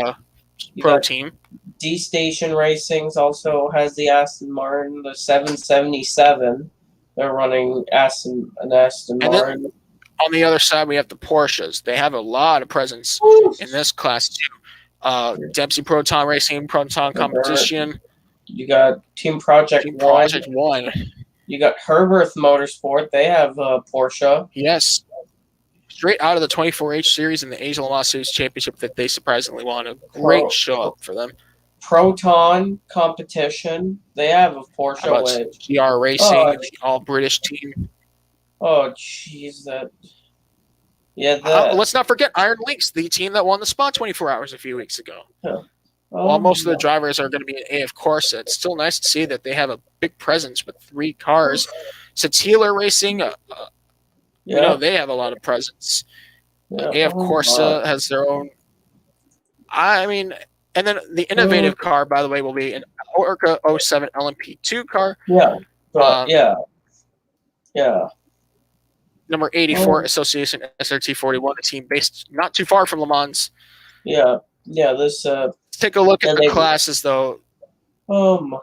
pro team. D Station Racings also has the Aston Martin, the 777. They're running Aston Martin. Then on the other side, we have the Porsches. They have a lot of presence in this class too. Dempsey Proton Racing, Proton Competition. You got Team Project One. You got Herberth Motorsport. They have Porsche. Yes. Straight out of the 24H Series and the Asian Le Mans Series Championship that they surprisingly won. A great show up for them. Proton Competition. They have a Porsche with GR Racing, the all-British team. Oh, jeez. Let's not forget Iron Lynx, the team that won the Spa 24 Hours a few weeks ago. While most of the drivers are going to be in AF Corsa, it's still nice to see that they have a big presence with 3 cars. Sattler Racing, they have a lot of presence. AF Corsa has their own. And then the innovative car, by the way, will be an Orca 07 LMP2 car. Number 84, Association SRT 41, a team based not too far from Le Mans. This. Let's take a look at the classes, though. Oh my.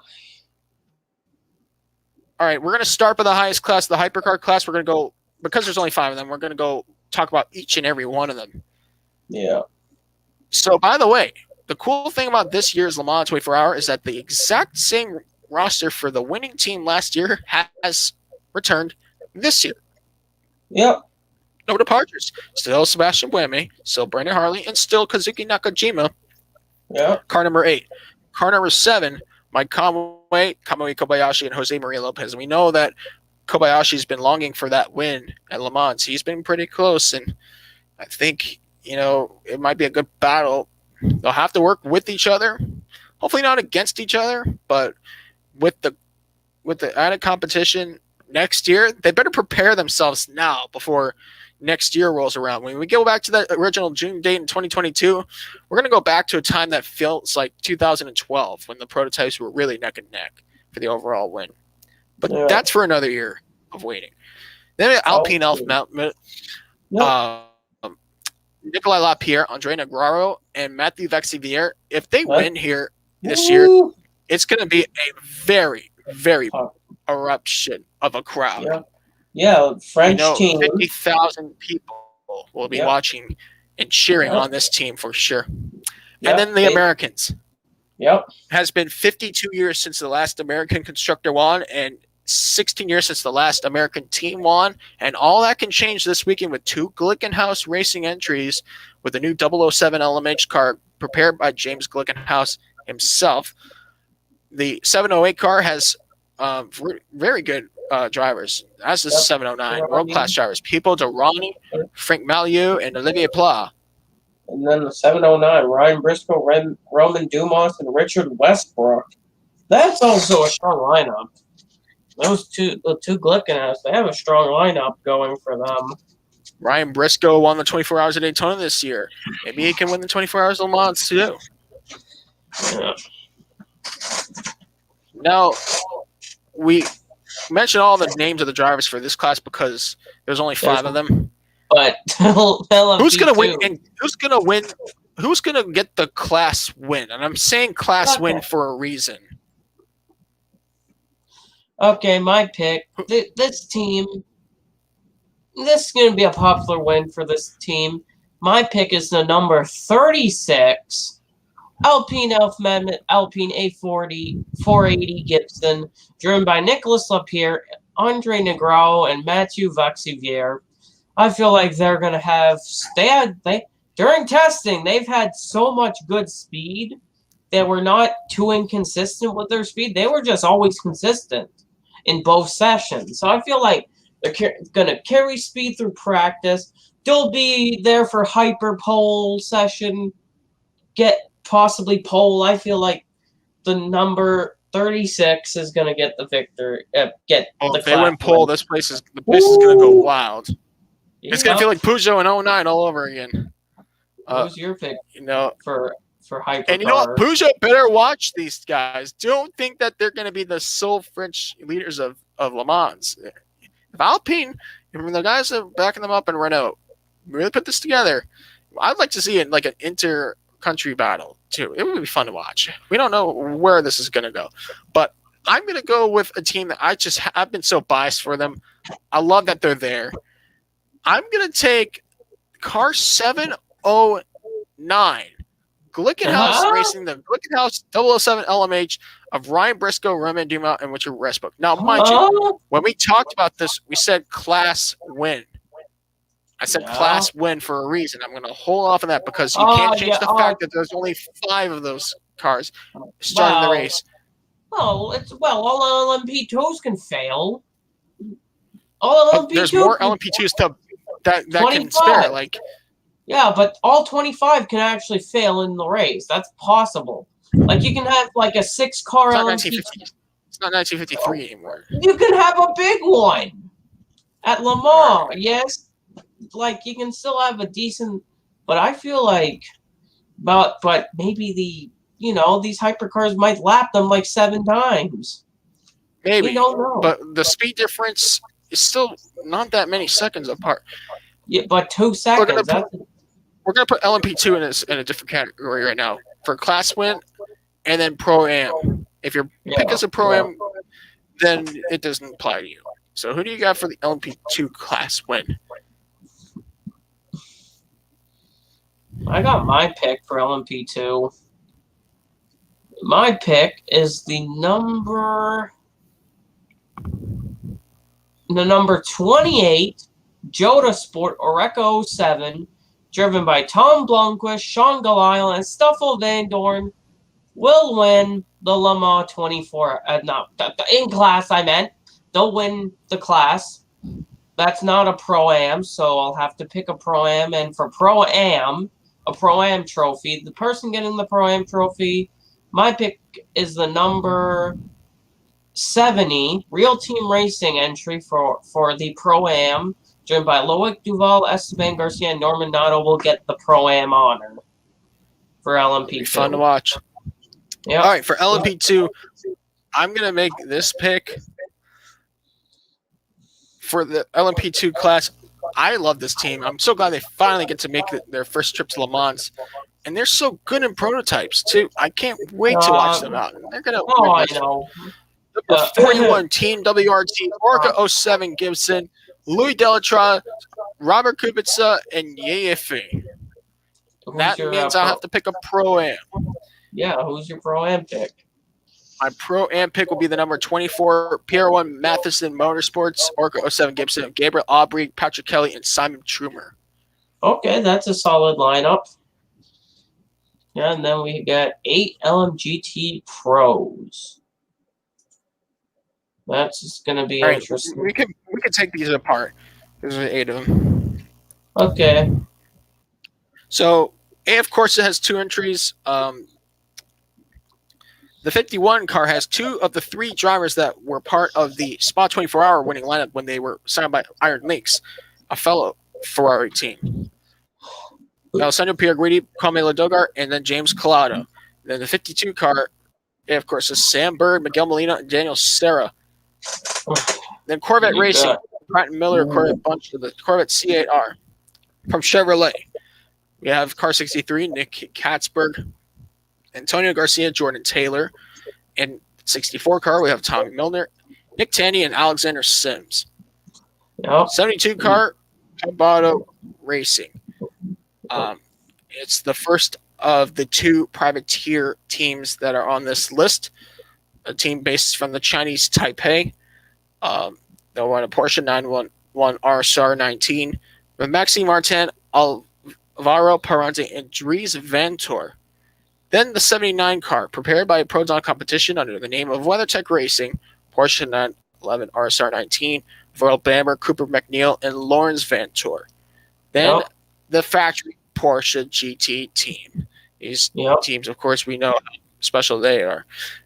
All right, we're going to start by the highest class, the hypercar class. We're going to go, because there's only 5 of them, we're going to go talk about each and every one of them. Yeah. So, by the way, the cool thing about this year's Le Mans 24-hour is that the exact same roster for the winning team last year has returned this year. Yep. No departures. Still Sebastian Buemi, still Brandon Hartley, and still Kazuki Nakajima. Yeah. Car number 8. Car number 7, Mike Kamui Kobayashi, and Jose Maria Lopez. We know that Kobayashi's been longing for that win at Le Mans. He's been pretty close, and I think, it might be a good battle they'll have to work with each other. Hopefully not against each other, but with the added competition next year, they better prepare themselves now before next year rolls around. When we go back to that original June date in 2022, we're going to go back to a time that feels like 2012 when the prototypes were really neck and neck for the overall win. But that's for another year of waiting. Then Alpine Elf Mountain, Nikolai Lapierre, Andre Negraro, and Matthew Vaxivière, if they win here this year, it's going to be a very, very eruption of a crowd. Yeah, French team. 50,000 people will be watching and cheering on this team for sure. And then the Americans. Has been 52 years since the last American constructor won and 16 years since the last American team won. And all that can change this weekend with 2 Glickenhaus Racing entries with a new 007 LMH car prepared by James Glickenhaus himself. The 708 car has very good drivers, as is the 709, world-class drivers. Pipo Derani, Frank Malieu, and Olivier Pla. And then the 709, Ryan Briscoe, Roman Dumas, and Richard Westbrook. That's also a strong lineup. Those the two Glickenhaus, they have a strong lineup going for them. Ryan Briscoe won the 24 Hours of Daytona this year. Maybe he can win the 24 Hours of Le Mans too. Yeah. Now, we mentioned all the names of the drivers for this class because there's only 5 of them. But who's going to win? And who's going to win? Who's going to get the class win? And I'm saying class win for a reason. Okay, my pick. This team. This is going to be a popular win for this team. My pick is the number 36, Alpine Elfman, Alpine A40, 480 Gibson, driven by Nicolas Lapierre, Andre Negrao, and Mathieu Vaxivière. I feel like they're going to have during testing, they've had so much good speed that were not too inconsistent with their speed. They were just always consistent in both sessions. So I feel like they're going to carry speed through practice. They'll be there for hyper pole session, get possibly pole. I feel like the number 36 is going to get the victor. If they win pole, this place is going to go wild. It's going to feel like Peugeot in 09 all over again. Who's your pick? For hypercar? And you know what? Peugeot better watch these guys. Don't think that they're going to be the sole French leaders of Le Mans. If Alpine, the guys are backing them up, and Renault really put this together, I'd like to see it like an inter-country battle too. It would be fun to watch. We don't know where this is going to go, but I'm going to go with a team that I've been so biased for them. I love that they're there. I'm going to take car 709. Glickenhaus Racing, the Glickenhaus 007 LMH of Ryan Briscoe, Roman Dumas, and Richard Westbrook. Now, mind you, when we talked about this, we said class win. I said class win for a reason. I'm going to hold off on that because you can't change the fact that there's only 5 of those cars starting the race. All LMP2s can fail. All LMP2s. There's more LMP2s that can spare. Yeah, but all 25 can actually fail in the race. That's possible. Like, you can have, like, a 6-car LMP2. It's not 1953 anymore. You can have a big one at Le Mans, yes. Like, you can still have a decent... But I feel like... But maybe these hypercars might lap them, like, 7 times. Maybe. We don't know. But the speed difference is still not that many seconds apart. Yeah, but 2 seconds. We're going to put LMP2 in a different category right now for class win and then Pro-Am. If your pick is a Pro-Am, then it doesn't apply to you. So who do you got for the LMP2 class win? I got my pick for LMP2. My pick is the number 28 Jota Sport Oreca 07, driven by Tom Blomqvist, Sean Galisle, and Stoffel Van Dorn, will win the Le Mans 24. In class, I meant. They'll win the class. That's not a Pro-Am, so I'll have to pick a Pro-Am. And for Pro-Am, a Pro-Am trophy. The person getting the Pro-Am trophy, my pick is the number 70 Real Team Racing entry for the Pro-Am, driven by Nyck de Vries, Esteban Garcia, and Norman Nato will get the Pro-Am honor for LMP2. It'll be fun to watch. Yep. All right, for LMP2, I'm going to make this pick for the LMP2 class. I love this team. I'm so glad they finally get to make their first trip to Le Mans. And they're so good in prototypes, too. I can't wait to watch them out. They're going to win I this. know. Number 41, Team WRT, Orca 07 Gibson, Louis Delatraz, Robert Kubica, and Yefe. That means I'll have to pick a Pro-Am. Yeah, who's your Pro-Am pick? My Pro-Am pick will be the number 24, PR1 Matheson Motorsports, Orca 07 Gibson, Gabriel Aubry, Patrick Kelly, and Simon Trumer. Okay, that's a solid lineup. Yeah, and then we got 8 LMGT Pros. That's just going to be interesting. We can take these apart. There's 8 of them. Okay. So, A, of course, it has 2 entries. The 51 car has 2 of the 3 drivers that were part of the Spa 24-hour winning lineup when they were signed by Iron Lynx, a fellow Ferrari team. Alessandro Pierguidi, Kwame Ledogart, and then James Collado. Then the 52 car, of course, is Sam Bird, Miguel Molina, and Daniel Serra. Then Corvette Racing, Bratton Miller, Corvette Bunch of the Corvette C8R. From Chevrolet, we have car 63, Nick Katzberg, Antonio Garcia, Jordan Taylor. And 64 car, we have Tommy Milner, Nick Tandy, and Alexander Sims. Yep. 72 car, Cambato Racing. It's the first of the 2 privateer teams that are on this list. A team based from the Chinese Taipei. They'll run a Porsche 911 RSR 19 with Maxime Martin, Alvaro Parente, and Dries Vantor. Then the 79 car, prepared by a Prodon competition under the name of WeatherTech Racing, Porsche 911 RSR 19, Voral Bamber, Cooper McNeil, and Lawrence Vantor. Then the factory Porsche GT team. These teams, of course, we know how special they are.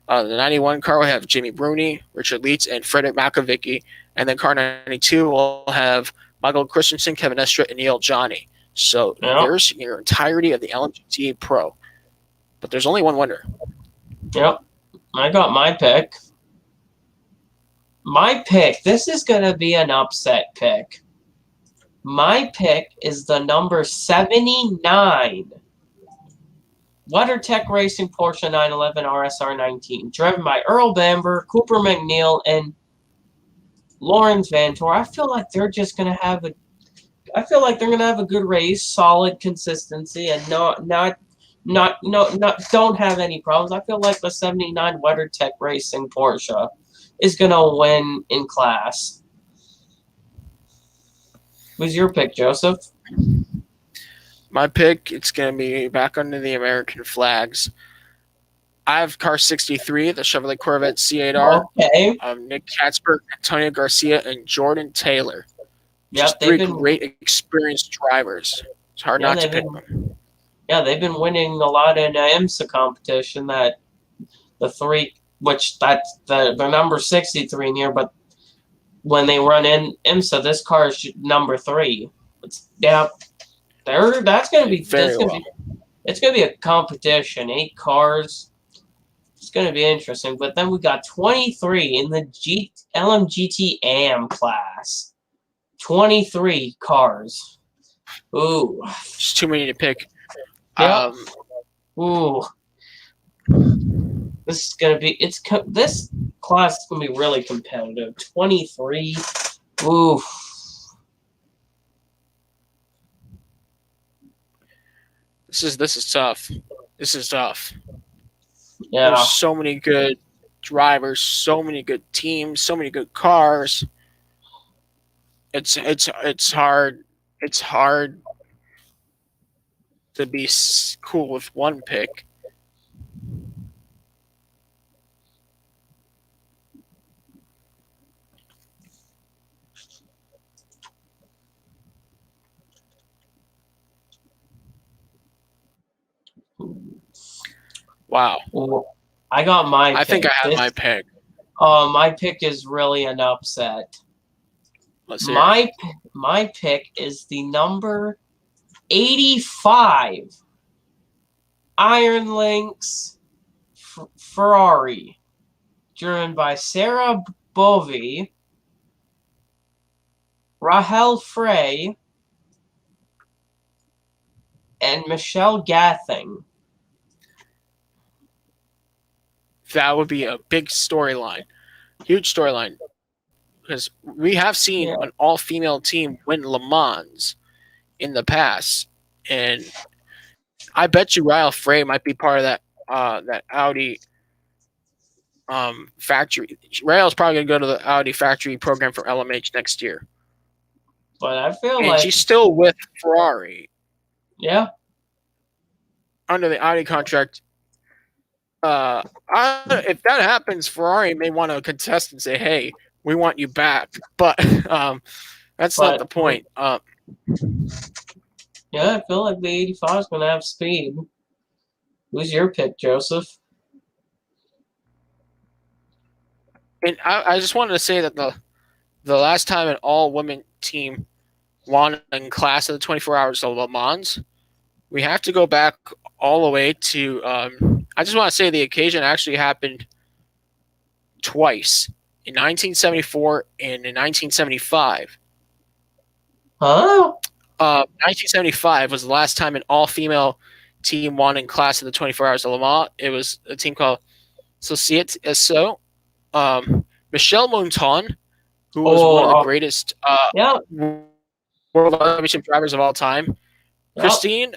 The 91 car will have Jimmy Bruni, Richard Leitz, and Frederick Makovicki. And then car 92 will have Michael Christensen, Kevin Estra, and Neil Johnny. So there's your entirety of the LMGT Pro. But there's only one winner. Yep. I got my pick. My pick, this is going to be an upset pick. My pick is the number 79 WeatherTech Racing Porsche 911 RSR 19, driven by Earl Bamber, Cooper McNeil, and Lawrence Vantor. I feel like they're just going to have a good race, solid consistency, and don't have any problems. I feel like the 79 WeatherTech Racing Porsche is going to win in class. Who's your pick, Joseph? My pick, it's going to be back under the American flags. I have car 63, the Chevrolet Corvette C8R. Okay. Nick Katzberg, Antonio Garcia, and Jordan Taylor. Just 3 great experienced drivers. It's hard not to pick them. Yeah, they've been winning a lot in IMSA competition. That the 3, which that's the number 63 in here, but when they run in IMSA, this car is number 3. It's that's going to be it's going to be a competition. 8 cars. It's going to be interesting. But then we got 23 in the LMGT AM class. 23 cars. Ooh, it's too many to pick. Yep. Ooh. This is going to be this class is going to be really competitive. 23. Ooh. This is tough. This is tough. Yeah. There's so many good drivers, so many good teams, so many good cars. It's hard. It's hard to be cool with one pick. Wow. I got my pick. I think I have my pick. My pick is really an upset. Let's hear my pick is the number 85 Iron Lynx Ferrari, driven by Sarah Bovey, Rahel Frey, and Michelle Gathing. That would be a big storyline. Huge storyline. Because we have seen an all-female team win Le Mans in the past. And I bet you Rahel Frey might be part of that Audi factory. Rahel's probably going to go to the Audi factory program for LMH next year. But I feel and she's still with Ferrari. Yeah. Under the Audi contract. If that happens, Ferrari may want to contest and say, hey, we want you back. But that's not the point. Yeah, I feel like the 85 is going to have speed. Who's your pick, Joseph? And I just wanted to say that the last time an all-women team won in class of the 24 hours of Le Mans, we have to go back all the way to I just want to say the occasion actually happened twice, in 1974 and in 1975. Huh? 1975 was the last time an all-female team won in class of the 24 hours of Le Mans. It was a team called Societe SO. Michelle Monton, who was one of the greatest World Championship drivers of all time. Christine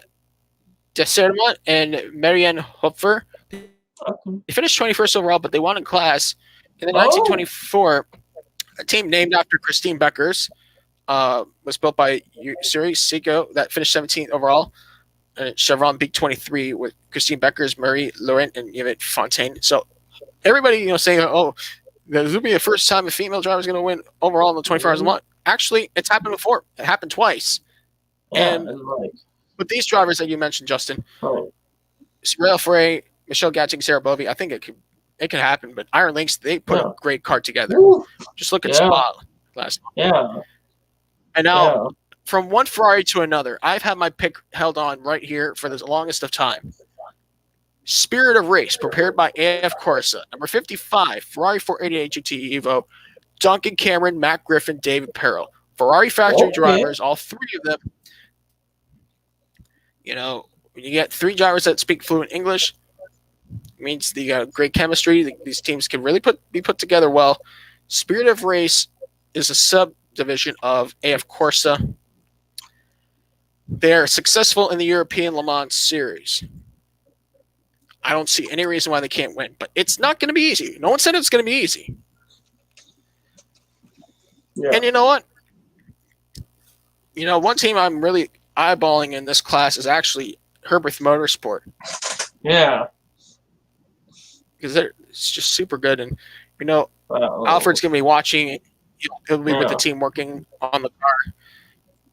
Desermont and Marianne Hopfer. They finished 21st overall, but they won in class. In the 1924, a team named after Christine Beckers was built by Suri Seiko that finished 17th overall. And Chevron beat 23 with Christine Beckers, Marie Laurent, and Yvette Fontaine. So everybody, saying, "Oh, this will be the first time a female driver is going to win overall in the 24 hours a month." Actually, it's happened before. It happened twice. And with these drivers that you mentioned, Justin, Rahel Frey, Michelle Gatting, Sarah Bovey, I think it could happen. But Iron Lynx, they put a great card together. Just look at Spa last month. Yeah. And now, from one Ferrari to another, I've had my pick held on right here for the longest of time. Spirit of Race, prepared by AF Corsa. Number 55, Ferrari 488 GT Evo. Duncan Cameron, Matt Griffin, David Perrell. Ferrari factory drivers, all three of them. When you get three drivers that speak fluent English, it means they got great chemistry. These teams can really be put together well. Spirit of Race is a subdivision of AF Corsa. They are successful in the European Le Mans Series. I don't see any reason why they can't win, but it's not going to be easy. No one said it's going to be easy. Yeah. And you know what? One team I'm really eyeballing in this class is actually Herbert Motorsport. Yeah. Because it's just super good. And, Alfred's going to be watching. He'll be with the team working on the car.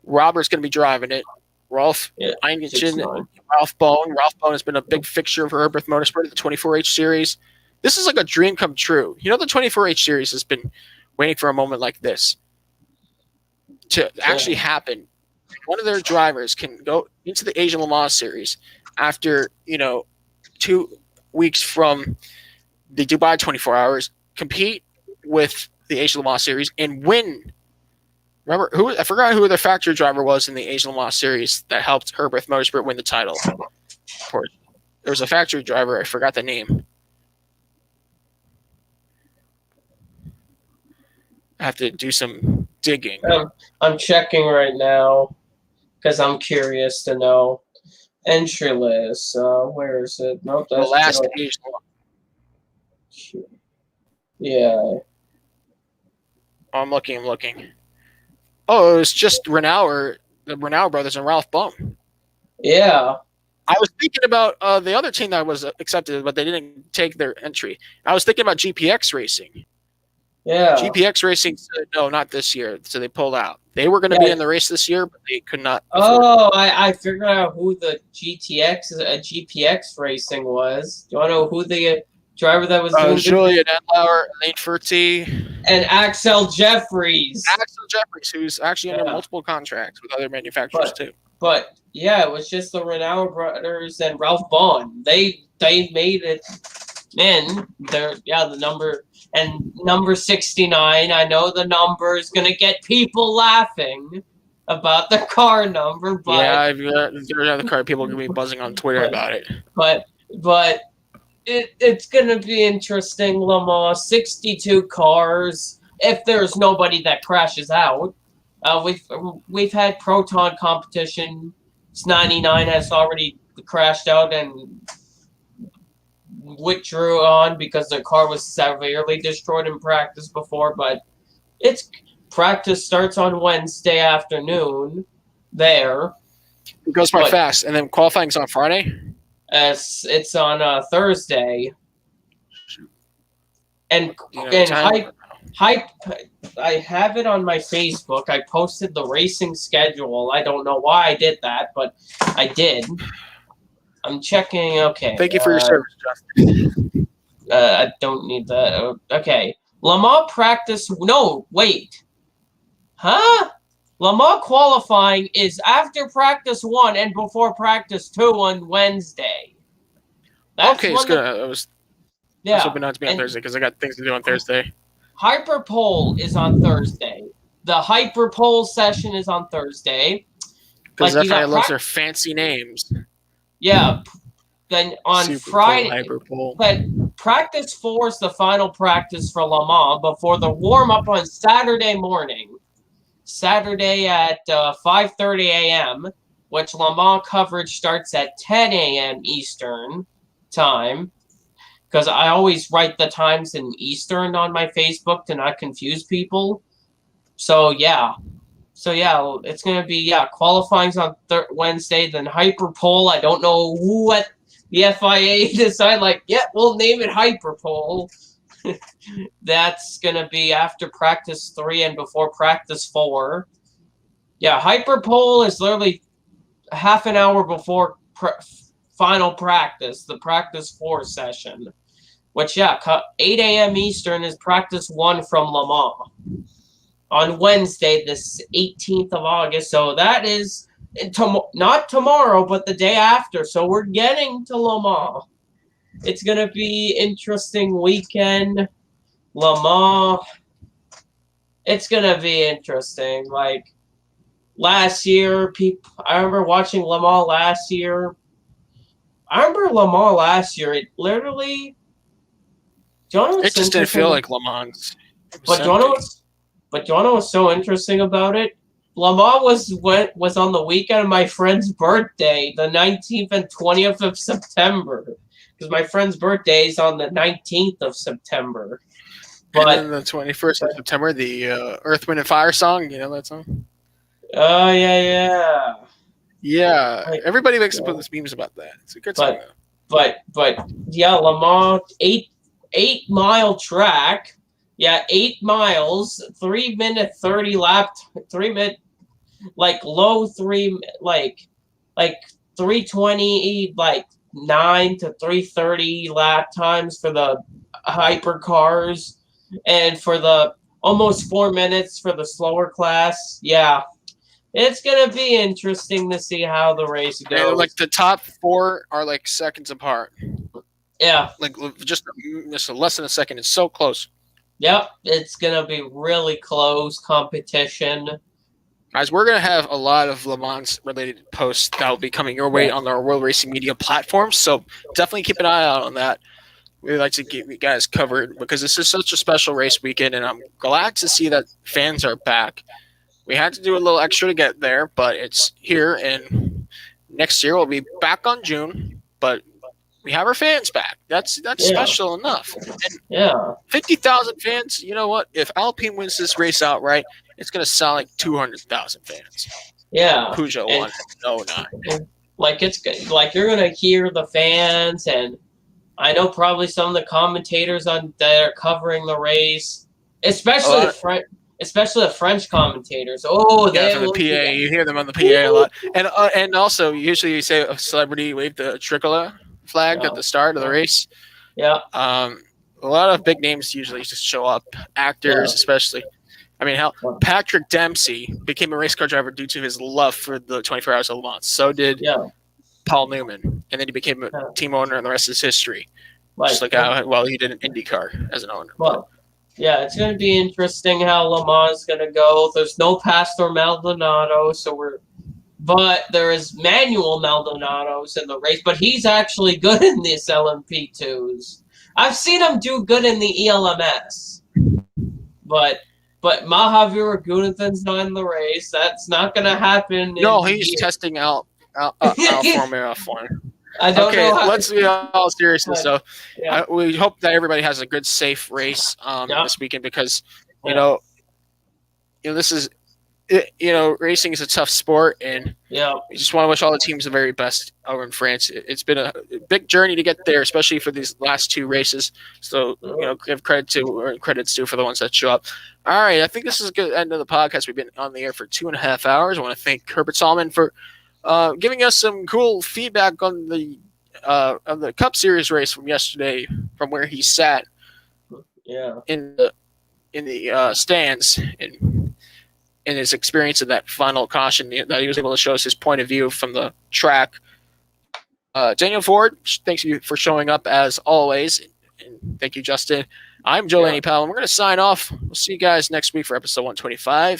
Robert's going to be driving it. Ralph Einichen, Ralph Bowen. Ralph Bowen has been a big fixture for Herbert Motorsport at the 24H Series. This is like a dream come true. The 24H Series has been waiting for a moment like this to actually happen. One of their drivers can go into the Asian Le Mans Series after, 2 weeks from the Dubai 24 hours, compete with the Asian Le Mans Series and win. Remember I forgot who the factory driver was in the Asian Le Mans Series that helped Herbert Motorsport win the title. There was a factory driver, I forgot the name. I have to do some digging. I'm checking right now because I'm curious to know. Entry list. Where is it? Nope, that's the last Asian. Yeah. I'm looking. Oh, it was just the Renault brothers and Ralph Bowen. Yeah. I was thinking about the other team that was accepted, but they didn't take their entry. I was thinking about GPX Racing. Yeah. GPX Racing said no, not this year, so they pulled out. They were going to be in the race this year, but they could not. I figured out who the GPX Racing was. Do you want to know who the driver that was doing Julian Edlauer, Lane Furty, and Axel Jeffries. Axel Jeffries, who's actually under multiple contracts with other manufacturers too. But yeah, it was just the Renault brothers and Ralph Vaughn. They made it. Man, the number 69. I know the number is gonna get people laughing about the car number, but yeah, if you're on the car, people are gonna be buzzing on Twitter about it. But it's gonna be interesting. Le Mans, 62 cars. If there's nobody that crashes out, we've had Proton competition. 99 has already crashed out and withdrew on because their car was severely destroyed in practice before. But practice starts on Wednesday afternoon. There, it goes by fast, and then qualifying's on Friday. It's on Thursday, and hype. I have it on my Facebook. I posted the racing schedule. I don't know why I did that, but I did. I'm checking. Okay. Thank you for your service, Justin. I don't need that. Okay. Le Mans practice. No, wait. Huh? Le Mans qualifying is after practice 1 and before practice 2 on Wednesday. Okay, it's good. I was hoping not to be on Thursday because I got things to do on Thursday. Hyperpole is on Thursday. The Hyperpole session is on Thursday. Because FIA loves their fancy names. Yeah. Then on Super Friday, Hyperpole. but practice 4 is the final practice for Le Mans before the warm-up on Saturday morning. Saturday at 5:30 a.m., which Le Mans coverage starts at 10 a.m. Eastern time. Because I always write the times in Eastern on my Facebook to not confuse people. So, yeah. It's going to be, qualifying's on Wednesday, then Hyperpole. I don't know what the FIA decide, we'll name it Hyperpole. That's going to be after practice 3 and before practice 4. Yeah, Hyperpole is literally half an hour before final practice, the practice 4 session. Which, 8 a.m. Eastern is practice 1 from Le Mans on Wednesday, the 18th of August. So that is not tomorrow, but the day after. So we're getting to Le Mans. It's going to be interesting weekend. Le Mans. It's going to be interesting. Like last year, I remember watching Le Mans last year. It literally... It just didn't feel like Le Mans. But do you know what's so interesting about it? Le Mans was on the weekend of my friend's birthday, the 19th and 20th of September. Because my friend's birthday is on the 19th of September. But and then the 21st of September, the Earth, Wind, and Fire song. You know that song? Oh, yeah. Yeah. Everybody makes up those memes about that. It's a good song, though. But Le Mans, 8-mile track. Yeah, 8 miles, 3 minute 30 lap, 3 minute, low 3, 320, 9 to 330 lap times for the hypercars, and for the almost 4 minutes for the slower class. Yeah, it's gonna be interesting to see how the race goes. And, the top 4 are seconds apart. Yeah, just less than a second. It's so close. Yep, it's going to be really close competition. Guys, we're going to have a lot of Le Mans-related posts that will be coming your way on our World Racing Media platforms, so definitely keep an eye out on that. We'd like to get you guys covered because this is such a special race weekend, and I'm glad to see that fans are back. We had to do a little extra to get there, but it's here, and next year we'll be back on June, but we have our fans back. That's special enough. And 50,000 fans, you know what? If Alpine wins this race outright, it's going to sound like 200,000 fans. Yeah. Peugeot won. No, not. It's good. You're going to hear the fans, and I know probably some of the commentators that are covering the race. especially the French commentators. Oh, yeah, from the PA, you hear them on the PA a lot, and also usually you say a celebrity waved the tricolor flag at the start of the race. Yeah. A lot of big names usually just show up, actors especially. I mean, Patrick Dempsey became a race car driver due to his love for the 24 Hours of Le Mans. So did Paul Newman, and then he became a team owner, and the rest is history. Just like how well he did an IndyCar as an owner. Well, yeah, it's going to be interesting how Le Mans is going to go. There's no Pastor Maldonado, but there is Manuel Maldonado's in the race, but he's actually good in these LMP2s. I've seen him do good in the ELMS, but Mahavir Gunathan's not in the race. That's not going to happen. No, he's testing out Formula F1. I don't know. Let's be all serious. So we hope that everybody has a good, safe race this weekend because this is racing is a tough sport, and we just want to wish all the teams the very best over in France. It's been a big journey to get there, especially for these last two races. So give credits to for the ones that show up. All right, I think this is a good end of the podcast. We've been on the air for 2.5 hours. I want to thank Herbert Solomon for giving us some cool feedback on the Cup Series race from yesterday, from where he sat in the stands, and his experience of that final caution that he was able to show us his point of view from the track. Daniel Ford, thanks you for showing up as always, and thank you, Justin. I'm Joe Laney Powell, and we're going to sign off. We'll see you guys next week for episode 125.